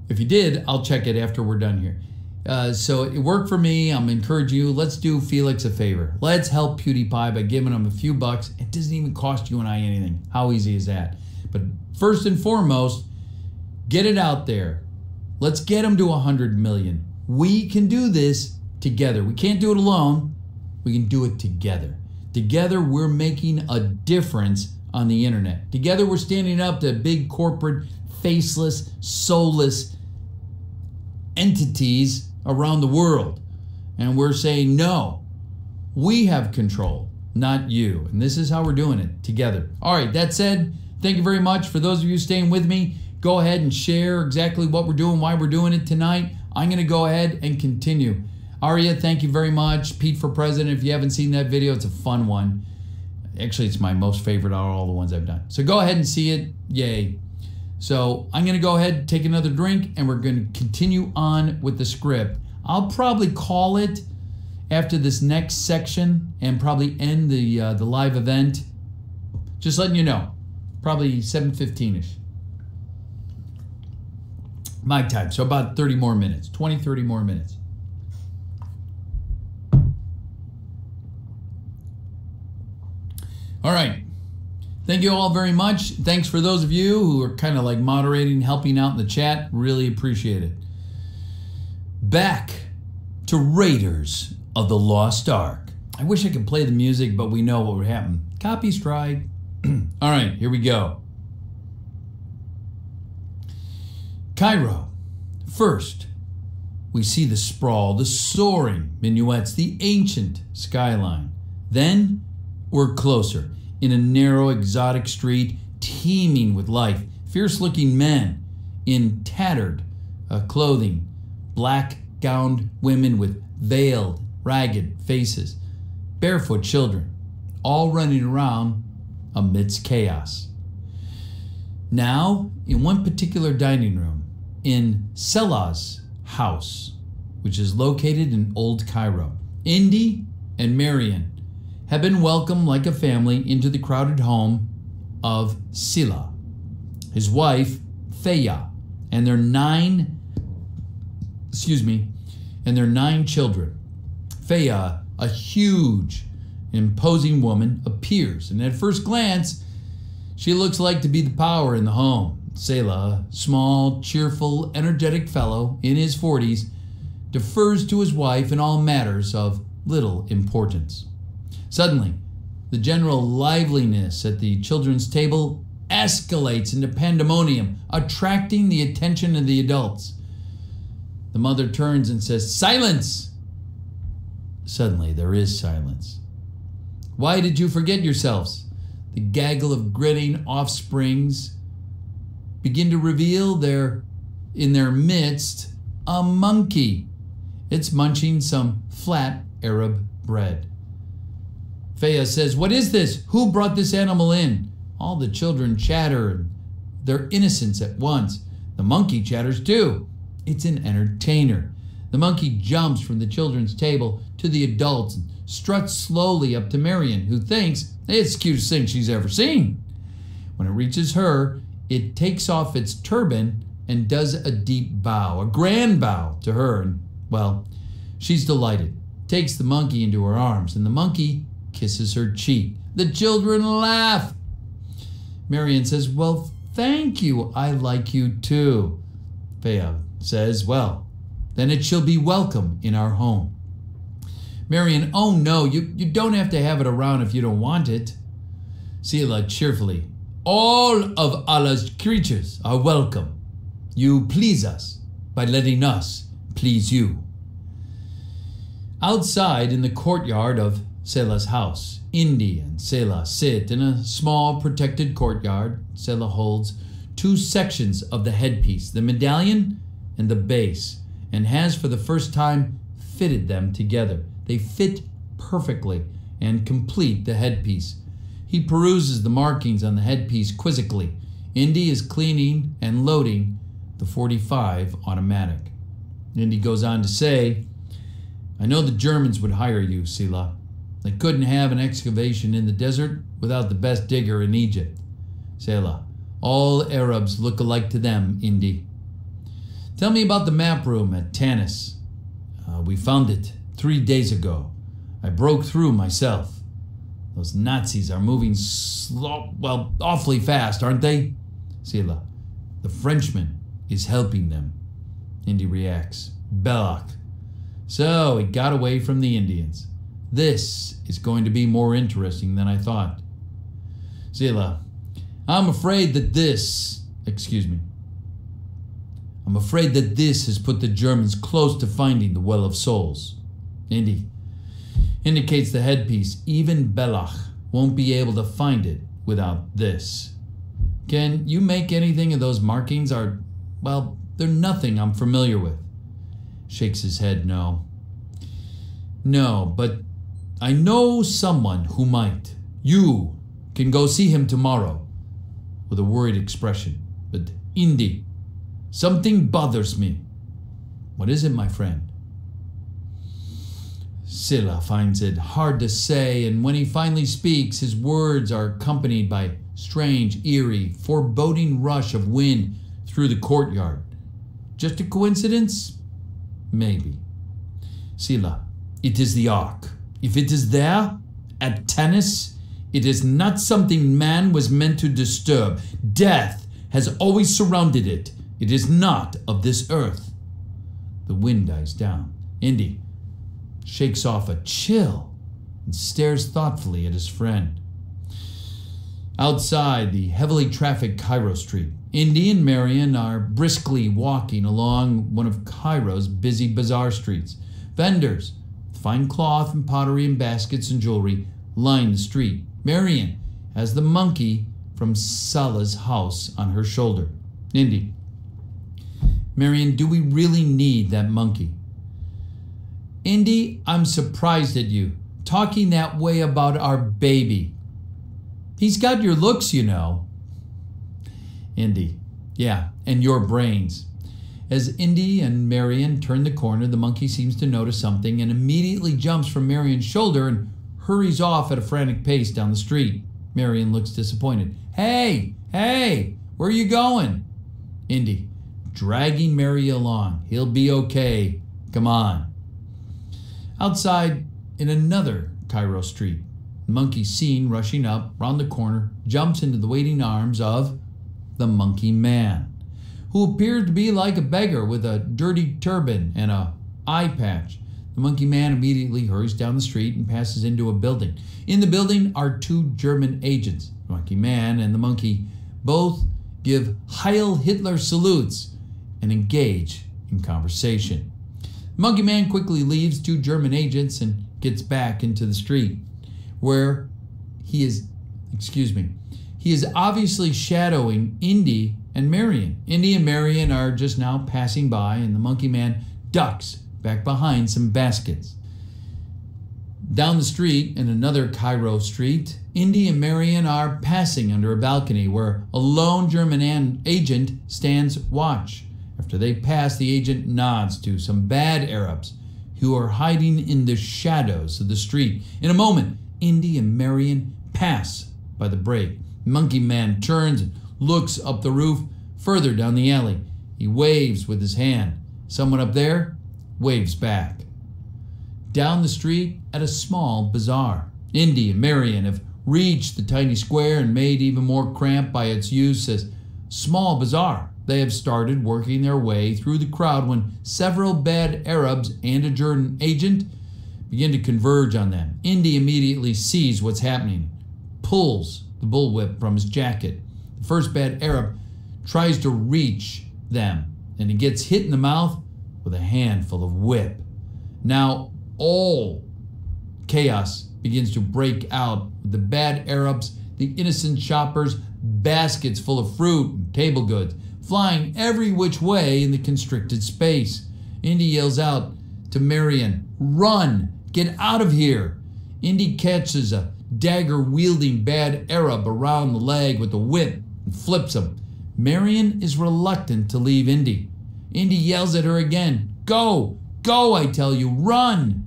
Speaker 1: If you did, I'll check it after we're done here. So it worked for me. I'm encouraging you. Let's do Felix a favor. Let's help PewDiePie by giving him a few bucks. It doesn't even cost you and I anything. How easy is that? But first and foremost, get it out there. Let's get him to 100 million. We can do this together. We can't do it alone. We can do it together. Together, we're making a difference on the internet. Together, we're standing up to big corporate, faceless, soulless entities around the world. And we're saying, no, we have control, not you. And this is how we're doing it, together. All right, that said, thank you very much. For those of you staying with me, go ahead and share exactly what we're doing, why we're doing it tonight. I'm going to go ahead and continue. Aria, thank you very much. Pete for President, if you haven't seen that video, it's a fun one. Actually, it's my most favorite out of all the ones I've done. So go ahead and see it. Yay. So I'm going to go ahead and take another drink, and we're going to continue on with the script. I'll probably call it after this next section and probably end the live event. Just letting you know. Probably 7:15-ish. My time. So about 30 more minutes. 20, 30 more minutes. All right. Thank you all very much. Thanks for those of you who are kind of like moderating, helping out in the chat. Really appreciate it. Back to Raiders of the Lost Ark. I wish I could play the music, but we know what would happen. Copy strike. All right, here we go. Cairo. First, we see the sprawl, the soaring minuets, the ancient skyline. Then, we're closer, in a narrow, exotic street teeming with life. Fierce-looking men in tattered clothing, black-gowned women with veiled, ragged faces, barefoot children, all running around amidst chaos. Now, in one particular dining room, in Selah's house, which is located in Old Cairo, Indy and Marion have been welcomed like a family into the crowded home of Selah, his wife, Feya, and their nine children. Feya, a huge, imposing woman, appears, and at first glance, she looks like to be the power in the home. Selah, a small, cheerful, energetic fellow in his 40s, defers to his wife in all matters of little importance. Suddenly, the general liveliness at the children's table escalates into pandemonium, attracting the attention of the adults. The mother turns and says, "Silence!" Suddenly, there is silence. "Why did you forget yourselves?" The gaggle of grinning offsprings begin to reveal in their midst a monkey. It's munching some flat Arab bread. Feya says, "What is this? Who brought this animal in?" All the children chatter their innocence at once. The monkey chatters too. It's an entertainer. The monkey jumps from the children's table to the adults and struts slowly up to Marion, who thinks it's the cutest thing she's ever seen. When it reaches her, it takes off its turban and does a deep bow, a grand bow to her. And, well, she's delighted, takes the monkey into her arms, and the monkey kisses her cheek. The children laugh. Marion says, "Well, thank you. I like you too." Feya says, "Well, then it shall be welcome in our home." Marion, "Oh no, you don't have to have it around if you don't want it." Selah cheerfully, "All of Allah's creatures are welcome. You please us by letting us please you." Outside in the courtyard of Selah's house, Indy and Selah sit in a small protected courtyard. Selah holds two sections of the headpiece, the medallion and the base, and has for the first time fitted them together. They fit perfectly and complete the headpiece. He peruses the markings on the headpiece quizzically. Indy is cleaning and loading the .45 automatic. Indy goes on to say, "I know the Germans would hire you, Selah. They couldn't have an excavation in the desert without the best digger in Egypt." Selah, "All Arabs look alike to them, Indy." "Tell me about the map room at Tanis." We found it 3 days ago. I broke through myself. Those Nazis are moving awfully fast, aren't they?" Selah, "The Frenchman is helping them." Indy reacts, "Belloc. So he got away from the Indians. This is going to be more interesting than I thought." Selah, I'm afraid that this has put the Germans close to finding the Well of Souls." Indy indicates the headpiece. "Even Belloc won't be able to find it without this." "Can you make anything of those markings? They're nothing I'm familiar with." Shakes his head, "No. No, but I know someone who might. You can go see him tomorrow," with a worried expression. "But Indy, something bothers me." "What is it, my friend?" Selah finds it hard to say, and when he finally speaks, his words are accompanied by strange, eerie, foreboding rush of wind through the courtyard. Just a coincidence? Maybe. "Selah, it is the Ark. If it is there, at Tanis, It is not something man was meant to disturb. Death has always surrounded it. It is not of this earth. The wind dies down. Indy shakes off a chill and stares thoughtfully at his friend. Outside the heavily trafficked Cairo street, Indy and Marion are briskly walking along one of Cairo's busy bazaar streets. Vendors with fine cloth and pottery and baskets and jewelry line the street. Marion has the monkey from Salah's house on her shoulder. Indy: Marion, do we really need that monkey? Indy, I'm surprised at you, talking that way about our baby. He's got your looks, you know. Indy: yeah, and your brains. As Indy and Marion turn the corner, the monkey seems to notice something and immediately jumps from Marion's shoulder and hurries off at a frantic pace down the street. Marion looks disappointed. Hey, where are you going? Indy: dragging Mary along. He'll be okay. Come on. Outside, in another Cairo street, the monkey seen rushing up round the corner jumps into the waiting arms of the monkey man, who appeared to be like a beggar with a dirty turban and a eye patch. The monkey man immediately hurries down the street and passes into a building. In the building are two German agents. The monkey man and the monkey both give Heil Hitler salutes and engage in conversation. The monkey man quickly leaves two German agents and gets back into the street, where he is obviously shadowing Indy and Marion. Indy and Marion are just now passing by, and the monkey man ducks back behind some baskets. Down the street, in another Cairo street, Indy and Marion are passing under a balcony where a lone German agent stands watch. After they pass, the agent nods to some bad Arabs who are hiding in the shadows of the street. In a moment, Indy and Marion pass by the break. The monkey man turns and looks up the roof further down the alley. He waves with his hand. Someone up there waves back. Down the street at a small bazaar, Indy and Marion have reached the tiny square and made even more cramped by its use as small bazaar. They have started working their way through the crowd when several bad Arabs and a German agent begin to converge on them. Indy immediately sees what's happening, pulls the bullwhip from his jacket. The first bad Arab tries to reach them, and he gets hit in the mouth with a handful of whip. Now all chaos begins to break out with the bad Arabs, the innocent shoppers, baskets full of fruit and table goods, flying every which way in the constricted space. Indy yells out to Marion, "Run! Get out of here!" Indy catches a dagger-wielding bad Arab around the leg with a whip and flips him. Marion is reluctant to leave Indy. Indy yells at her again, "Go! Go, I tell you! Run!"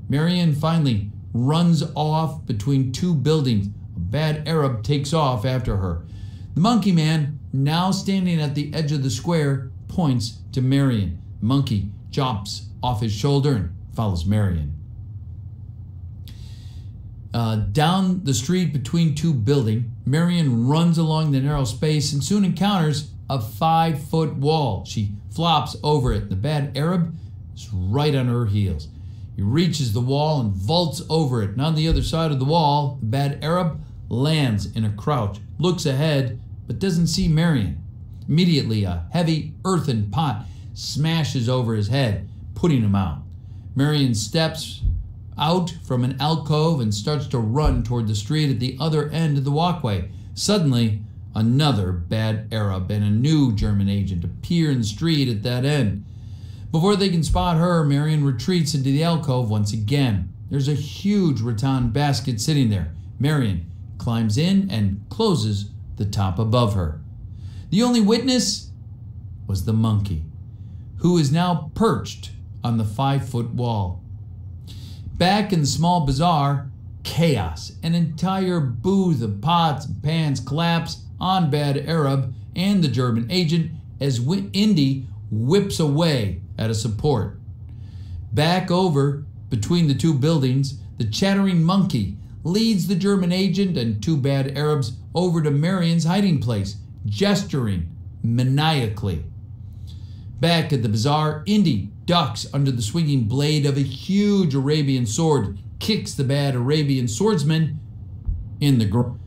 Speaker 1: Marion finally runs off between two buildings. A bad Arab takes off after her. The monkey man, now standing at the edge of the square, points to Marion. The monkey jumps off his shoulder and follows Marion. Down the street between two buildings, Marion runs along the narrow space and soon encounters a 5-foot wall. She flops over it. The bad Arab is right on her heels. He reaches the wall and vaults over it. And on the other side of the wall, the bad Arab lands in a crouch, looks ahead, but doesn't see Marion. Immediately, a heavy earthen pot smashes over his head, putting him out. Marion steps out from an alcove and starts to run toward the street at the other end of the walkway. Suddenly, another bad Arab and a new German agent appear in the street at that end. Before they can spot her, Marion retreats into the alcove once again. There's a huge rattan basket sitting there. Marion climbs in and closes the top above her. The only witness was the monkey, who is now perched on the 5-foot wall. Back in the small bazaar, chaos. An entire booth of pots and pans collapse on bad Arab and the German agent as Indy whips away at a support. Back over between the two buildings, the chattering monkey leads the German agent and two bad Arabs over to Marion's hiding place, gesturing maniacally. Back at the bazaar, Indy ducks under the swinging blade of a huge Arabian sword, kicks the bad Arabian swordsman in the groin.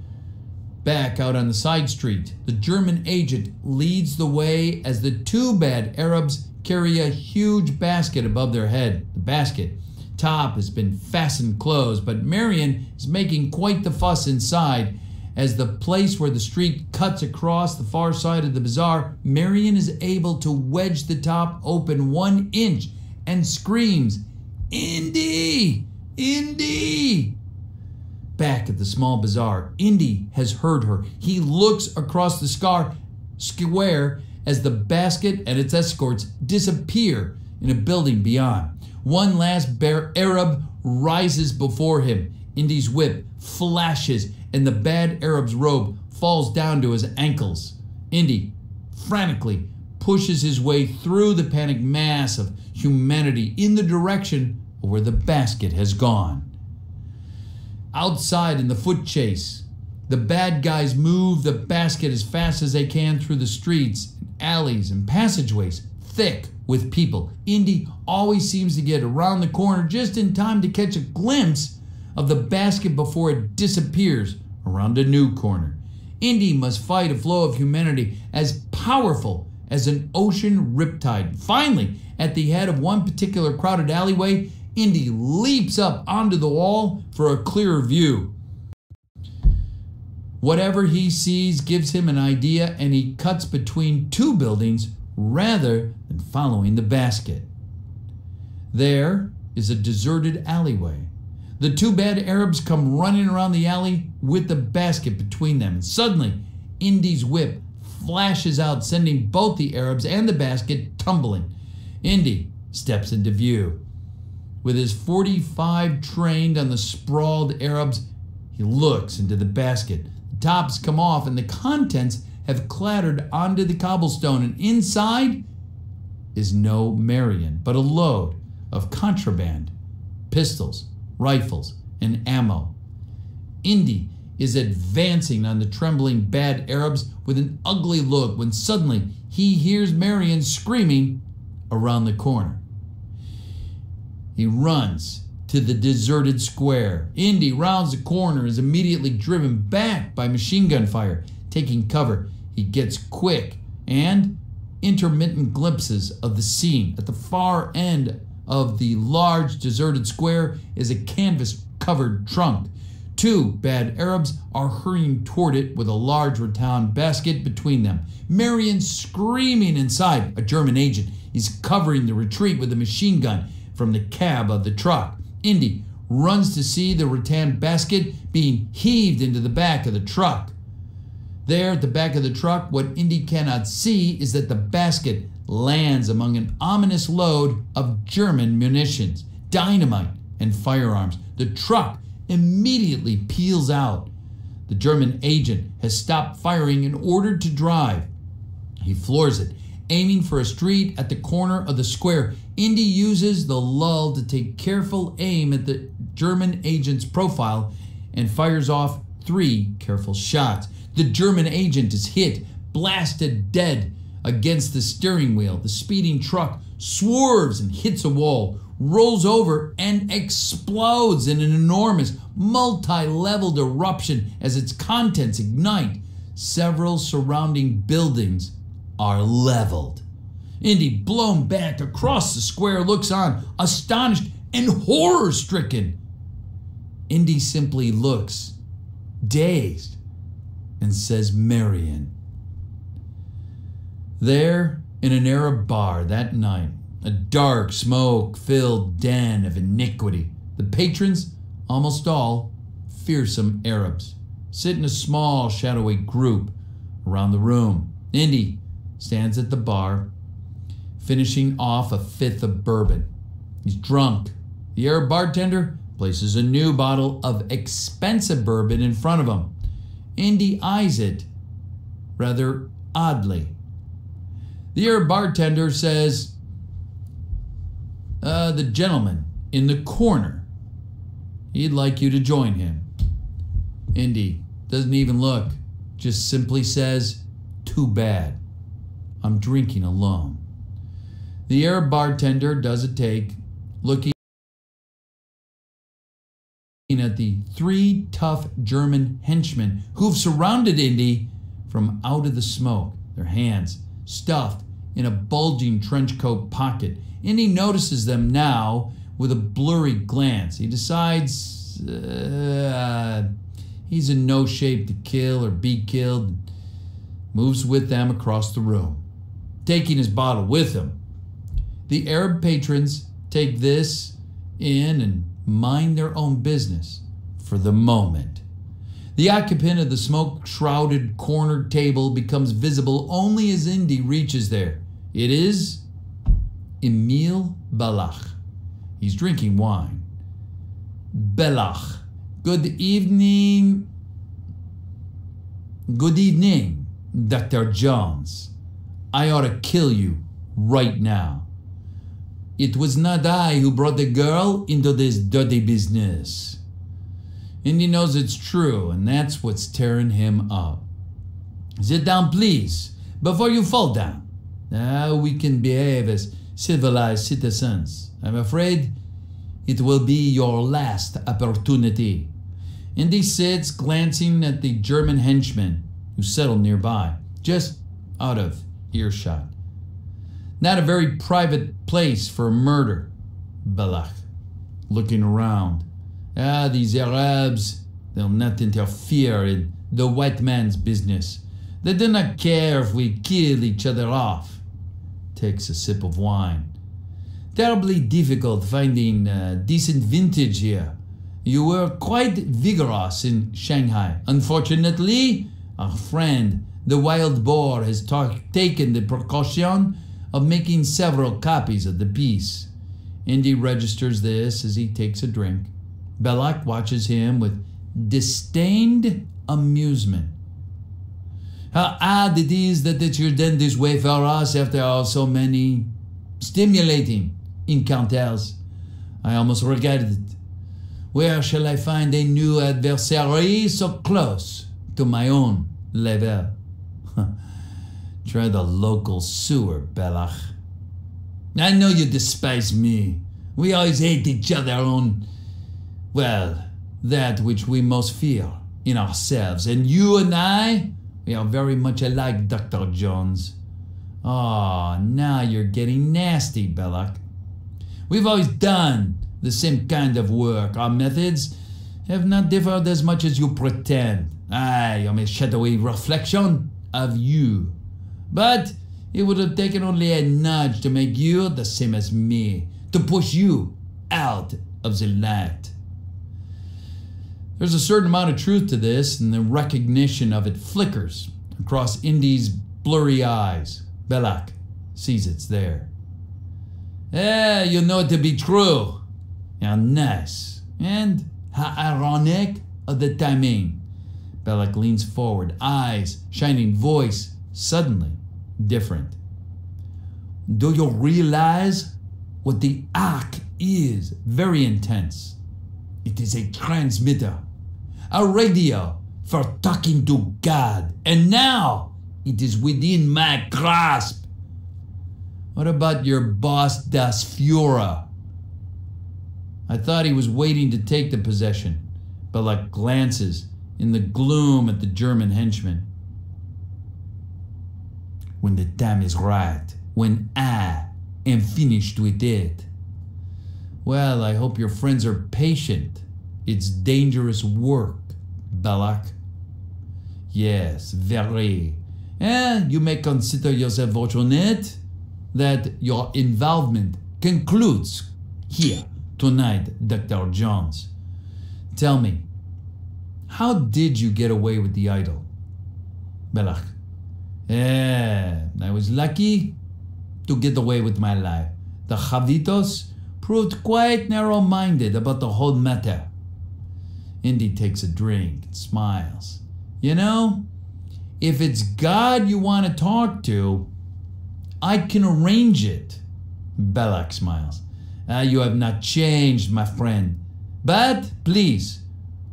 Speaker 1: Back out on the side street, the German agent leads the way as the two bad Arabs carry a huge basket above their head. The basket top has been fastened closed, but Marion is making quite the fuss inside. As the place where the street cuts across the far side of the bazaar, Marion is able to wedge the top open 1 inch and screams, "Indy! Indy!" Back at the small bazaar, Indy has heard her. He looks across the square as the basket and its escorts disappear in a building beyond. One last Arab rises before him. Indy's whip flashes and the bad Arab's robe falls down to his ankles. Indy frantically pushes his way through the panicked mass of humanity in the direction of where the basket has gone. Outside in the foot chase, the bad guys move the basket as fast as they can through the streets, alleys, and passageways thick with people. Indy always seems to get around the corner just in time to catch a glimpse of the basket before it disappears around a new corner. Indy must fight a flow of humanity as powerful as an ocean riptide. Finally, at the head of one particular crowded alleyway, Indy leaps up onto the wall for a clearer view. Whatever he sees gives him an idea, and he cuts between two buildings rather than following the basket. There is a deserted alleyway. The two bad Arabs come running around the alley with the basket between them. And suddenly, Indy's whip flashes out, sending both the Arabs and the basket tumbling. Indy steps into view. With his .45 trained on the sprawled Arabs, he looks into the basket. The tops come off and the contents have clattered onto the cobblestone, and inside is no Marion, but a load of contraband, pistols, rifles, and ammo. Indy is advancing on the trembling bad Arabs with an ugly look when suddenly he hears Marion screaming around the corner. He runs to the deserted square. Indy rounds the corner and is immediately driven back by machine gun fire. Taking cover, he gets quick and intermittent glimpses of the scene. At the far end of the large deserted square is a canvas-covered trunk. Two bad Arabs are hurrying toward it with a large rattan basket between them. Marion screaming inside. A German agent is covering the retreat with a machine gun from the cab of the truck. Indy runs to see the rattan basket being heaved into the back of the truck. There at the back of the truck, what Indy cannot see is that the basket lands among an ominous load of German munitions, dynamite, and firearms. The truck immediately peels out. The German agent has stopped firing in order to drive. He floors it, aiming for a street at the corner of the square. Indy uses the lull to take careful aim at the German agent's profile and fires off 3 careful shots. The German agent is hit, blasted dead against the steering wheel. The speeding truck swerves and hits a wall, rolls over, and explodes in an enormous multi-leveled eruption as its contents ignite. Several surrounding buildings are leveled. Indy, blown back across the square, looks on, astonished and horror-stricken. Indy simply looks, dazed, and says, "Marion." There, in an Arab bar that night, a dark, smoke-filled den of iniquity, the patrons, almost all fearsome Arabs, sit in a small, shadowy group around the room. Indy stands at the bar, finishing off a 5th of bourbon. He's drunk. The Arab bartender places a new bottle of expensive bourbon in front of him. Indy eyes it rather oddly. The Arab bartender says, "The gentleman in the corner, he'd like you to join him." Indy doesn't even look, just simply says, "Too bad. I'm drinking alone." The Arab bartender does a take, looking at the three tough German henchmen who've surrounded Indy from out of the smoke, their hands stuffed in a bulging trench coat pocket. Indy notices them now with a blurry glance. He decides he's in no shape to kill or be killed, moves with them across the room, taking his bottle with him. The Arab patrons take this in and mind their own business for the moment. The occupant of the smoke-shrouded corner table becomes visible only as Indy reaches there. It is Emil Belach. He's drinking wine. Belach. Good evening. Good evening, Dr. Jones. I ought to kill you right now. It was not I who brought the girl into this dirty business. Indy knows it's true, and that's what's tearing him up. Sit down, please, before you fall down. Now we can behave as civilized citizens. I'm afraid it will be your last opportunity. Indy sits, glancing at the German henchmen who settle nearby, just out of earshot. Not a very private place for a murder, Belach, looking around. These Arabs, they'll not interfere in the white man's business. They do not care if we kill each other off. Takes a sip of wine. Terribly difficult finding decent vintage here. You were quite vigorous in Shanghai. Unfortunately, our friend, the wild boar, has taken the precaution of making several copies of the piece. Indy registers this as he takes a drink. Belach watches him with disdained amusement. How odd it is that it should end this way for us after so many stimulating encounters. I almost regretted it. Where shall I find a new adversary so close to my own level? Try the local sewer, Belach. I know you despise me. We always hate each other on, well, that which we most fear in ourselves. And you and I, we are very much alike, Dr. Jones. Oh, now you're getting nasty, Belach. We've always done the same kind of work. Our methods have not differed as much as you pretend. I am a shadowy reflection of you. But it would have taken only a nudge to make you the same as me, to push you out of the light. There's a certain amount of truth to this, and the recognition of it flickers across Indy's blurry eyes. Belach sees it's there. You know it to be true. How nice. And how ironic of the timing. Belach leans forward, eyes shining, voice suddenly different. Do you realize what the arc is? Very intense. It is a transmitter, a radio for talking to God. And now it is within my grasp. What about your boss, Das Führer? I thought he was waiting to take the possession. Belach glances in the gloom at the German henchman. When the time is right, when I am finished with it. Well, I hope your friends are patient. It's dangerous work, Belach. Yes, very. And you may consider yourself fortunate that your involvement concludes here tonight, Dr. Jones. Tell me, how did you get away with the idol? Belach. I was lucky to get away with my life. The Javitos proved quite narrow-minded about the whole matter. Indy takes a drink and smiles. You know, if it's God you want to talk to, I can arrange it. Belach smiles. You have not changed, my friend. But please,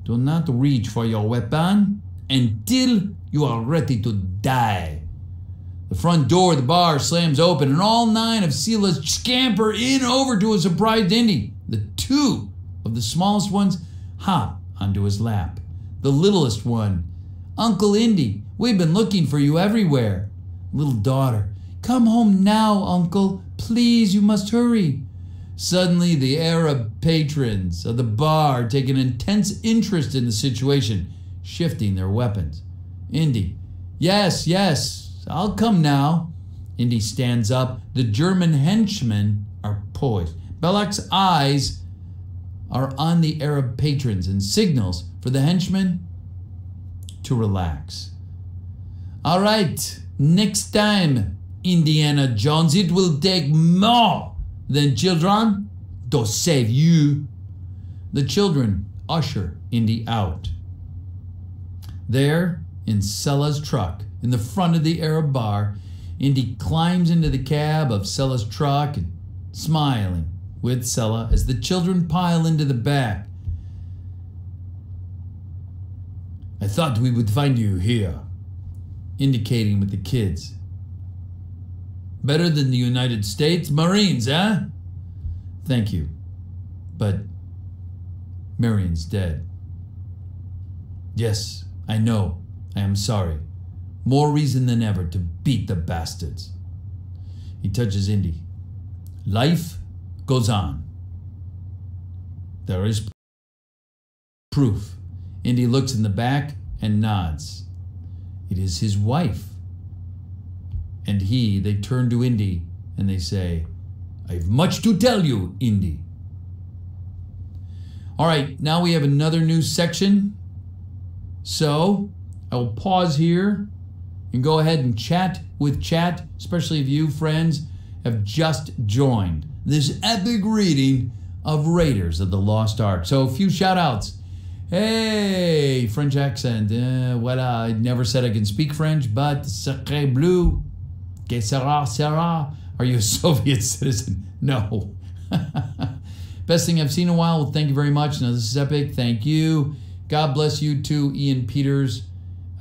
Speaker 1: Do not reach for your weapon until you are ready to die. The front door of the bar slams open and all 9 of Sela's scamper in over to a surprised Indy. The 2 of the smallest ones hop onto his lap. The littlest one, Uncle Indy, we've been looking for you everywhere. Little daughter, come home now, Uncle. Please, you must hurry. Suddenly, the Arab patrons of the bar take an intense interest in the situation, shifting their weapons. Indy, yes, I'll come now. Indy stands up. The German henchmen are poised. Belloq's eyes are on the Arab patrons and signals for the henchmen to relax. All right, next time, Indiana Jones, it will take more than children to save you. The children usher Indy out. There, in Sela's truck, in the front of the Arab bar, Indy climbs into the cab of Sela's truck and smiling with Sela as the children pile into the back. I thought we would find you here, indicating with the kids. Better than the United States Marines, eh? Thank you. But Marion's dead. Yes, I know. I am sorry. More reason than ever to beat the bastards. He touches Indy. Life goes on. There is proof. Indy looks in the back and nods. It is his wife. And they turn to Indy and they say, I have much to tell you, Indy. All right, now we have another new section. So I will pause here and go ahead and chat with chat, especially if you, friends, have just joined this epic reading of Raiders of the Lost Ark. So a few shout outs. Hey, French accent. Voilà, I never said I can speak French, but sacré bleu. Que sera, sera. Are you a Soviet citizen? No. Best thing I've seen in a while. Well, thank you very much. Now, this is epic. Thank you. God bless you too, Ian Peters.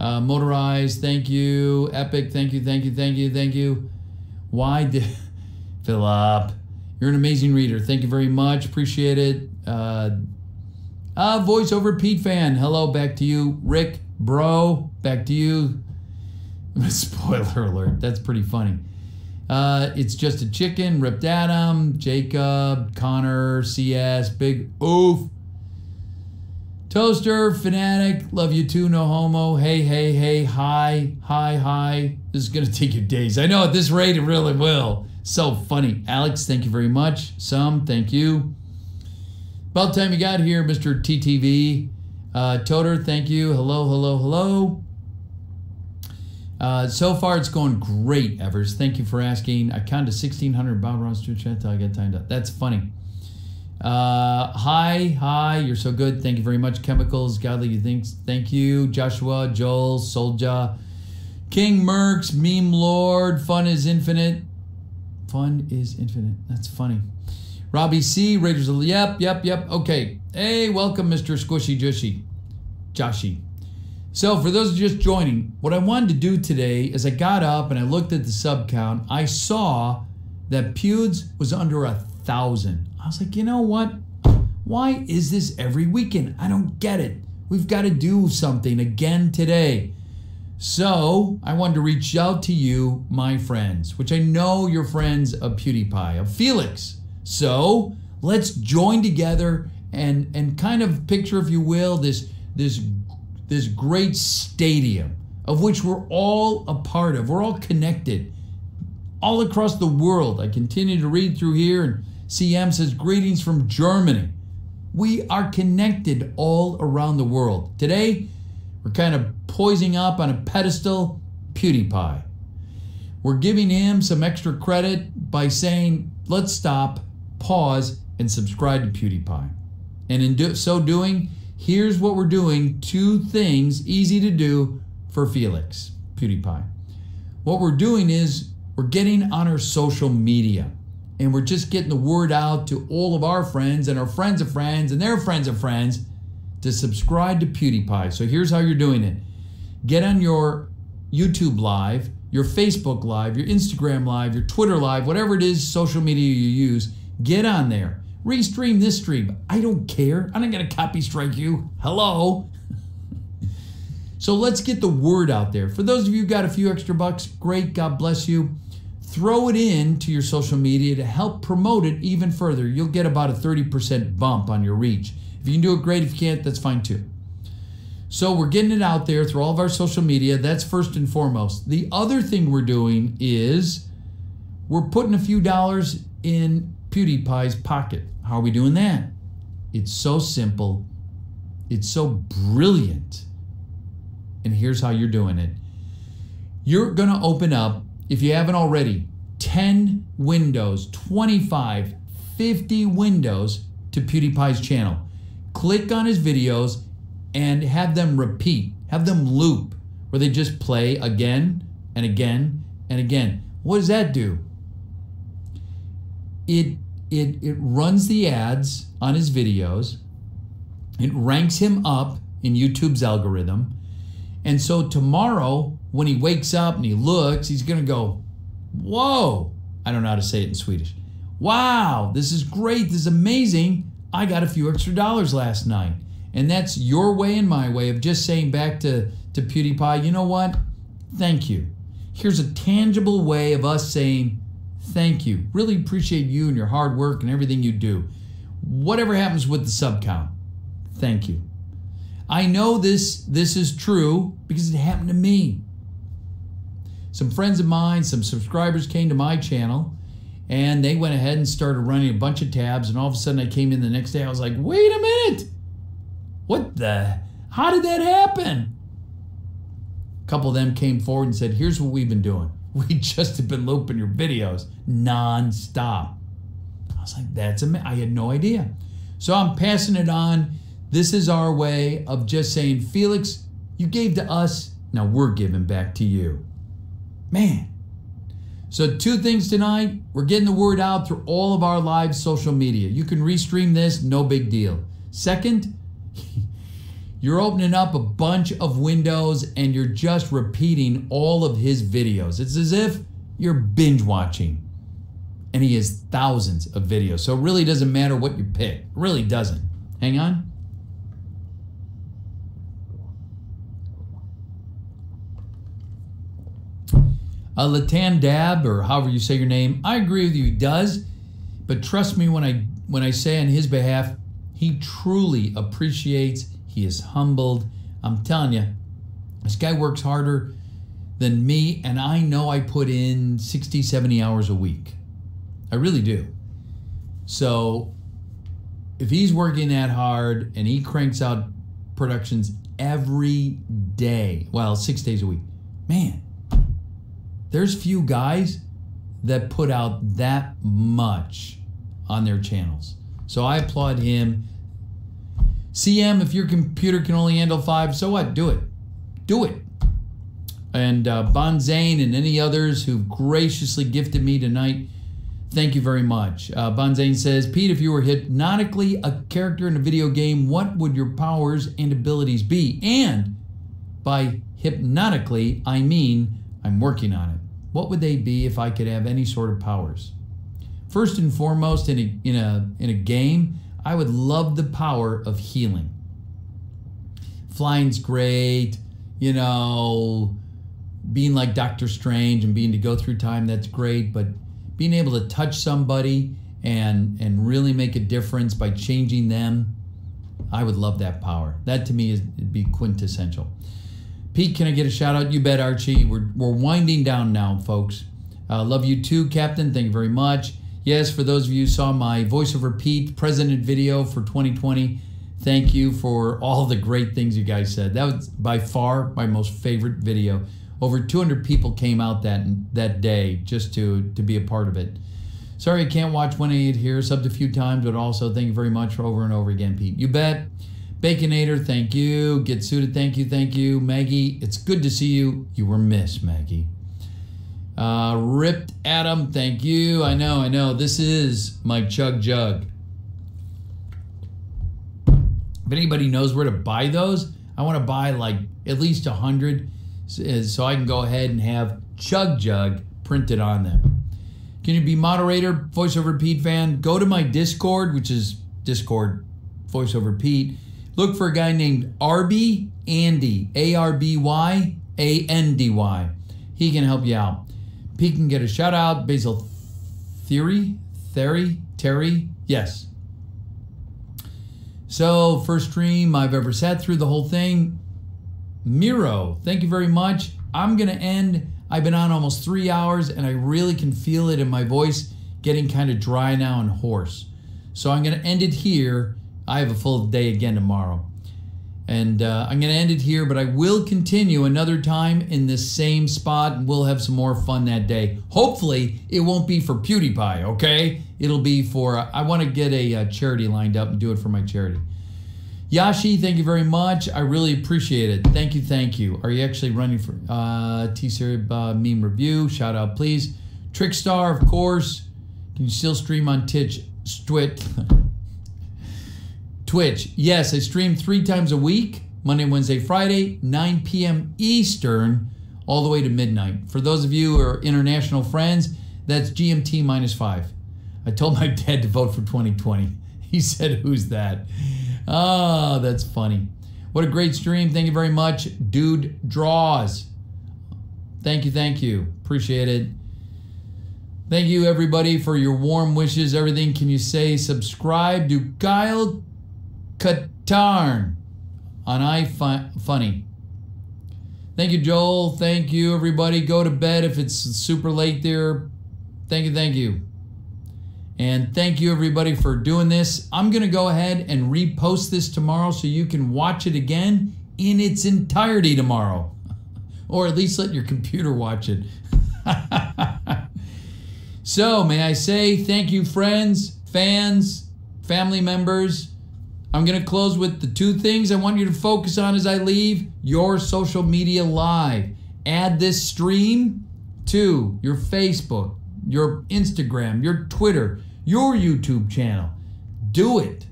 Speaker 1: Motorized, thank you. Epic, thank you. Why did... Philip, you're an amazing reader. Thank you very much. Appreciate it. Voiceover Pete fan. Hello, back to you. Rick, bro, back to you. Spoiler alert. That's pretty funny. It's just a chicken. Ripped Adam, Jacob, Connor, CS, Big Oof. Toaster, Fanatic, love you too, no homo. Hey, hi. This is going to take you days. I know at this rate it really will. So funny. Alex, thank you very much. Thank you. About time you got here, Mr. TTV. Toter, thank you. Hello. So far it's going great, Evers. Thank you for asking. I counted 1,600 Bob Ross to chat till I get timed up. That's funny. Hi, you're so good. Thank you very much. Chemicals, Godly You Think. Thank you. Joshua, Joel, Soldier, King Mercs, Meme Lord, Fun is Infinite. That's funny. Robbie C, Raiders of the Yep. Okay. Hey, welcome, Mr. Squishy Joshi. So for those just joining, what I wanted to do today is I got up and I looked at the sub count. I saw that Pewds was under 1,000. I was like, you know what? Why is this every weekend? I don't get it. We've got to do something again today. So I wanted to reach out to you, my friends, which I know you're friends of PewDiePie, of Felix. So let's join together and kind of picture, if you will, this great stadium of which we're all a part of. We're all connected all across the world. I continue to read through here and CM says, greetings from Germany. We are connected all around the world. Today, we're kind of poising up on a pedestal, PewDiePie. We're giving him some extra credit by saying, let's stop, pause, and subscribe to PewDiePie. And in so doing, here's what we're doing. 2 things easy to do for Felix, PewDiePie. What we're doing is we're getting on our social media. And we're just getting the word out to all of our friends and our friends of friends and their friends of friends to subscribe to PewDiePie. So here's how you're doing it. Get on your YouTube Live, your Facebook Live, your Instagram Live, your Twitter Live, whatever it is, social media you use, get on there. Restream this stream. I don't care. I'm not going to copy strike you. Hello? So let's get the word out there. For those of you who got a few extra bucks, great, God bless you. Throw it in to your social media to help promote it even further. You'll get about a 30% bump on your reach. If you can do it, great. If you can't, that's fine too. So we're getting it out there through all of our social media. That's first and foremost. The other thing we're doing is we're putting a few dollars in PewDiePie's pocket. How are we doing that? It's so simple. It's so brilliant. And here's how you're doing it. You're going to open up, if you haven't already, 10 windows, 25, 50 windows to PewDiePie's channel. Click on his videos and have them repeat, have them loop, where they just play again and again and again. What does that do? It runs the ads on his videos. It ranks him up in YouTube's algorithm. And so tomorrow, when he wakes up and he looks, he's going to go, whoa. I don't know how to say it in Swedish. Wow, this is great. This is amazing. I got a few extra dollars last night. And that's your way and my way of just saying back to PewDiePie, you know what? Thank you. Here's a tangible way of us saying thank you. Really appreciate you and your hard work and everything you do. Whatever happens with the sub count, thank you. I know this is true because it happened to me. Some friends of mine, some subscribers came to my channel and they went ahead and started running a bunch of tabs, and all of a sudden I came in the next day, I was like, wait a minute. How did that happen? A couple of them came forward and said, here's what we've been doing. We just have been looping your videos non-stop. I was like, that's amazing. I had no idea. So I'm passing it on. This is our way of just saying, Felix, you gave to us, now we're giving back to you. Man. So 2 things tonight. We're getting the word out through all of our live social media. You can restream this, no big deal. Second, you're opening up a bunch of windows and you're just repeating all of his videos. It's as if you're binge watching. And he has thousands of videos. So it really doesn't matter what you pick. It really doesn't. Hang on. Latan Dab, or however you say your name, I agree with you, he does. But trust me when I say on his behalf, he truly appreciates, he is humbled. I'm telling you, this guy works harder than me, and I know I put in 60, 70 hours a week. I really do. So if he's working that hard and he cranks out productions every day, well, 6 days a week, man, there's few guys that put out that much on their channels. So I applaud him. CM, if your computer can only handle 5, so what? Do it. Do it. And Bonzane and any others who've graciously gifted me tonight, thank you very much. Bonzane says, Pete, if you were hypnotically a character in a video game, what would your powers and abilities be? And by hypnotically, I mean I'm working on it. What would they be if I could have any sort of powers? First and foremost, in a game, I would love the power of healing. Flying's great, you know, being like Doctor Strange and being to go through time, that's great, but being able to touch somebody and really make a difference by changing them, I would love that power. That to me would be quintessential. Pete, can I get a shout out? You bet, Archie. We're winding down now, folks. Love you too, Captain. Thank you very much. Yes, for those of you who saw my voiceover Pete President video for 2020, thank you for all the great things you guys said. That was by far my most favorite video. Over 200 people came out that day just to be a part of it. Sorry I can't watch 188 here. Subbed a few times, but also thank you very much for over and over again, Pete. You bet. Baconator, thank you. Get Suited, thank you, thank you. Maggie, it's good to see you. You were missed, Maggie. Ripped Adam, thank you. I know. This is my Chug Jug. If anybody knows where to buy those, I want to buy like at least 100 so I can go ahead and have Chug Jug printed on them. Can you be moderator, VoiceOver Pete fan? Go to my Discord, which is Discord VoiceOver Pete. Look for a guy named Arby Andy, ARBY-ANDY. He can help you out. Pete can get a shout out. Basil Terry, yes. So, first stream I've ever sat through the whole thing. Miro, thank you very much. I'm going to end. I've been on almost 3 hours, and I really can feel it in my voice getting kind of dry now and hoarse. So I'm going to end it here. I have a full day again tomorrow. And I'm going to end it here, but I will continue another time in this same spot, and we'll have some more fun that day. Hopefully, it won't be for PewDiePie, okay? It'll be for, I want to get a charity lined up and do it for my charity. Yashi, thank you very much. I really appreciate it. Thank you, thank you. Are you actually running for T-Series meme review? Shout out, please. Trickstar, of course. Can you still stream on Twitch? Twitch, yes, I stream 3 times a week, Monday, Wednesday, Friday, 9 p.m. Eastern, all the way to midnight. For those of you who are international friends, that's GMT -5. I told my dad to vote for 2020. He said, who's that? Oh, that's funny. What a great stream. Thank you very much. Dude Draws. Thank you, thank you. Appreciate it. Thank you, everybody, for your warm wishes. Everything can you say? Subscribe to Kyle Katarn on iFunny. Thank you, Joel. Thank you, everybody. Go to bed if it's super late there. Thank you, thank you. And thank you, everybody, for doing this. I'm going to go ahead and repost this tomorrow so you can watch it again in its entirety tomorrow. Or at least let your computer watch it. So, may I say thank you, friends, fans, family members. I'm going to close with the 2 things I want you to focus on as I leave. Your social media live. Add this stream to your Facebook, your Instagram, your Twitter, your YouTube channel. Do it.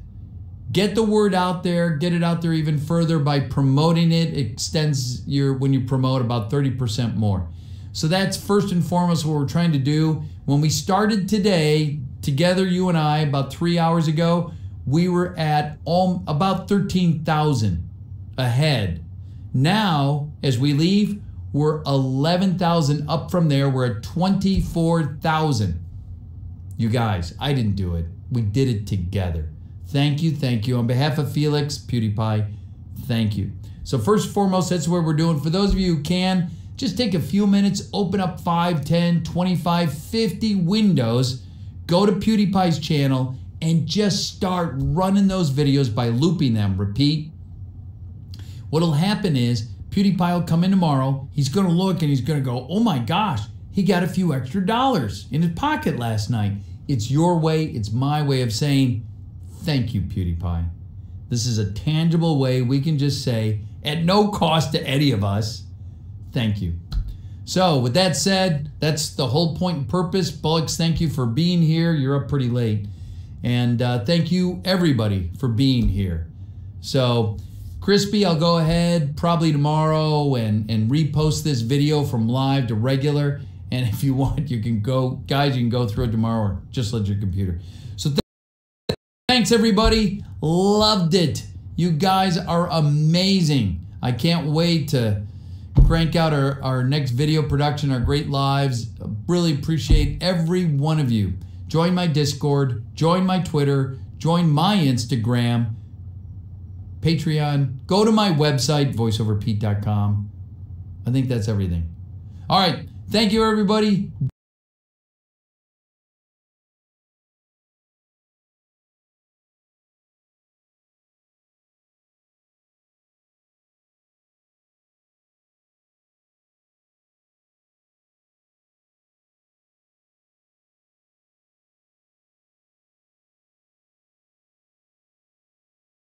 Speaker 1: Get the word out there. Get it out there even further by promoting it. It extends when you promote about 30% more. So that's first and foremost what we're trying to do. When we started today, together, you and I, about 3 hours ago, we were at about 13,000 ahead. Now, as we leave, we're 11,000 up from there. We're at 24,000. You guys, I didn't do it. We did it together. Thank you, thank you. On behalf of Felix, PewDiePie, thank you. So first and foremost, that's what we're doing. For those of you who can, just take a few minutes, open up 5, 10, 25, 50 windows, go to PewDiePie's channel, and just start running those videos by looping them. Repeat. What'll happen is PewDiePie will come in tomorrow. He's going to look and he's going to go, oh my gosh, he got a few extra dollars in his pocket last night. It's your way. It's my way of saying thank you, PewDiePie. This is a tangible way we can just say, at no cost to any of us, thank you. So with that said, that's the whole point and purpose. Bullocks, thank you for being here. You're up pretty late. And thank you, everybody, for being here. So, Crispy, I'll go ahead probably tomorrow and repost this video from live to regular. And if you want, you can go, guys, you can go through it tomorrow or just let your computer. So thanks, everybody. Loved it. You guys are amazing. I can't wait to crank out our next video production, our great lives. Really appreciate every one of you. Join my Discord, join my Twitter, join my Instagram, Patreon. Go to my website, voiceoverpete.com. I think that's everything. All right. Thank you, everybody.